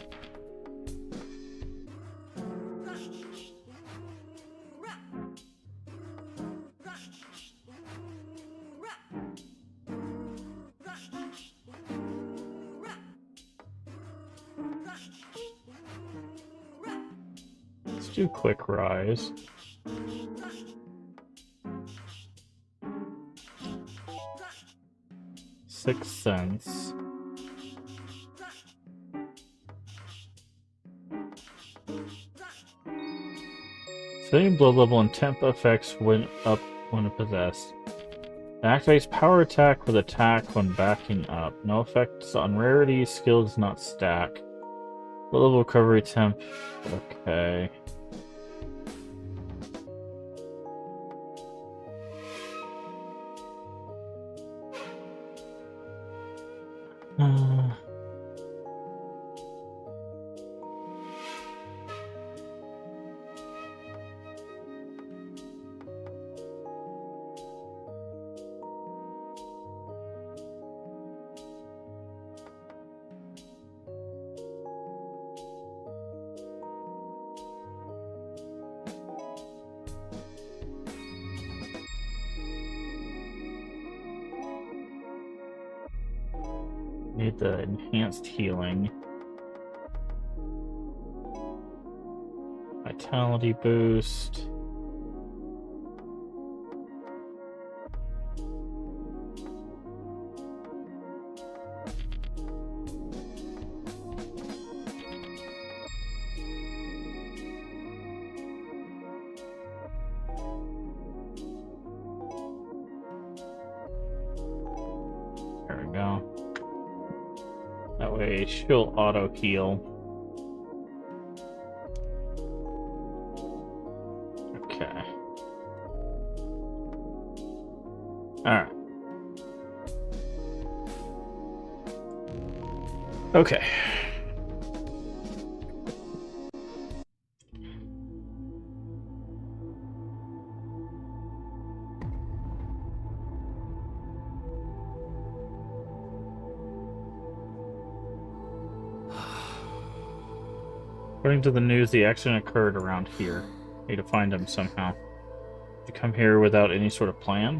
S1: Let's do quick rise. $0.06. Civilian blood level and temp effects went up when possessed. It activates power attack with attack when backing up. No effects on rarity. Skill does not stack. Blood level recovery temp. Okay. Need the enhanced healing. Vitality boost. There we go. That way she'll auto heal. Okay. Alright. Okay. According to the news, the accident occurred around here. Need to find him somehow. Did you come here without any sort of plan?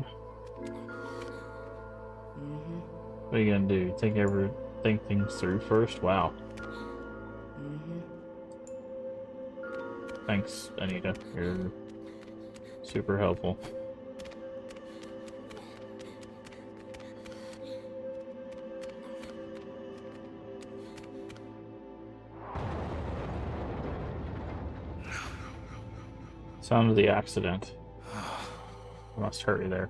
S1: What are you gonna do? Think things through first? Wow. Thanks, Anita. You're super helpful. Sound of the accident. I must hurry there.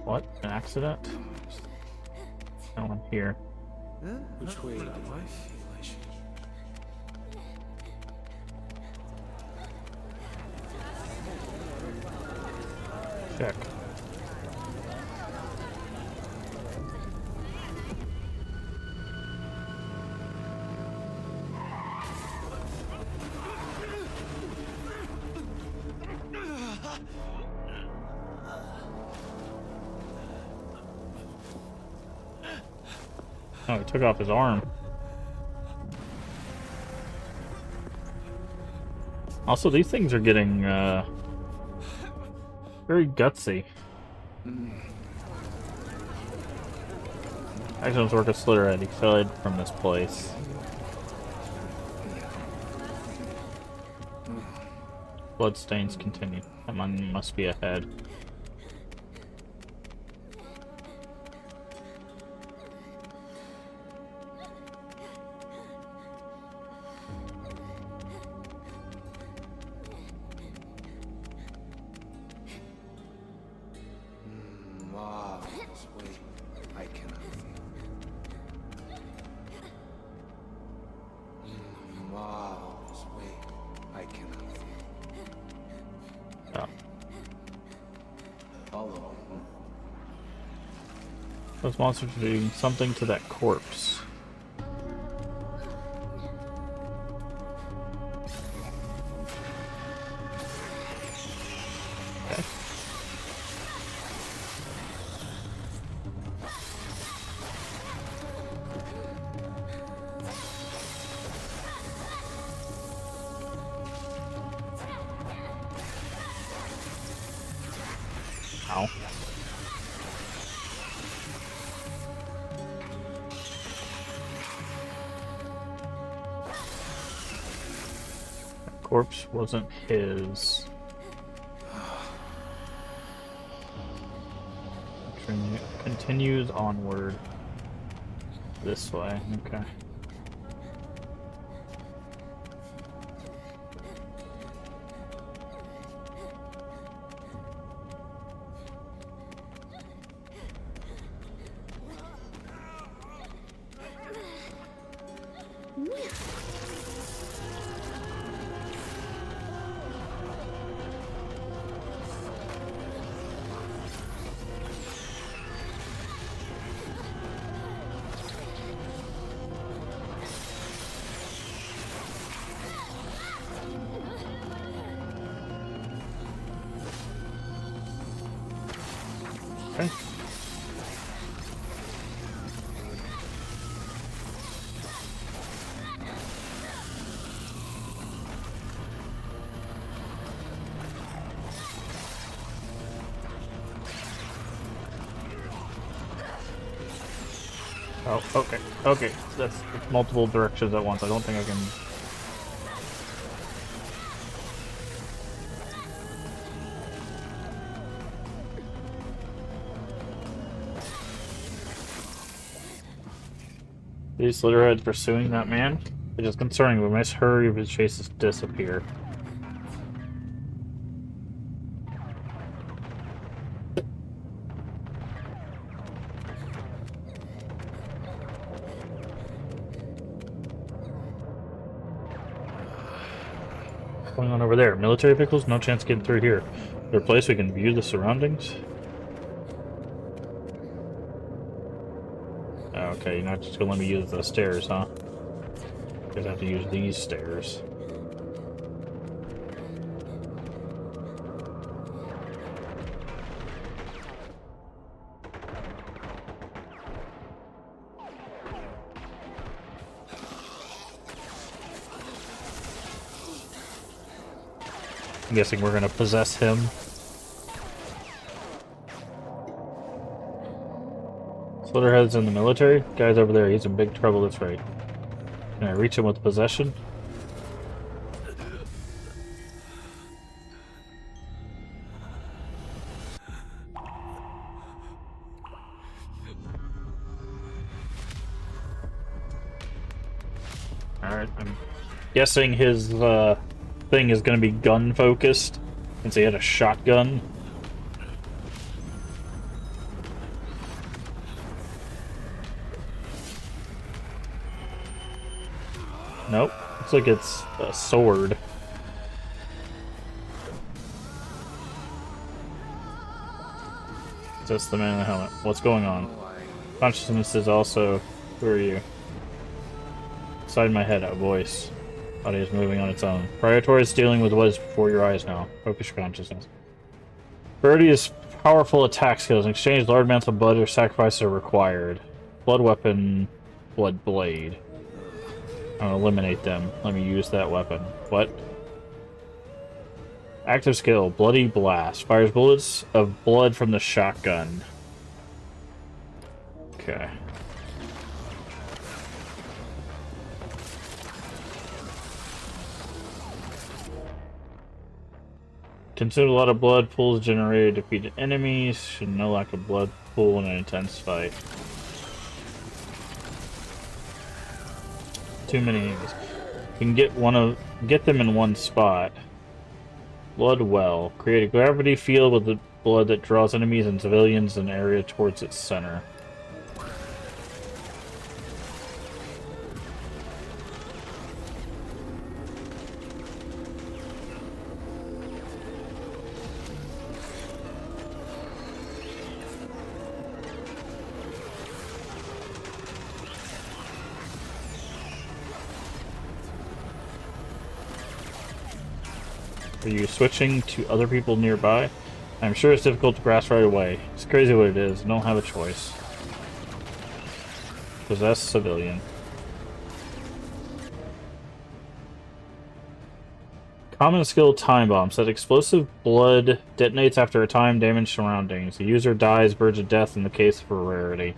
S1: What? An accident? No one here.
S3: Which way do I feel I should?
S1: Check. Oh, he took off his arm. Also, these things are getting, very gutsy. Actions work at Slitterhead. He fled from this place. Bloodstains continue. That one must be ahead.
S3: Marvelous way I cannot feel. Marvelous way I cannot feel.
S1: Oh.
S3: Follow.
S1: Those monsters are doing something to that corpse. Okay. Ow. That corpse wasn't his. Continues onward. This way, okay. Okay. Oh, okay. Okay. That's multiple directions at once. I don't think I can... Is Slitterhead pursuing that man? It is concerning. We must hurry if his chases disappear. What's going on over there? Military vehicles? No chance of getting through here. Is there a place we can view the surroundings? Okay, you're not just gonna let me use the stairs, huh? You guys have to use these stairs. I'm guessing we're gonna possess him. Slitterhead's in the military? Guy's over there, he's in big trouble, that's right. Can I reach him with possession? Alright, I'm guessing his thing is gonna be gun focused, since he had a shotgun. Nope. Looks like it's a sword. That's the man in the helmet. What's going on? Consciousness is also... Who are you? Inside my head, a voice. Body is moving on its own. Prioritize dealing with what is before your eyes now. Focus your consciousness. Priority is powerful attack skills. In exchange, large amounts of blood or sacrifices are required. Blood weapon, blood blade. I'll eliminate them. Let me use that weapon. What? Active skill, Bloody Blast. Fires bullets of blood from the shotgun. Okay. Consumed a lot of blood pools generated defeated enemies. Should no lack of blood pool in an intense fight. Too many enemies. You can get them in one spot. Blood well. Create a gravity field with the blood that draws enemies and civilians in an area towards its center. Are you switching to other people nearby? I'm sure it's difficult to grasp right away. It's crazy what it is. I don't have a choice. Possess civilian. Common skill time bomb. Set explosive blood detonates after a time damage surroundings. The user dies, verge of death in the case of a rarity.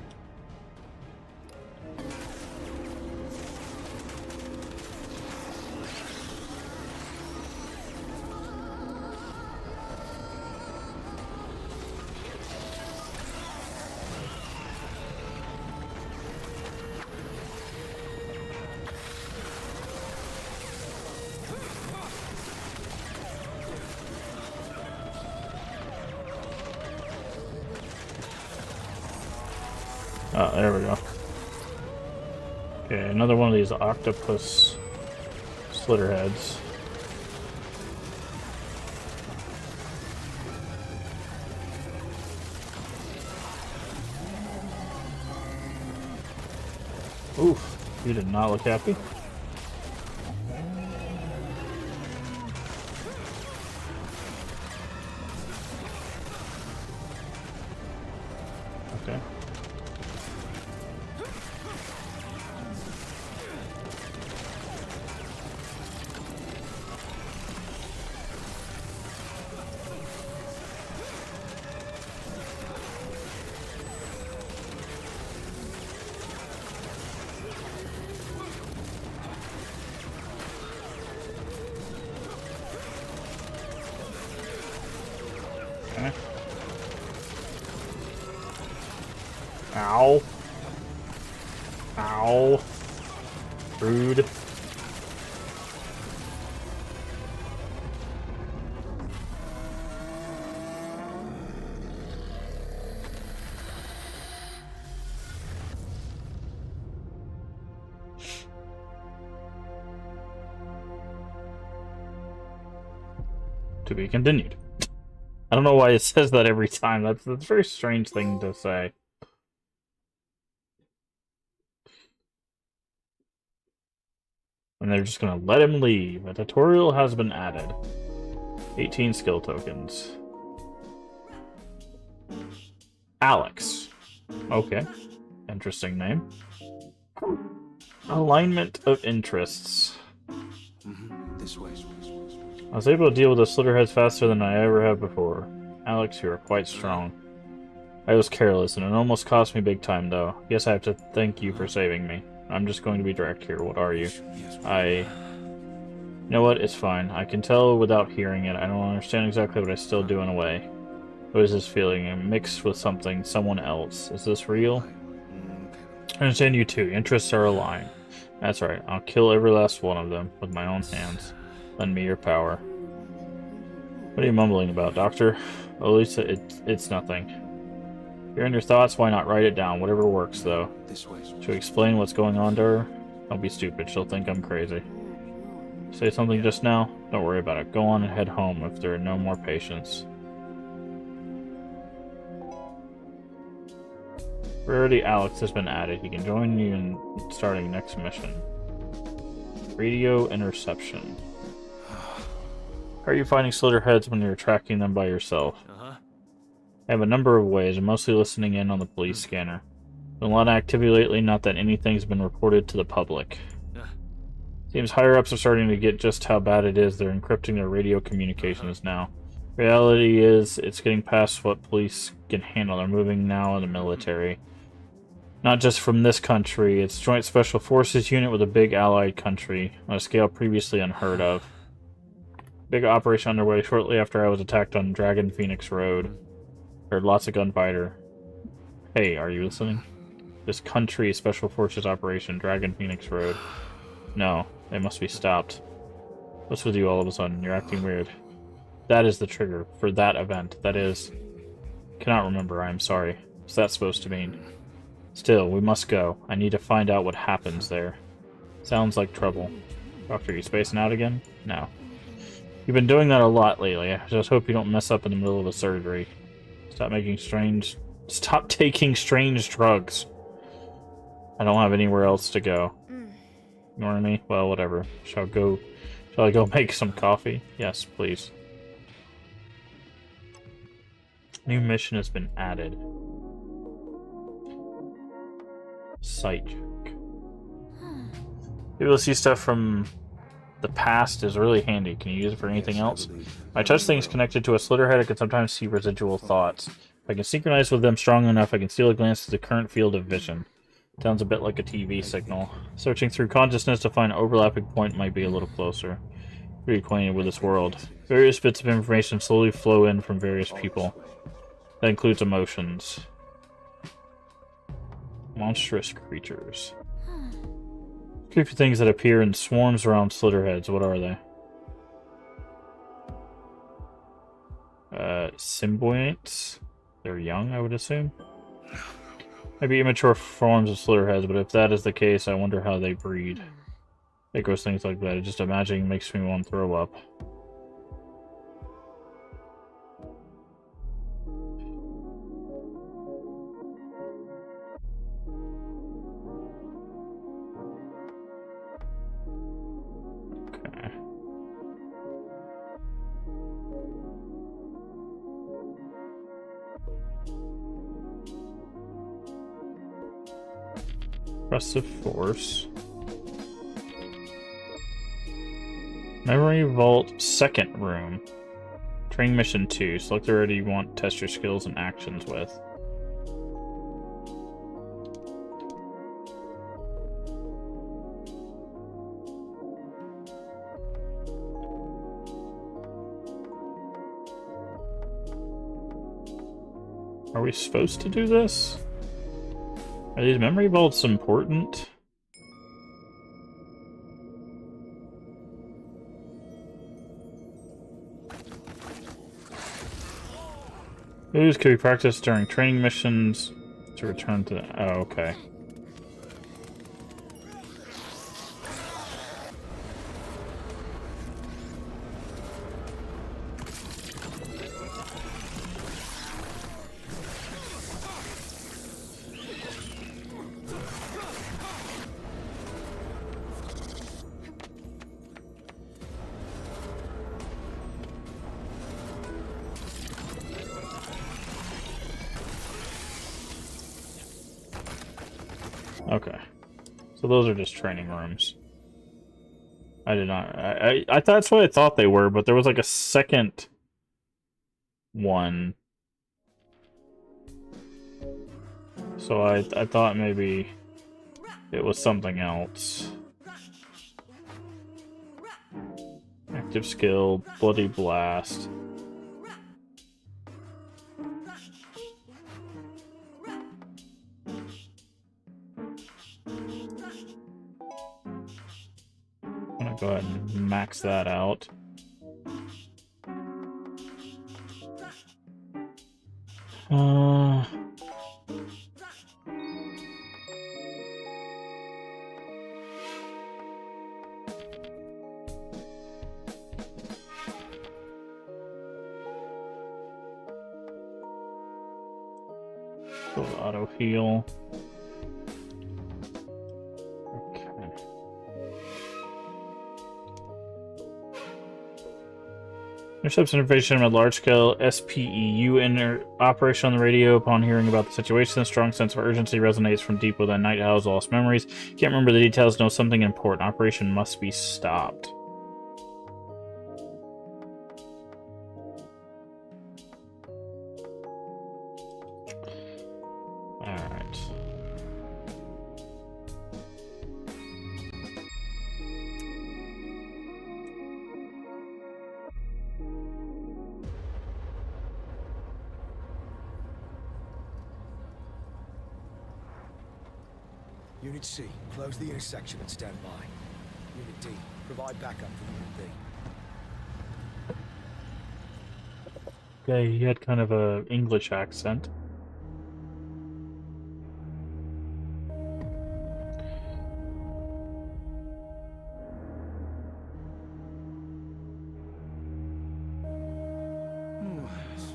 S1: Oh, there we go. Okay, another one of these octopus slitterheads. Oof, you did not look happy. Okay. Okay. Ow. Ow. Rude. To be continued. I don't know why it says that every time. That's a very strange thing to say. And they're just gonna let him leave. A tutorial has been added. 18 skill tokens. Alex. Okay. Interesting name. Alignment of interests.
S3: This way.
S1: I was able to deal with the Slitterheads faster than I ever have before. Alex, you are quite strong. I was careless, and it almost cost me big time, though. Guess I have to thank you for saving me. I'm just going to be direct here. What are you? You know what? It's fine. I can tell without hearing it. I don't understand exactly, but I still do in a way. What is this feeling? I'm mixed with something, someone else. Is this real? I understand you too. Interests are aligned. That's right. I'll kill every last one of them with my own hands. Lend me your power. What are you mumbling about, Doctor? Oh, Lisa, it's nothing. You're in your thoughts, why not write it down? Whatever works, though. Should we explain what's going on to her? Don't be stupid. She'll think I'm crazy. Say something just now? Don't worry about it. Go on and head home if there are no more patients. Rarity Alex has been added. He can join you in starting next mission. Radio interception. How are you finding Slitterheads when you're tracking them by yourself? I have a number of ways. I'm mostly listening in on the police scanner. Been a lot of activity lately, not that anything's been reported to the public. Seems higher-ups are starting to get just how bad it is. They're encrypting their radio communications now. Reality is, it's getting past what police can handle. They're moving now in the military. Not just from this country, it's Joint Special Forces unit with a big allied country, on a scale previously unheard of. Big operation underway shortly after I was attacked on Dragon Phoenix Road. Heard lots of gunfighter. Hey, are you listening? This country Special Forces operation, Dragon Phoenix Road. No, they must be stopped. What's with you all of a sudden? You're acting weird. That is the trigger for that event. That is... Cannot remember, I am sorry. What's that supposed to mean? Still, we must go. I need to find out what happens there. Sounds like trouble. Doctor, you spacing out again? No. You've been doing that a lot lately. I just hope you don't mess up in the middle of a surgery. Stop taking strange drugs. I don't have anywhere else to go. Ignore me? Well, whatever. Shall I go make some coffee? Yes, please. New mission has been added. Sight check. Be able to see stuff from the past is really handy. Can you use it for anything else? My touch thing is connected to a Slitterhead. I can sometimes see residual thoughts. If I can synchronize with them strong enough, I can steal a glance to the current field of vision. Sounds a bit like a TV signal. Searching through consciousness to find an overlapping point might be a little closer. Be acquainted with this world. Various bits of information slowly flow in from various people. That includes emotions. Monstrous creatures. Creepy things that appear in swarms around Slitterheads. What are they? Symbionts? They're young, I would assume? Maybe immature forms of Slitterheads, but if that is the case, I wonder how they breed. It grows things like that. Just imagining makes me want to throw up. Okay. Oppressive force. Memory Vault, second room. Training mission 2. Select the area you want to test your skills and actions with. Are we supposed to do this? Are these memory vaults important? Moves could be practiced during training missions to return to... Oh, okay. Okay. So those are just training rooms. I did not. That's what I thought they were, but there was like a second one. So I thought maybe it was something else. Active skill, bloody blast. I'm gonna go ahead and max that out. Auto heal. Okay. Intercepts information about large-scale SPEU operation on the radio. Upon hearing about the situation, a strong sense of urgency resonates from deep within Night Owl's lost memories. Can't remember the details, know something important. Operation must be stopped. Alright.
S4: Unit C, close the intersection and stand by. Unit D, provide backup for Unit B.
S1: Okay, he had kind of a English accent.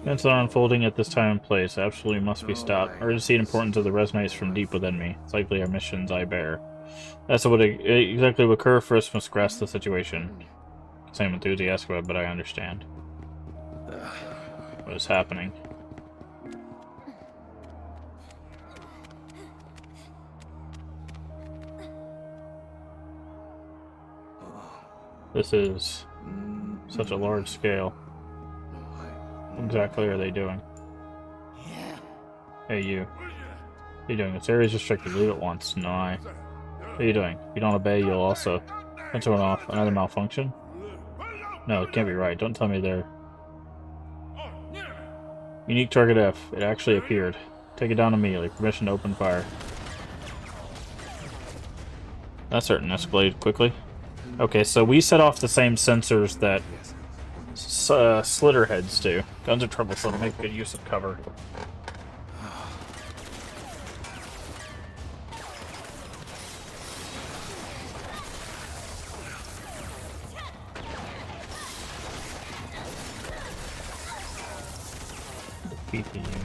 S1: Events are unfolding at this time and place. Absolutely must be stopped. Urgency and importance of the resonates from deep within me. It's likely our missions I bear. That's what exactly would occur. First must grasp the situation. Same enthusiastic about it, but I understand. What is happening? This is such a large scale. What exactly are they doing? Hey, you. What are you doing? This area is restricted. Leave it once. No, What are you doing? If you don't obey, you'll also... turn off. Another malfunction? No, it can't be right. Don't tell me they're... Unique target F. It actually appeared. Take it down immediately. Permission to open fire. That's certain. Escalated quickly. Okay, so we set off the same sensors that Slitterheads do. Guns are troublesome. Make good use of cover. Defeat the unit.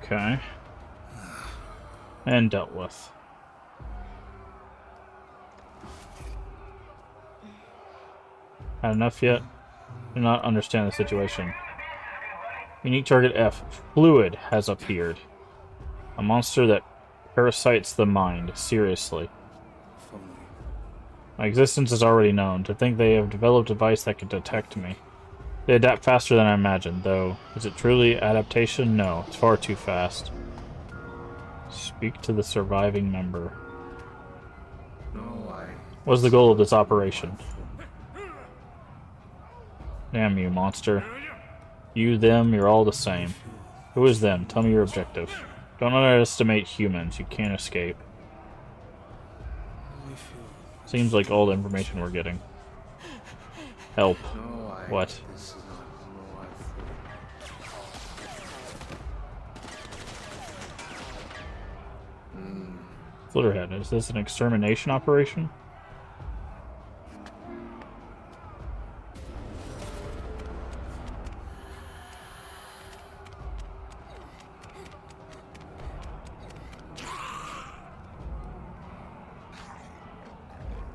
S1: Okay. And dealt with. Had enough yet? Do not understand the situation. Unique target F. Fluid has appeared. A monster that parasites the mind. Seriously. My existence is already known. To think they have developed a device that can detect me. They adapt faster than I imagined, though. Is it truly adaptation? No, it's far too fast. Speak to the surviving member. What's the goal of this operation? Damn you, monster. You, them, you're all the same. Who is them? Tell me your objective. Don't underestimate humans. You can't escape. Seems like all the information we're getting. Help. What? Slitterhead, is this an extermination operation?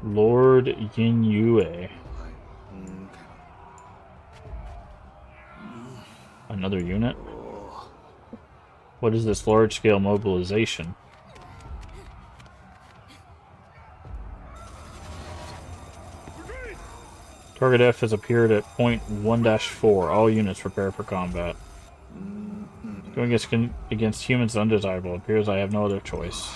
S1: Lord Yin Yue. Another unit? What is this large-scale mobilization? Target F has appeared at point 1-4. All units prepare for combat. Going against humans is undesirable. It appears I have no other choice.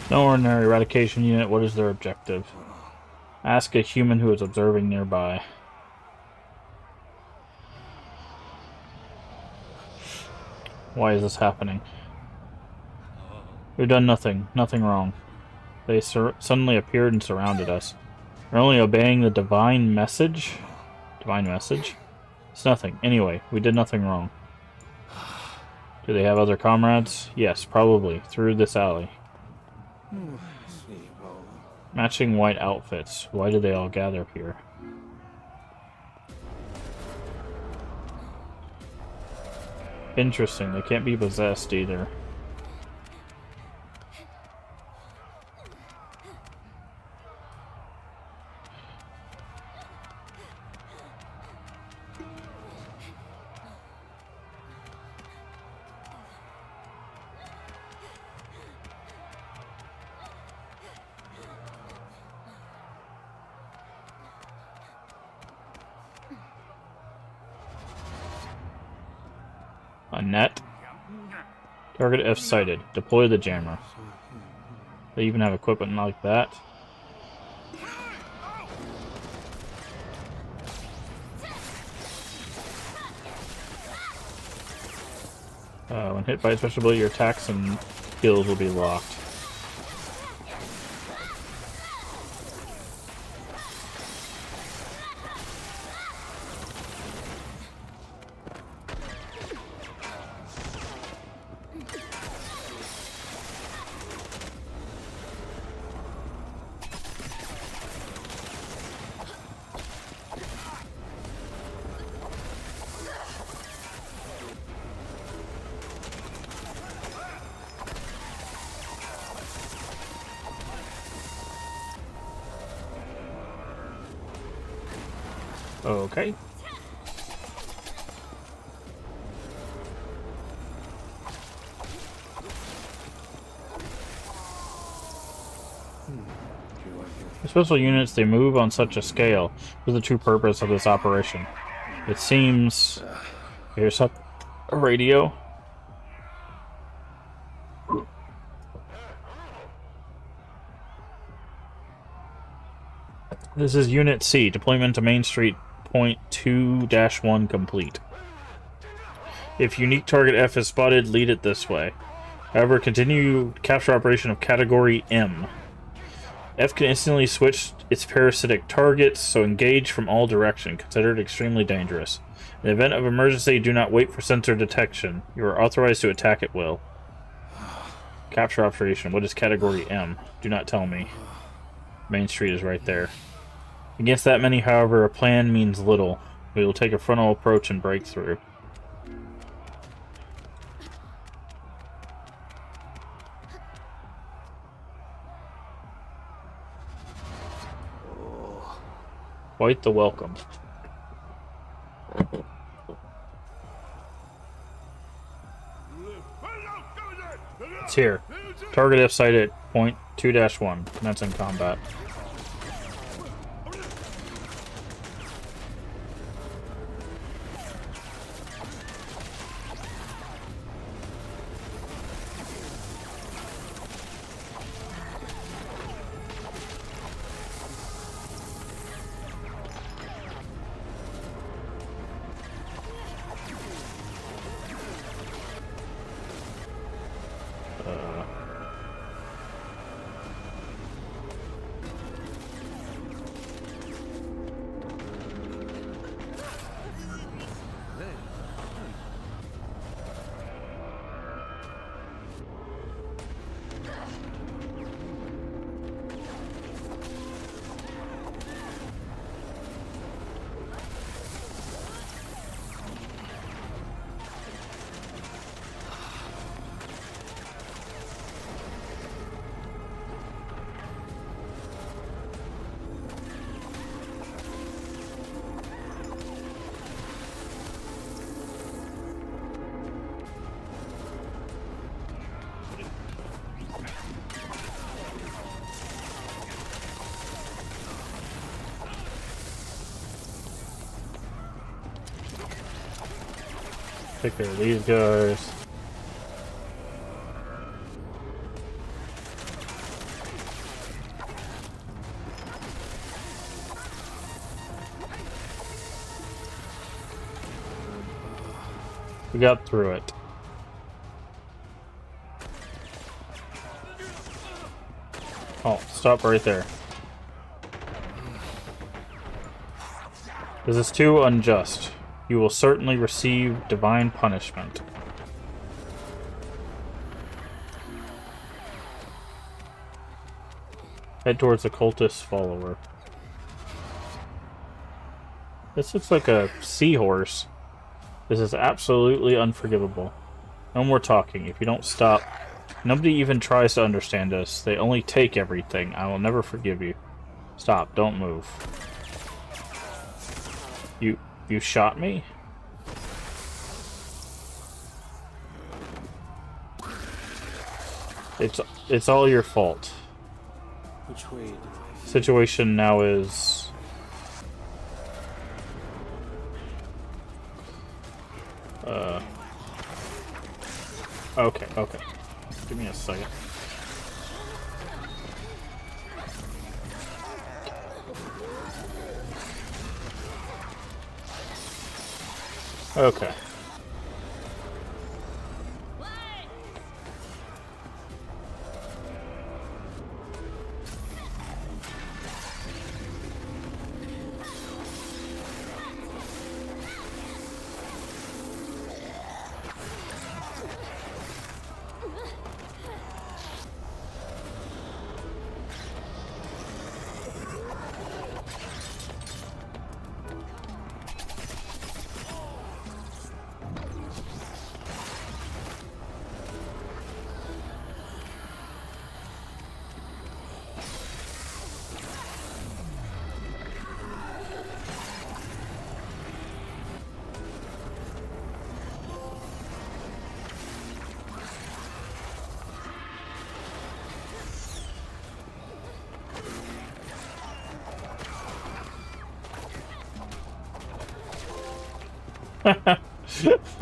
S1: No ordinary eradication unit. What is their objective? Ask a human who is observing nearby. Why is this happening? We've done nothing. Nothing wrong. They suddenly appeared and surrounded us. We're only obeying the divine message? Divine message? It's nothing. Anyway, we did nothing wrong. Do they have other comrades? Yes, probably. Through this alley. Matching white outfits. Why do they all gather here? Interesting. They can't be possessed either. A net. Target F sighted. Deploy the jammer. They even have equipment like that. When hit by a special ability, your attacks and skills will be locked. Okay. Special units, they move on such a scale. What is the true purpose of this operation? It seems... Here's a radio. This is Unit C. Deployment to Main Street, point 2-1 complete. If unique target F is spotted, lead it this way. However, continue capture operation of Category M. F can instantly switch its parasitic targets, so engage from all directions. Considered extremely dangerous. In the event of emergency, do not wait for sensor detection. You are authorized to attack at will. Capture operation. What is Category M? Do not tell me. Main Street is right there. Against that many, however, a plan means little. We will take a frontal approach and break through. Quite the welcome. It's here. Target F sighted at point 2-1. Commencing combat. Take care of these guys. We got through it. Oh, stop right there. This is too unjust. You will certainly receive divine punishment. Head towards the cultist follower. This looks like a seahorse. This is absolutely unforgivable. No more talking. If you don't stop... Nobody even tries to understand us. They only take everything. I will never forgive you. Stop. Don't move. You shot me? It's all your fault.
S3: Which way do I feel?
S1: Situation now is... Okay. Give me a second. Okay.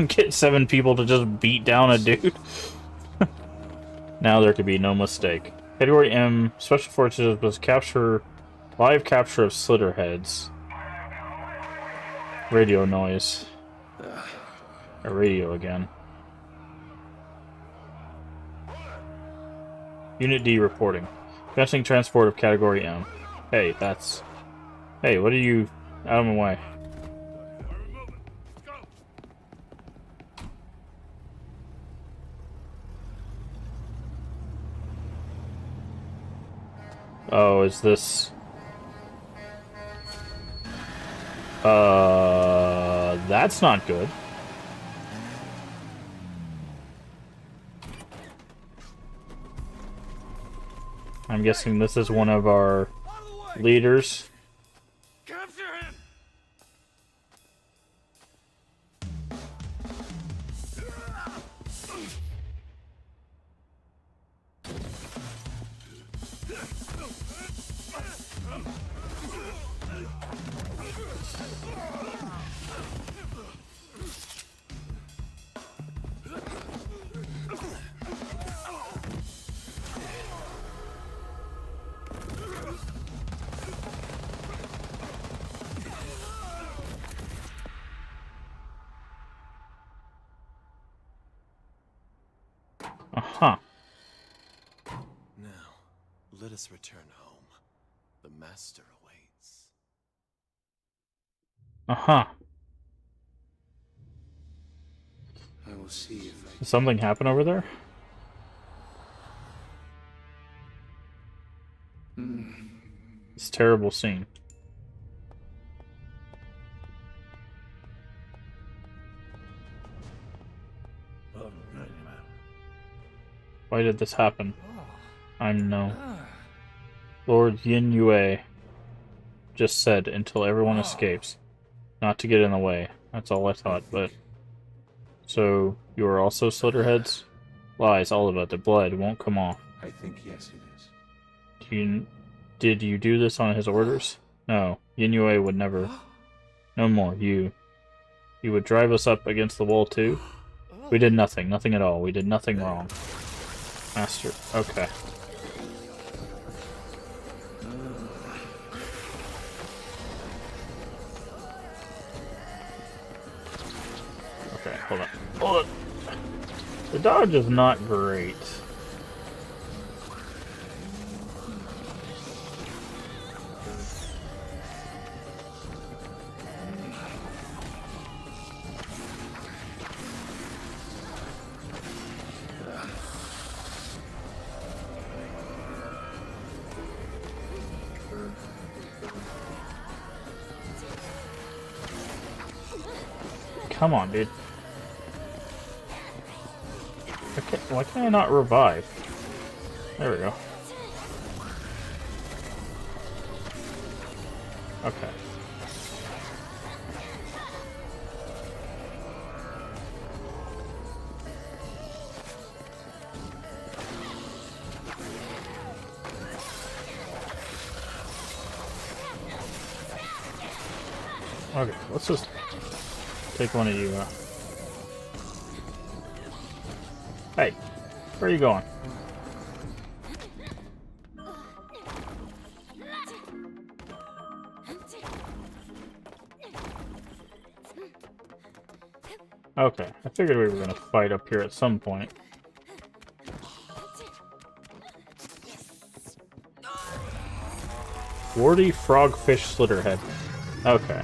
S1: Get 7 people to just beat down a dude. Now there could be no mistake. Category M, Special Forces was live capture of Slitterheads. Radio noise. A radio again. Unit D reporting. Commencing transport of Category M. Hey, that's... Hey, what are you... Out of my way. Oh, is this... That's not good. I'm guessing this is one of our leaders.
S3: Capture him!
S1: Uh-huh.
S5: Now, let us return home. The master awaits.
S1: Uh-huh.
S3: I will see if I
S1: Did something happen over there? This terrible scene. Why did this happen? I'm no. Lord Yin Yue just said until everyone escapes. Not to get in the way. That's all I thought, but... So, you are also Slitterheads? Lies, all of it. The blood won't come off.
S3: I think yes it is.
S1: Did you do this on his orders? No. Yin Yue would never... No more. You... You would drive us up against the wall too? We did nothing. Nothing at all. We did nothing wrong. Master. Okay. Okay, hold on. Hold on. The dodge is not great. Come on, dude. Why can I not revive? There we go. Okay. Okay, let's just take one of you. Hey, where are you going? Okay, I figured we were going to fight up here at some point. Warty frogfish slitterhead. Okay.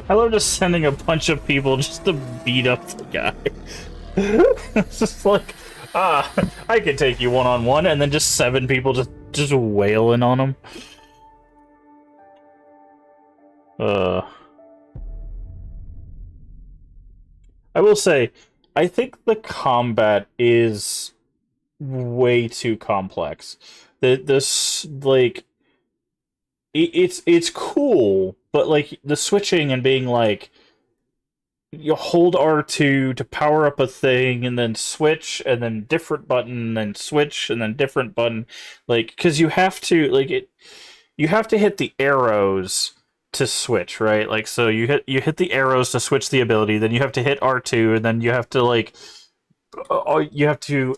S1: I love just sending a bunch of people just to beat up the guy. It's just like, I can take you one-on-one, and then just 7 people just wailing on him. I will say, I think the combat is way too complex. This like it's cool, but like the switching and being like you hold R2 to power up a thing and then switch and then different button and then switch and then different button, like because you have to you have to hit the arrows to switch, right? Like so you hit the arrows to switch the ability, then you have to hit R2 and then you have to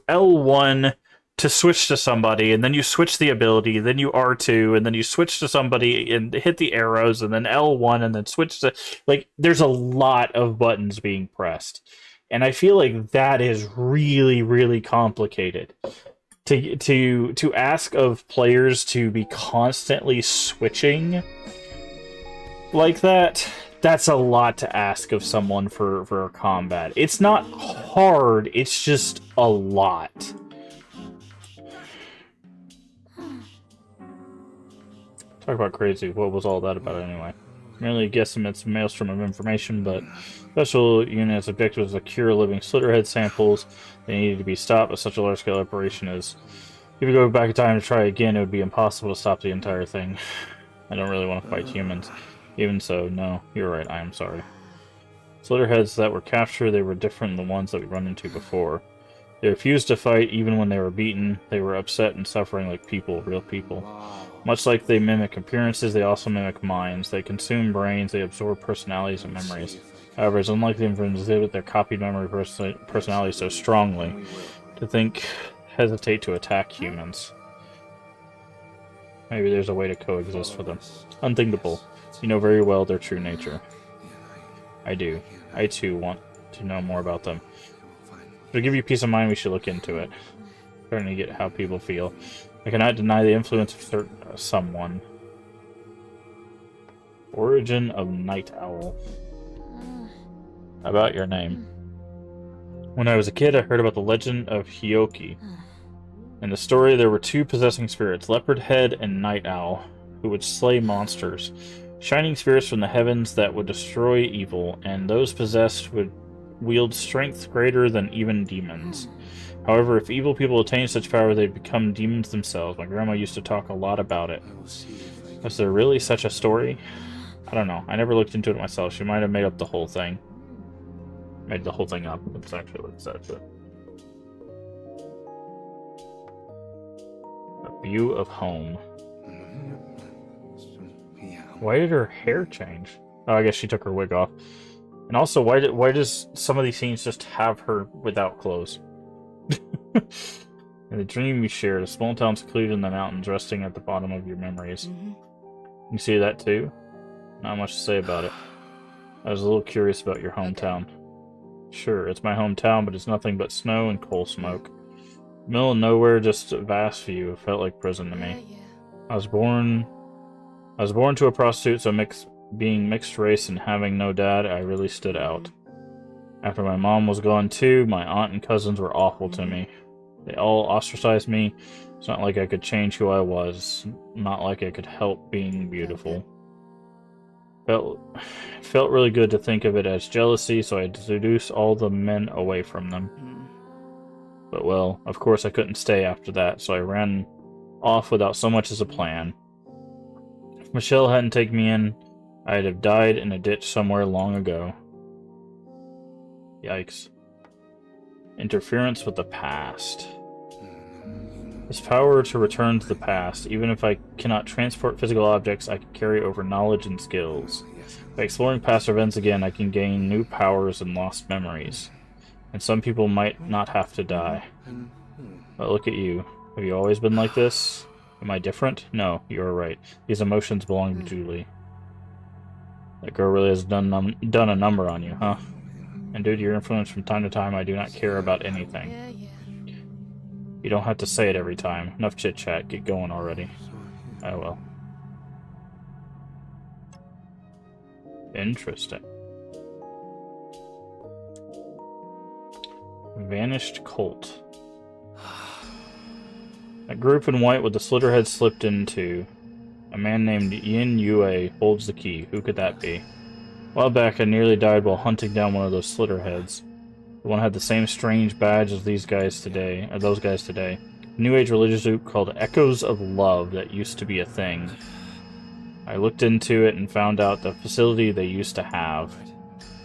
S1: L1 to switch to somebody, and then you switch the ability, then you R2, and then you switch to somebody and hit the arrows, and then L1, and then switch to... Like, there's a lot of buttons being pressed. And I feel like that is really, really complicated. To ask of players to be constantly switching like that, that's a lot to ask of someone for combat. It's not hard, it's just a lot. Talk about crazy. What was all that about anyway? Merely guesstimates maelstrom of information, but special unit's objective was to cure living Slitterhead samples. They needed to be stopped, but such a large-scale operation is... If you go back in time to try again, it would be impossible to stop the entire thing. I don't really want to fight humans. Even so, no, you're right, I am sorry. Slitterheads that were captured, they were different than the ones that we run into before. They refused to fight even when they were beaten. They were upset and suffering like people, real people.
S3: Wow.
S1: Much like they mimic appearances, they also mimic minds. They consume brains, they absorb personalities and memories. However, it's unlikely to exhibit their copied memory personality so strongly to hesitate to attack humans. Maybe there's a way to coexist with them. Unthinkable. You know very well their true nature. I do. I too want to know more about them. To give you peace of mind, we should look into it. Starting to get how people feel. I cannot deny the influence of someone. Origin of Night Owl. About your name. When I was a kid, I heard about the legend of Hioki. In the story, there were two possessing spirits, Leopard Head and Night Owl, who would slay monsters. Shining spirits from the heavens that would destroy evil, and those possessed would wield strength greater than even demons. However, if evil people attain such power, they'd become demons themselves. My grandma used to talk a lot about it. Was there really such a story? I don't know. I never looked into it myself. She might have made up the whole thing. Made the whole thing up. That's actually what it said. But... a view of home. Why did her hair change? Oh, I guess she took her wig off. And also, why does some of these scenes just have her without clothes? In the dream we shared, a small town secluded in the mountains, resting at the bottom of your memories. You see that too? Not much to say about it. I was a little curious about your hometown. Sure, it's my hometown, but it's nothing but snow and coal smoke. Middle of nowhere, just a vast view. It felt like prison to me. I was born to a prostitute, so being mixed race and having no dad, I really stood out. After my mom was gone too, my aunt and cousins were awful to me. They all ostracized me. It's not like I could change who I was. Not like I could help being beautiful. It felt really good to think of it as jealousy, so I seduced all the men away from them. But well, of course I couldn't stay after that, so I ran off without so much as a plan. If Michelle hadn't taken me in, I'd have died in a ditch somewhere long ago. Yikes. Interference with the past. This power to return to the past. Even if I cannot transport physical objects, I can carry over knowledge and skills. By exploring past events again, I can gain new powers and lost memories. And some people might not have to die. But look at you. Have you always been like this? Am I different? No, you're right. These emotions belong to Julie. That girl really has done a number on you, huh? And due to your influence from time to time, I do not care about anything. You don't have to say it every time. Enough chit-chat. Get going already. Oh well. Interesting. Vanished cult. A group in white with the Slitterhead slipped into. A man named Yin Yue holds the key. Who could that be? A while back, I nearly died while hunting down one of those Slitterheads. The one had the same strange badge as those guys today. A New Age religious group called Echoes of Love that used to be a thing. I looked into it and found out the facility they used to have.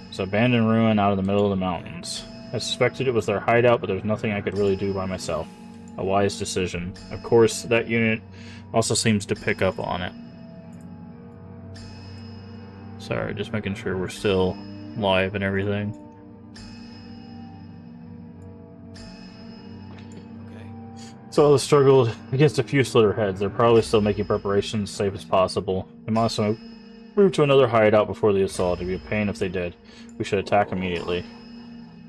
S1: It's an abandoned ruin out in the middle of the mountains. I suspected it was their hideout, but there's nothing I could really do by myself. A wise decision. Of course, that unit also seems to pick up on it. Sorry, just making sure we're still live and everything. So they struggled against a few Slitterheads. They're probably still making preparations as safe as possible. They must move to another hideout before the assault. It'd be a pain if they did. We should attack immediately.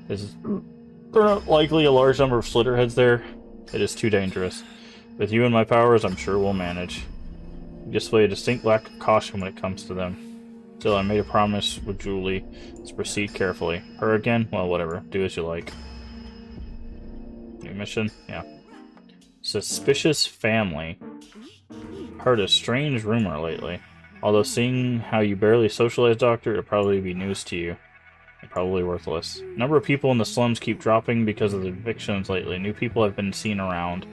S1: There aren't likely a large number of Slitterheads there. It is too dangerous. With you and my powers, I'm sure we'll manage. We display a distinct lack of caution when it comes to them. Still, I made a promise with Julie. Let's proceed carefully. Her again? Well, whatever. Do as you like. New mission? Yeah. Suspicious family. Heard a strange rumor lately. Although seeing how you barely socialize, Doctor, it'll probably be news to you. And probably worthless. Number of people in the slums keep dropping because of the evictions lately. New people have been seen around.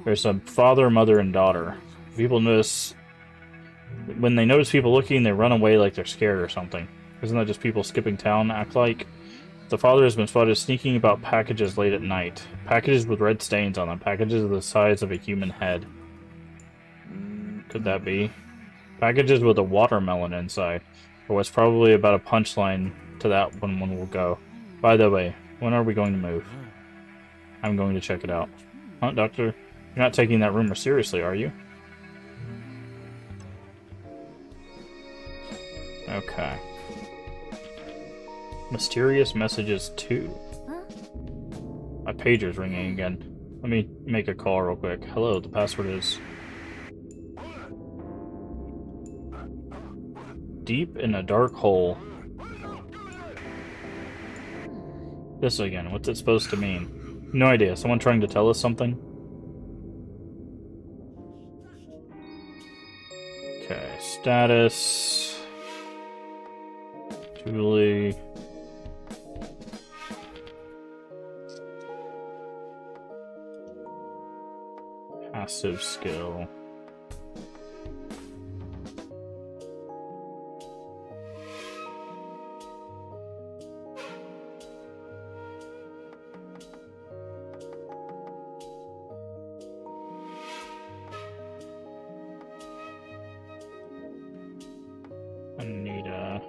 S1: There's a father, mother, and daughter. People notice... When they notice people looking, they run away like they're scared or something. Isn't that just people skipping town act like? The father has been spotted sneaking about packages late at night. Packages with red stains on them. Packages the size of a human head. could that be? Packages with a watermelon inside. Or what's probably about a punchline to that one will go. By the way, when are we going to move? I'm going to check it out. Huh, Doctor? You're not taking that rumor seriously, are you? Okay. Mysterious messages 2. My pager's ringing again. Let me make a call real quick. Hello, the password is... Deep in a dark hole. This again, what's it supposed to mean? No idea. Someone trying to tell us something? Okay, status... Julie... Passive skill. Anita.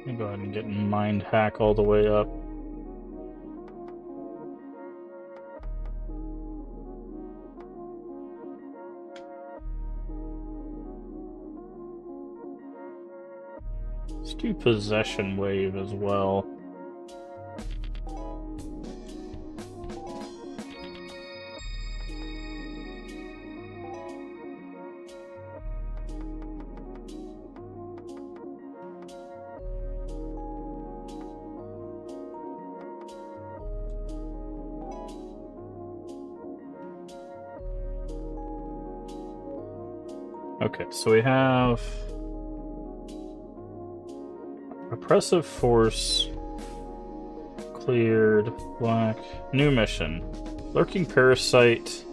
S1: Let me go ahead and get mind hack all the way up. Let's do possession wave as well. Okay, so we have oppressive force cleared, black, new mission, lurking parasite.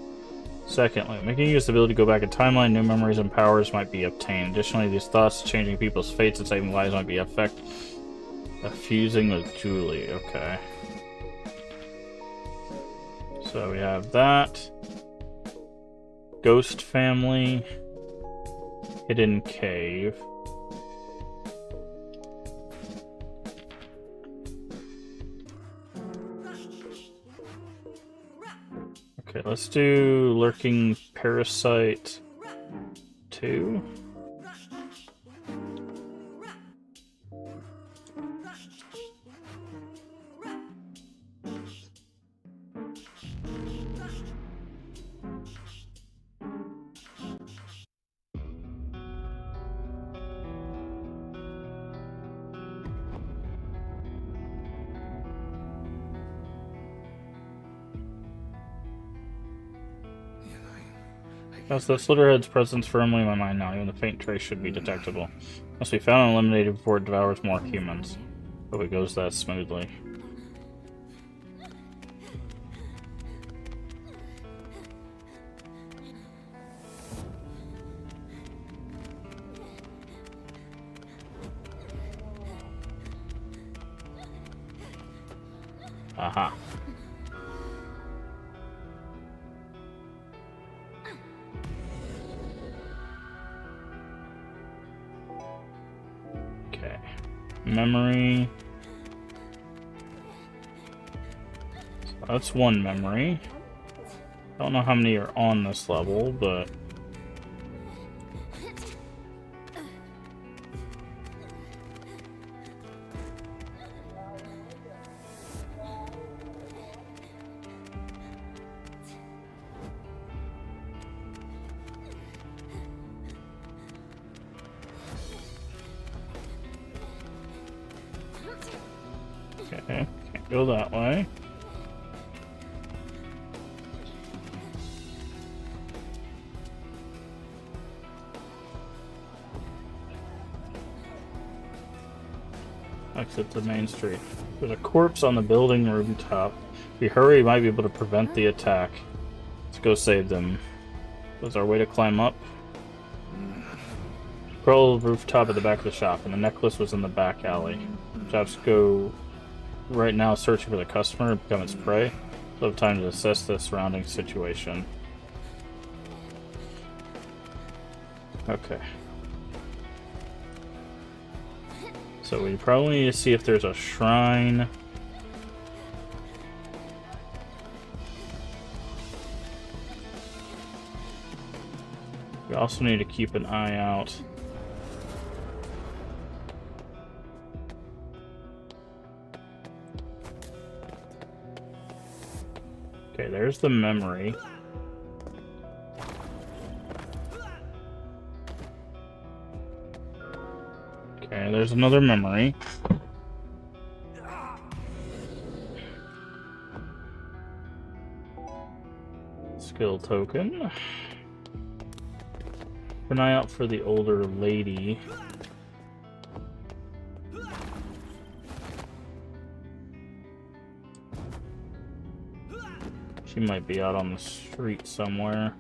S1: Secondly, making use of the ability to go back in timeline, new memories and powers might be obtained. Additionally, these thoughts changing people's fates and saving lives might be fusing with Julie. Okay, so we have that. Ghost family. Hidden cave. Okay, let's do lurking parasite 2. As the Slitterhead's presence firmly in my mind now, even the faint trace should be detectable. Must be found and eliminated before it devours more humans. Hope it goes that smoothly. Aha. Memory. So that's one memory. Don't know how many are on this level, but okay, can't go that way. Exit to Main Street. There's a corpse on the building rooftop. If we hurry, we might be able to prevent the attack. Let's go save them. Was our way to climb up? Pearl rooftop at the back of the shop, and the necklace was in the back alley. Jobs go right now searching for the customer and become its prey. So have time to assess the surrounding situation. Okay. So we probably need to see if there's a shrine. We also need to keep an eye out. Okay, there's the memory. Okay, there's another memory. Skill token. Keep an eye out for the older lady. She might be out on the street somewhere.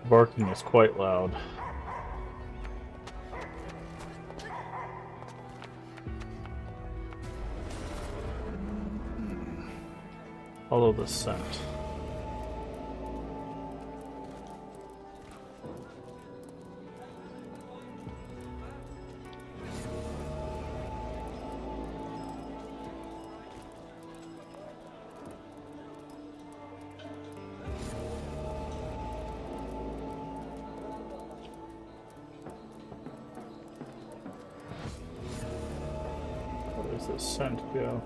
S1: Barking is quite loud. Follow the scent. Where does this scent go?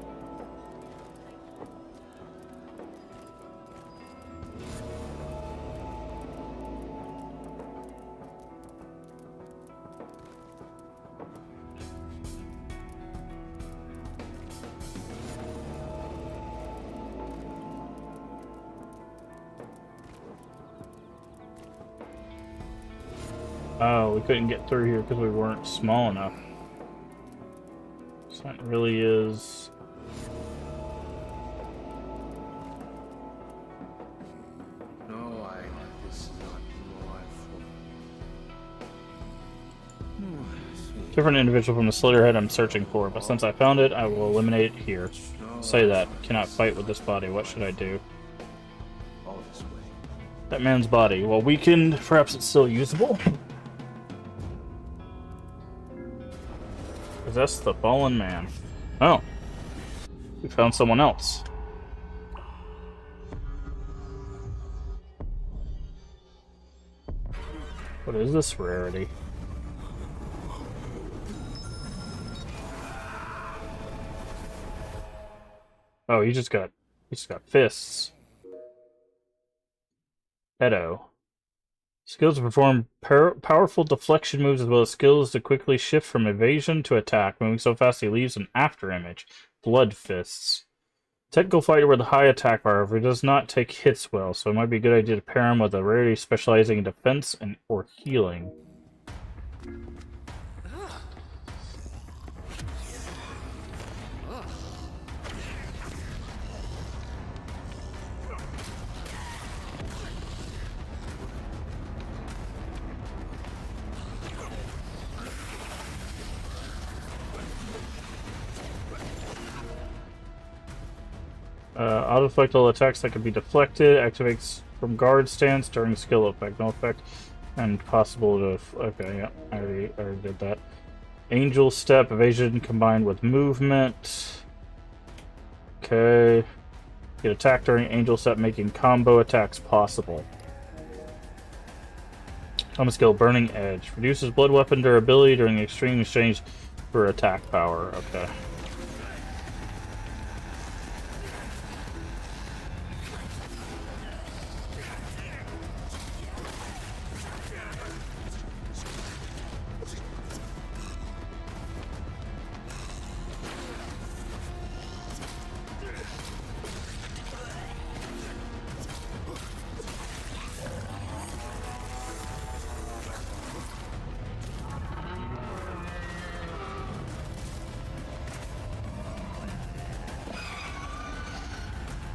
S1: Oh, we couldn't get through here because we weren't small enough. So that really is...
S3: No, this is not my
S1: Different individual from the Slitterhead I'm searching for, but since I found it, I will eliminate it here. Say that. Cannot fight with this body. What should I do?
S3: All this way.
S1: That man's body. Well, weakened. Perhaps it's still usable? Possess the fallen man. Oh. We found someone else. What is this rarity? Oh, he just got fists. Edo. Skills to perform powerful deflection moves as well as skills to quickly shift from evasion to attack, moving so fast he leaves an after image. Blood fists. Technical fighter with a high attack power, however, he does not take hits well, so it might be a good idea to pair him with a rarity specializing in defense and or healing. Auto-deflect all attacks that can be deflected. Activates from guard stance during skill effect. No effect. And possible to... Okay, yeah. I already did that. Angel Step. Evasion combined with movement. Okay. Get attacked during Angel Step, making combo attacks possible. Common skill. Burning Edge. Reduces blood weapon durability during extreme exchange for attack power. Okay.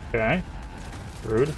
S1: Okay. Rude.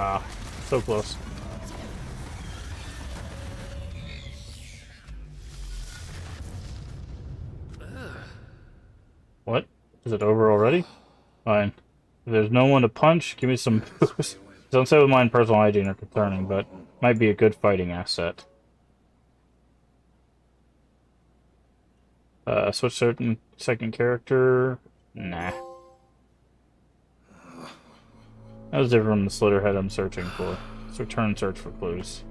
S1: Ah, so close. What? Is it over already? Fine. If there's no one to punch, give me some boost. Don't say with mine personal hygiene are concerning, but might be a good fighting asset. Switch certain second character? Nah. That was different from the Slitterhead I'm searching for. Let's return search for clues.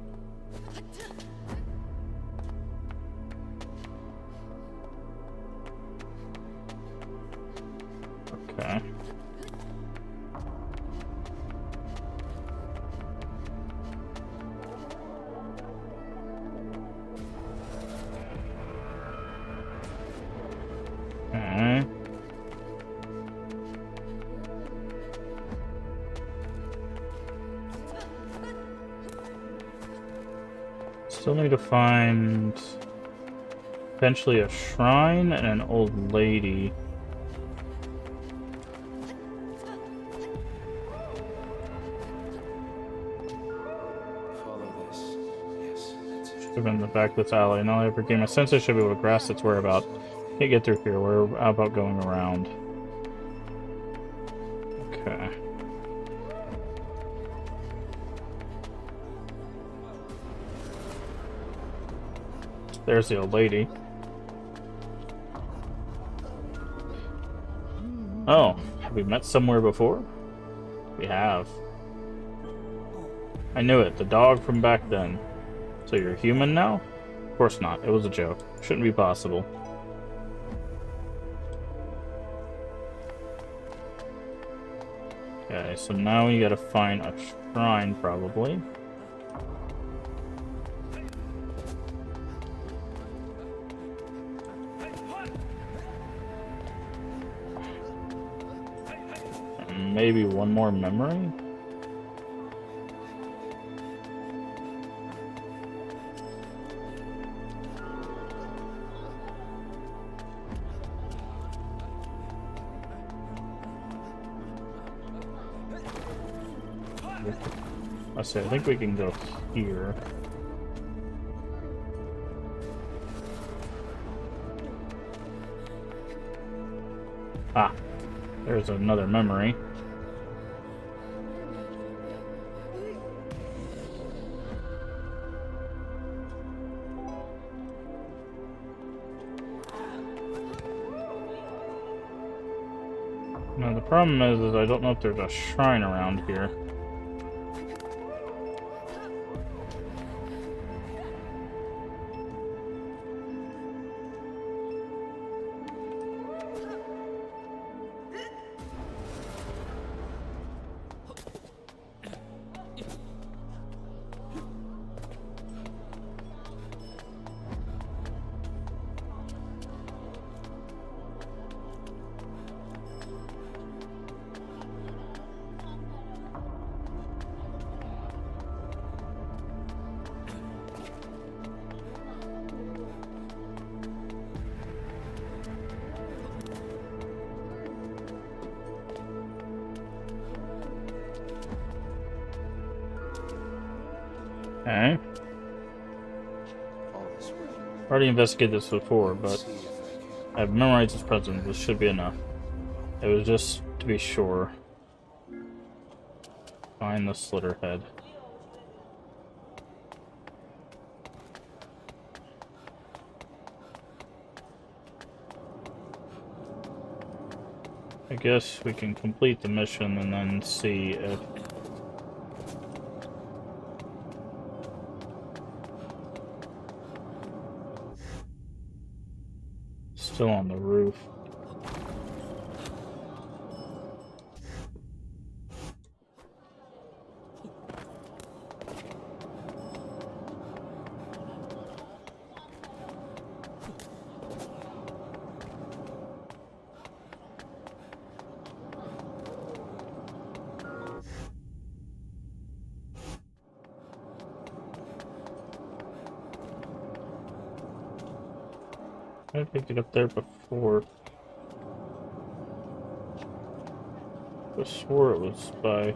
S1: Okay. Okay. Still need to find potentially a shrine and an old lady.
S3: Follow this. Yes, that's it.
S1: Should have been in the back of this alley. Now I ever gain my sense I should be able to grasp its whereabouts. Can't get through here. How about going around? Okay. There's the old lady. Oh, have we met somewhere before? We have. I knew it. The dog from back then. So you're human now? Of course not. It was a joke. Shouldn't be possible. Okay, so now we gotta find a shrine, probably. And maybe one more memory? I say, I think we can go here. Ah, there's another memory. Now the problem is I don't know if there's a shrine around here. Okay.
S3: All this way.
S1: Already investigated this before, but
S3: See if I can.
S1: I've memorized its presence. This should be enough. It was just to be sure. Find the Slitterhead. I guess we can complete the mission and then see if Still on the roof. I picked it up there before. I swore it was by.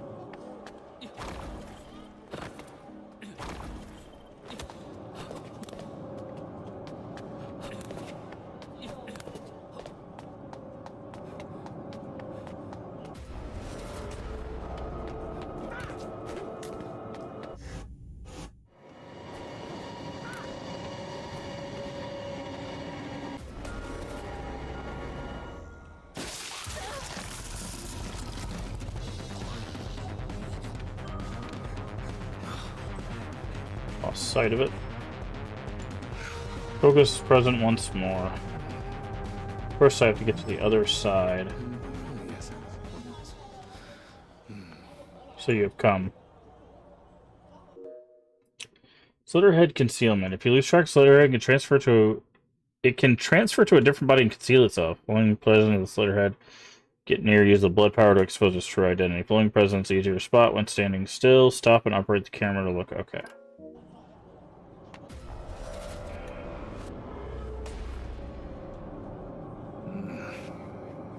S1: Lost sight of it. Focus is present once more. First, I have to get to the other side. So you have come. Slitterhead concealment. If you lose track of Slitterhead, it can transfer to a different body and conceal itself. Following presence of the Slitterhead, get near, use the blood power to expose its true identity. Following presence easier to spot when standing still. Stop and operate the camera to look. Okay.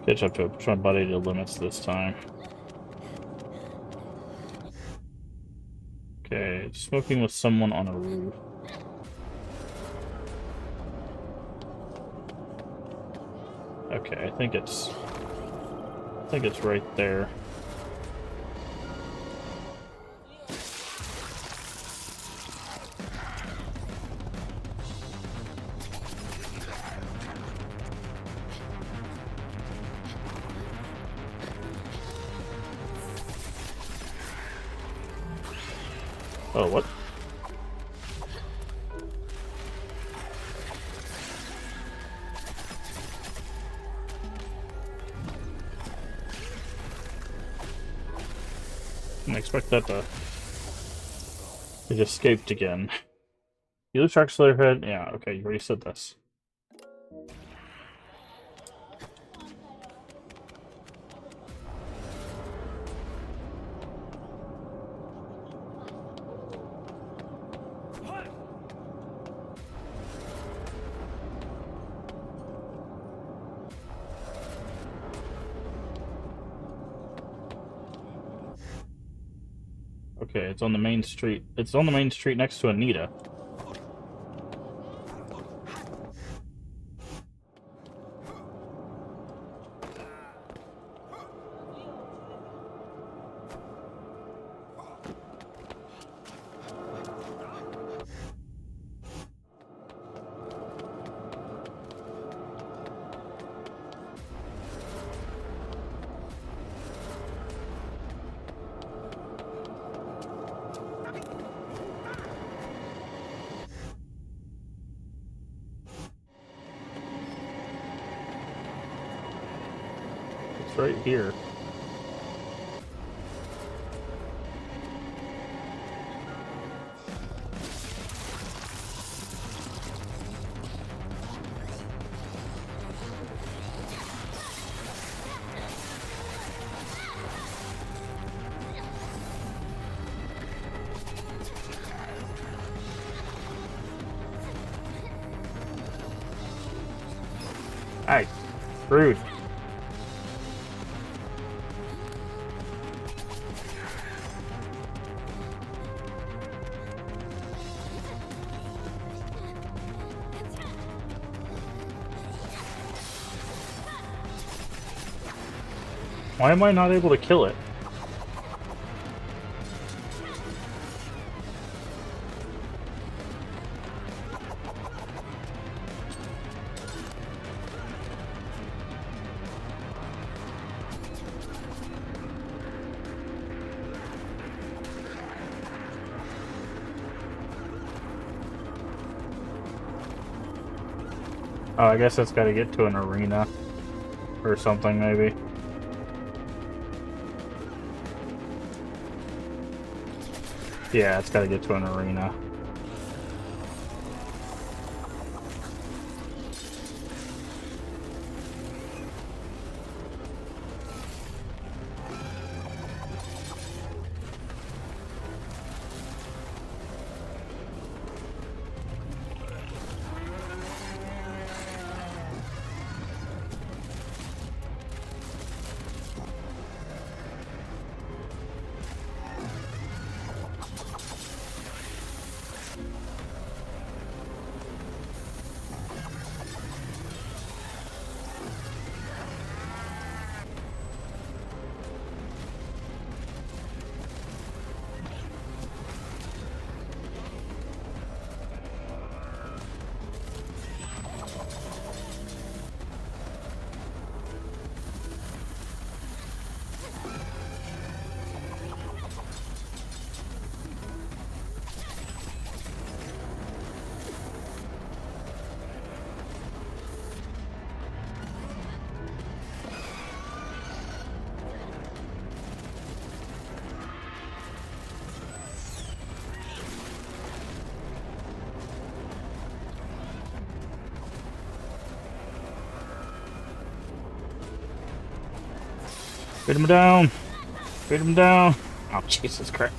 S1: Catch up to it. Push my body to limits this time. Okay, smoking with someone on a roof. Okay, I think it's right there. Oh, what? Didn't expect that to... It escaped again. You lose track of Slitterhead? Yeah, okay, you already said this. Okay, it's on the main street. It's on the main street next to Anita. It's right here. Hey, rude. Why am I not able to kill it? Oh, I guess it's got to get to an arena or something, maybe. Yeah, it's got to get to an arena. Beat him down! Beat him down! Oh, Jesus Christ.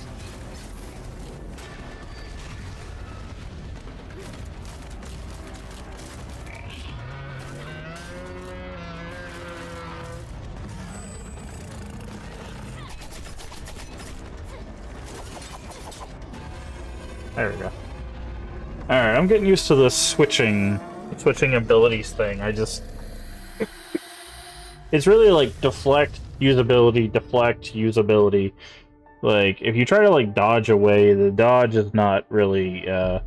S1: There we go. Alright, I'm getting used to the switching abilities thing. It's really like deflect, usability, deflect, usability. Like, if you try to like dodge away, the dodge is not really a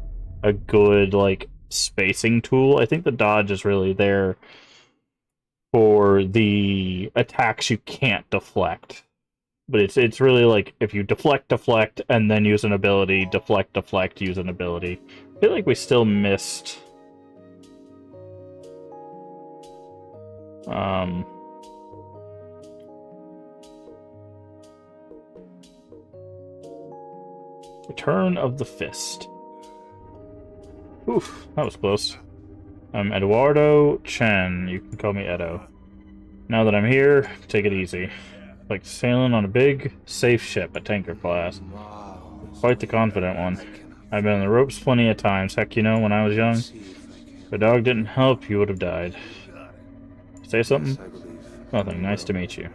S1: good like spacing tool. I think the dodge is really there for the attacks you can't deflect. But it's really like if you deflect, and then use an ability, deflect, use an ability. I feel like we still missed Return of the Fist. Oof, that was close. I'm Eduardo Chen. You can call me Edo. Now that I'm here, take it easy. Like sailing on a big, safe ship, a tanker class. Quite the confident one. I've been on the ropes plenty of times. Heck, you know, when I was young, if a dog didn't help, you would have died. Say something? Nothing. Nice to meet you.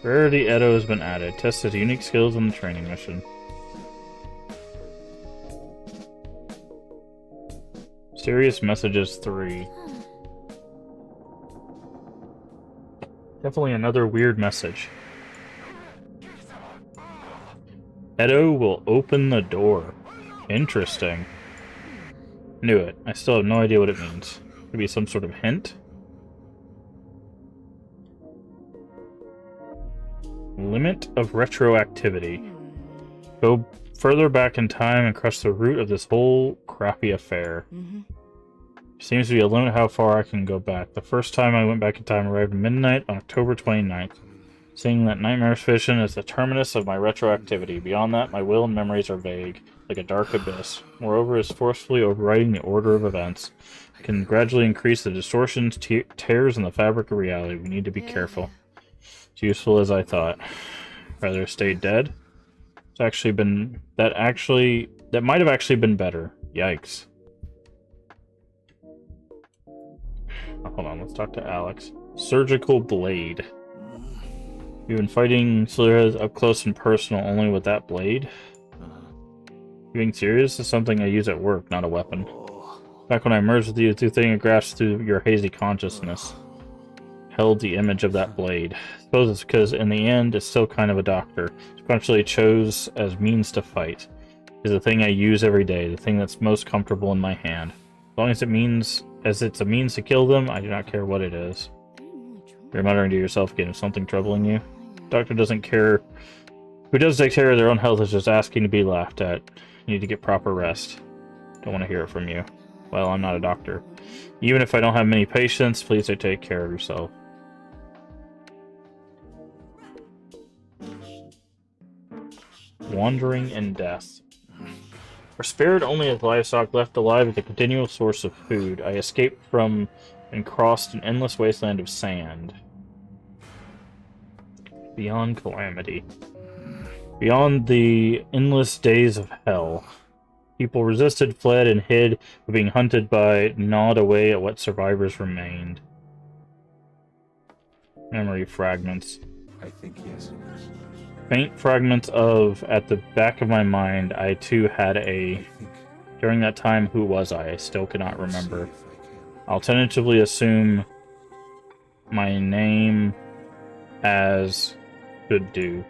S1: Rarity Edo has been added. Test his unique skills in the training mission. Serious Messages 3. Definitely another weird message. Edo will open the door. Interesting. Knew it. I still have no idea what it means. Maybe some sort of hint? Limit of retroactivity. Go further back in time and crush the root of this whole crappy affair. Seems to be a limit how far I can go back. The first time I went back in time arrived at midnight on October 29th. Seeing that nightmare's vision is the terminus of my retroactivity. Beyond that, my will and memories are vague, like a dark abyss. Moreover, is forcefully overriding the order of events. It can gradually increase the distortions, tears in the fabric of reality. We need to be careful. As useful as I thought. Rather stay dead. It's actually been that might have actually been better. Yikes. Hold on, let's talk to Alex. Surgical blade. You've been fighting Slitterhead up close and personal only with that blade? You being serious? This is something I use at work, not a weapon. Back when I merged with you, the thing grasped through your hazy consciousness. Held the image of that blade. I suppose it's because in the end, it's still kind of a doctor. Sequentially chose as means to fight. It's the thing I use every day, the thing that's most comfortable in my hand. As long as it's a means to kill them, I do not care what it is. You're muttering to yourself again, is something troubling you? Doctor doesn't care. Who does take care of their own health is just asking to be laughed at. You need to get proper rest. Don't want to hear it from you. Well, I'm not a doctor. Even if I don't have many patients, please take care of yourself. Wandering in death. Are spared only as livestock, left alive as a continual source of food. I escaped from and crossed an endless wasteland of sand. Beyond calamity. Beyond the endless days of hell. People resisted, fled, and hid, but being hunted by, gnawed away at what survivors remained. Memory fragments.
S3: I think yes.
S1: Faint fragments of, at the back of my mind, I too had a... During that time, who was I? I still cannot remember. I'll tentatively assume my name as should do.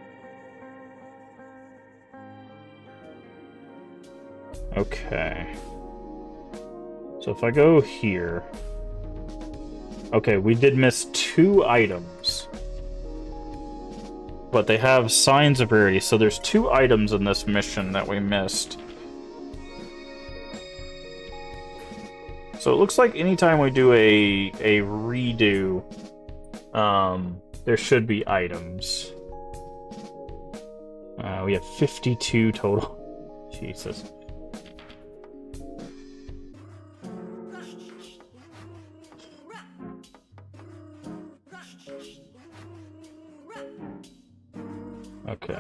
S1: Okay. So if I go here... Okay, we did miss 2 items. But they have signs of rarity, so there's 2 items in this mission that we missed. So it looks like anytime we do a redo, there should be items. We have 52 total. Jesus. Okay.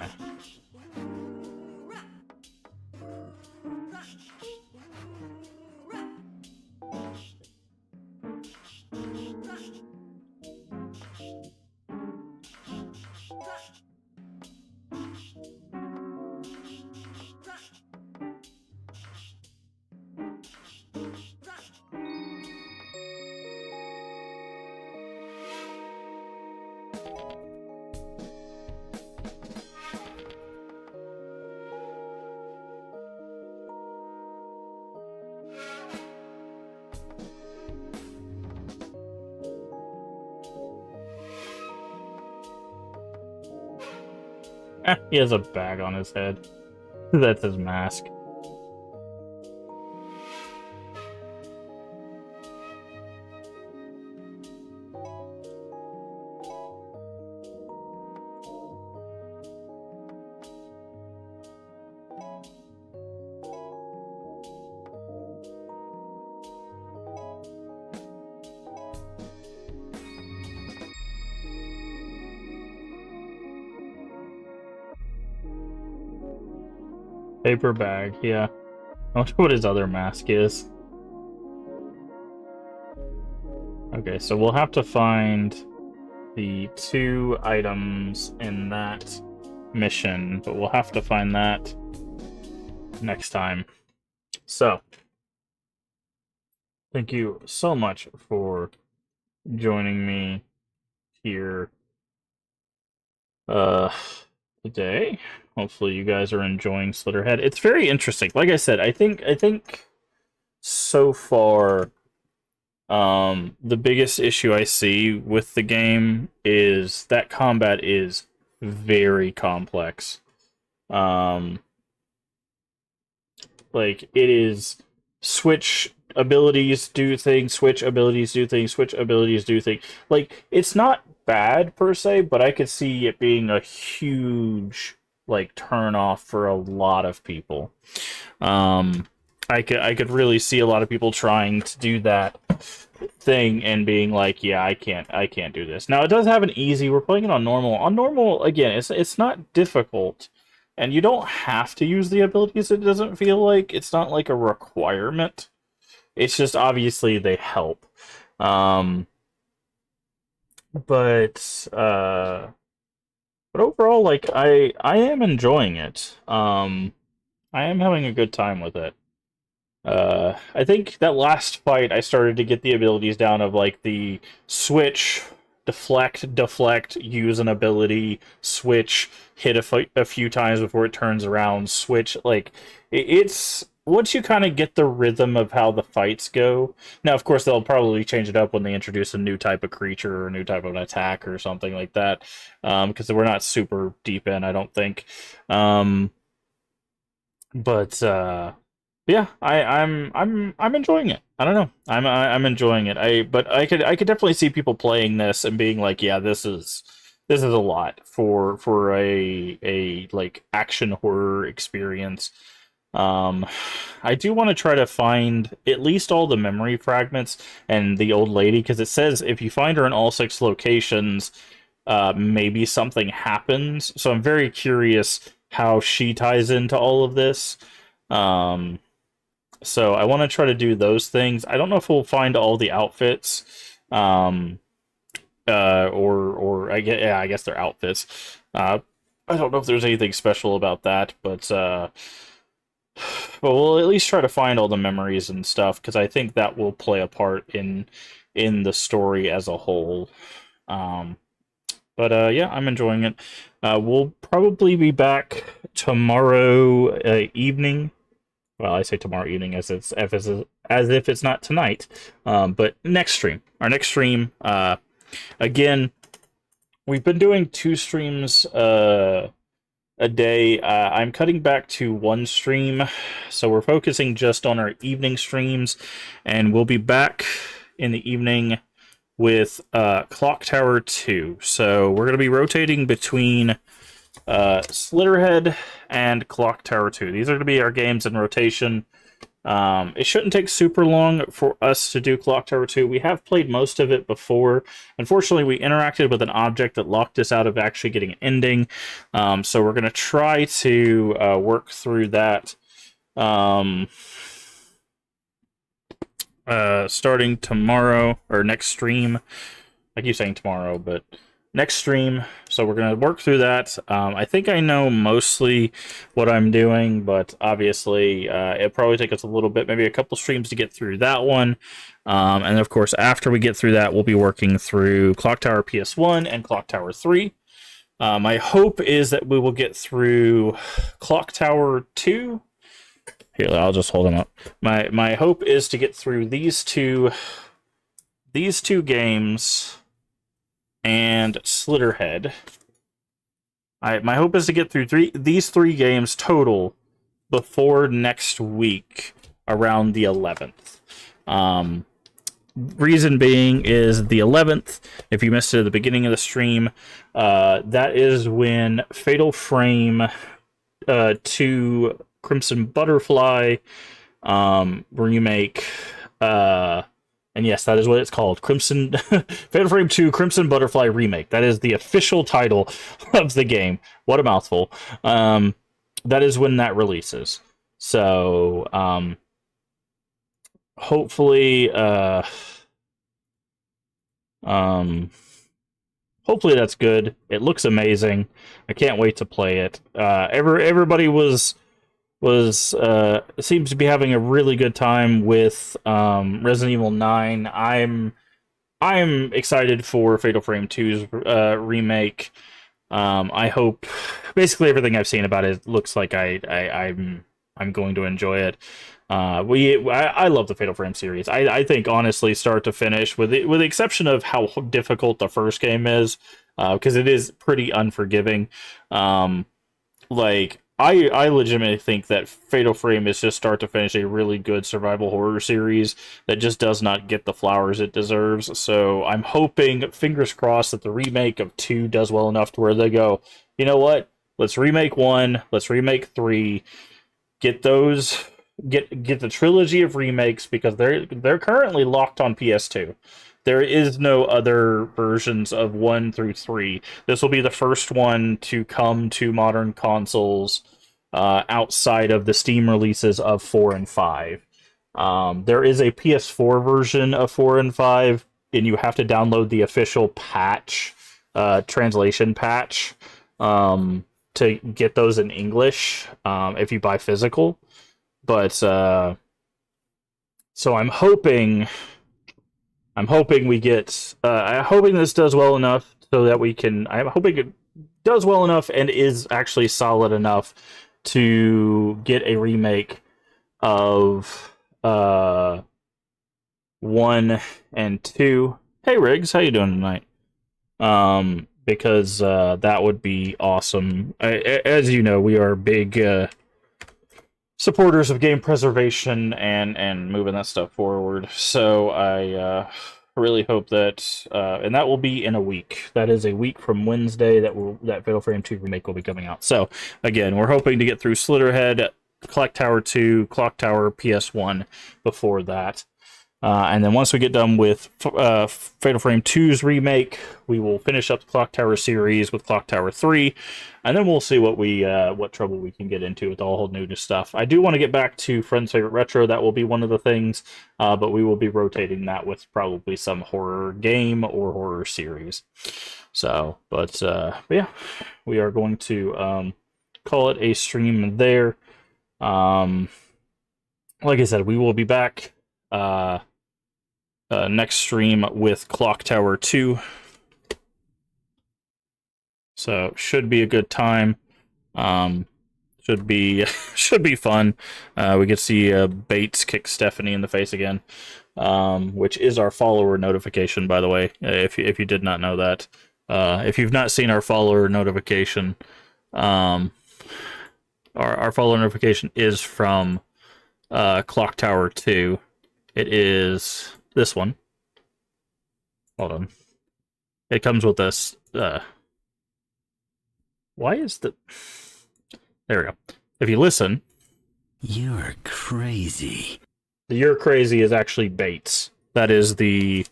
S1: He has a bag on his head. That's his mask. Paper bag, yeah. I wonder what his other mask is. Okay, so we'll have to find the 2 items in that mission, but we'll have to find that next time. So, thank you so much for joining me here today. Hopefully you guys are enjoying Slitterhead. It's very interesting. Like I said, I think so far the biggest issue I see with the game is that combat is very complex. Like it is switch abilities do things, switch abilities do things, switch abilities do things. Like it's not bad per se, but I could see it being a huge like turn off for a lot of people. I could really see a lot of people trying to do that thing and being like, yeah, I can't do this. Now it does have an easy. We're playing it on normal. On normal, again, it's not difficult, and you don't have to use the abilities. It doesn't feel like it's not like a requirement. It's just obviously they help. But overall, like I am enjoying it. I am having a good time with it. I think that last fight I started to get the abilities down of like the switch, deflect, use an ability, switch, hit a few times before it turns around, switch. Like it's once you kind of get the rhythm of how the fights go. Now, of course, they'll probably change it up when they introduce a new type of creature or a new type of an attack or something like that, because we're not super deep in, I don't think. But Yeah, I'm enjoying it. I don't know. I'm enjoying it. But I could definitely see people playing this and being like, yeah, this is a lot for a like action horror experience. Um, I do want to try to find at least all the memory fragments and the old lady, because it says if you find her in all 6 locations, maybe something happens. So I'm very curious how she ties into all of this. Um, so I want to try to do those things. I don't know if we'll find all the outfits, um, or I guess, yeah, I guess they're outfits. I don't know if there's anything special about that, but we'll at least try to find all the memories and stuff because I think that will play a part in the story as a whole. Um, but yeah, I'm enjoying it. We'll probably be back tomorrow evening. Well, I say tomorrow evening as if it's not tonight. But next stream, our next stream. Again, we've been doing 2 streams a day. I'm cutting back to 1 stream, so we're focusing just on our evening streams, and we'll be back in the evening with Clock Tower 2. So we're going to be rotating between Slitterhead and Clock Tower 2. These are going to be our games in rotation. It shouldn't take super long for us to do Clock Tower 2. We have played most of it before. Unfortunately, we interacted with an object that locked us out of actually getting an ending. So we're going to try to work through that starting tomorrow, or next stream. I keep saying tomorrow, but next stream. So we're going to work through that. I think I know mostly what I'm doing, but obviously it'll probably take us a little bit, maybe a couple streams to get through that one. And of course, after we get through that, we'll be working through Clock Tower PS1 and Clock Tower 3. My hope is that we will get through Clock Tower 2. Here, I'll just hold them up. My hope is to get through these two games and Slitterhead. My hope is to get through these 3 games total before next week around the 11th. Reason being is the 11th, if you missed it at the beginning of the stream, that is when Fatal Frame 2 Crimson Butterfly remake, and yes, that is what it's called. Fatal Frame 2 Crimson Butterfly Remake. That is the official title of the game. What a mouthful. That is when that releases. So, hopefully, hopefully that's good. It looks amazing. I can't wait to play it. Everybody seems to be having a really good time with Resident Evil 9. I'm excited for Fatal Frame 2's remake. I hope basically everything I've seen about it looks like I'm going to enjoy it. I love the Fatal Frame series. I think honestly, start to finish, with the exception of how difficult the first game is, because it is pretty unforgiving. Like I legitimately think that Fatal Frame is just start to finish a really good survival horror series that just does not get the flowers it deserves. So I'm hoping, fingers crossed, that the remake of 2 does well enough to where they go, you know what? Let's remake 1. Let's remake 3. Get those. Get the trilogy of remakes, because they're currently locked on PS2. There is no other versions of 1 through 3. This will be the first one to come to modern consoles outside of the Steam releases of 4 and 5. There is a PS4 version of 4 and 5, and you have to download the official patch, translation patch, to get those in English if you buy physical. But so I'm hoping we get. I'm hoping this does well enough so that we can. I'm hoping it does well enough and is actually solid enough to get a remake of 1 and 2. Hey Riggs, how you doing tonight? Because that would be awesome. As you know, we are big supporters of game preservation and moving that stuff forward. So I really hope that and that will be in a week. That is a week from Wednesday that Fatal Frame 2 remake will be coming out. So again, we're hoping to get through Slitterhead, Clock Tower 2, Clock Tower PS1 before that. And then once we get done with Fatal Frame 2's remake, we will finish up the Clock Tower series with Clock Tower 3, and then we'll see what trouble we can get into with all new stuff. I do want to get back to Friends Favorite Retro. That will be one of the things, but we will be rotating that with probably some horror game or horror series. So, but yeah, we are going to call it a stream there. Like I said, we will be back next stream with Clock Tower 2. So should be a good time. Should be should be fun. We get to see Bates kick Stephanie in the face again, which is our follower notification, by the way. If you did not know that, if you've not seen our follower notification, our follower notification is from Clock Tower 2. It is this one. Hold on. It comes with this. Why is the... There we go. If you listen...
S6: You're crazy.
S1: The You're Crazy is actually Bates. That is the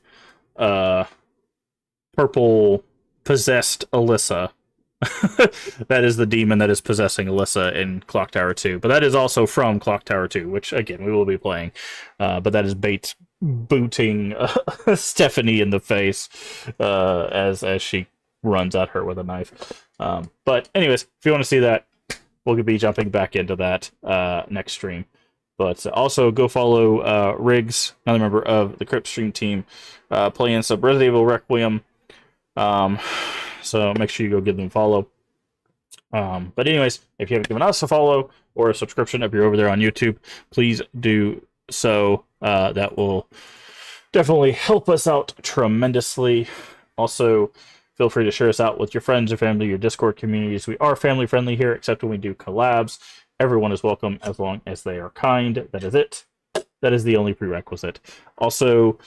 S1: purple possessed Alyssa. That is the demon that is possessing Alyssa in Clock Tower 2. But that is also from Clock Tower 2, which, again, we will be playing. But that is Bates booting Stephanie in the face as she runs at her with a knife. But anyways, if you want to see that, we'll be jumping back into that next stream. But also go follow Riggs, another member of the Crypt Stream team, playing some Resident Evil Requiem. So make sure you go give them a follow. But anyways, if you haven't given us a follow or a subscription, if you're over there on YouTube, please do so. That will definitely help us out tremendously. Also, feel free to share us out with your friends, your family, your Discord communities. We are family friendly here, except when we do collabs. Everyone is welcome as long as they are kind. That is it. That is the only prerequisite. Also,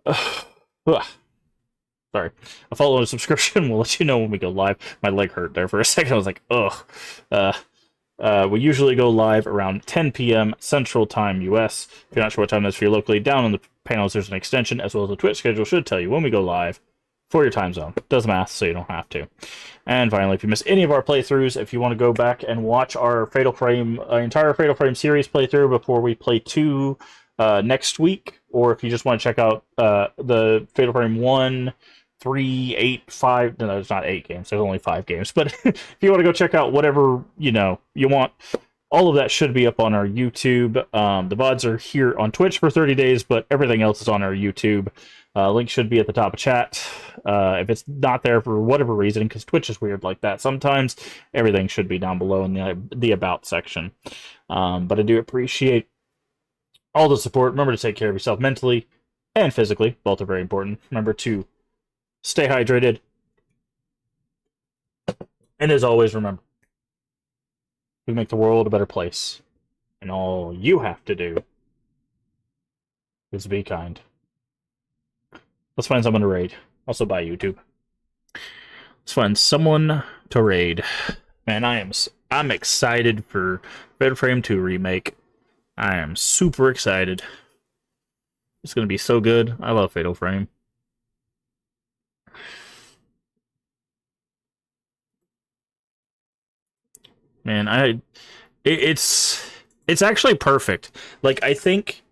S1: sorry, a follow and a subscription will let you know when we go live. My leg hurt there for a second. I was like, ugh. We usually go live around 10 p.m. Central Time, US. If you're not sure what time that is for you locally, down on the panels there's an extension, as well as the Twitch schedule should tell you when we go live for your time zone. Does math, so you don't have to. And finally, if you miss any of our playthroughs, if you want to go back and watch our entire Fatal Frame series playthrough before we play 2 next week, or if you just want to check out the Fatal Frame 1, 3, 8, 5... No, there's not 8 games. There's only 5 games. But if you want to go check out whatever, you want, all of that should be up on our YouTube. The VODs are here on Twitch for 30 days, but everything else is on our YouTube. Link should be at the top of chat. If it's not there for whatever reason, because Twitch is weird like that, sometimes everything should be down below in the About section. But I do appreciate all the support. Remember to take care of yourself mentally and physically. Both are very important. Remember to stay hydrated. And as always, remember, we make the world a better place. And all you have to do is be kind. Let's find someone to raid. Also by YouTube. Let's find someone to raid. Man, I'm excited for Fatal Frame 2 remake. I am super excited. It's gonna be so good. I love Fatal Frame. Man, it's actually perfect. Like, I think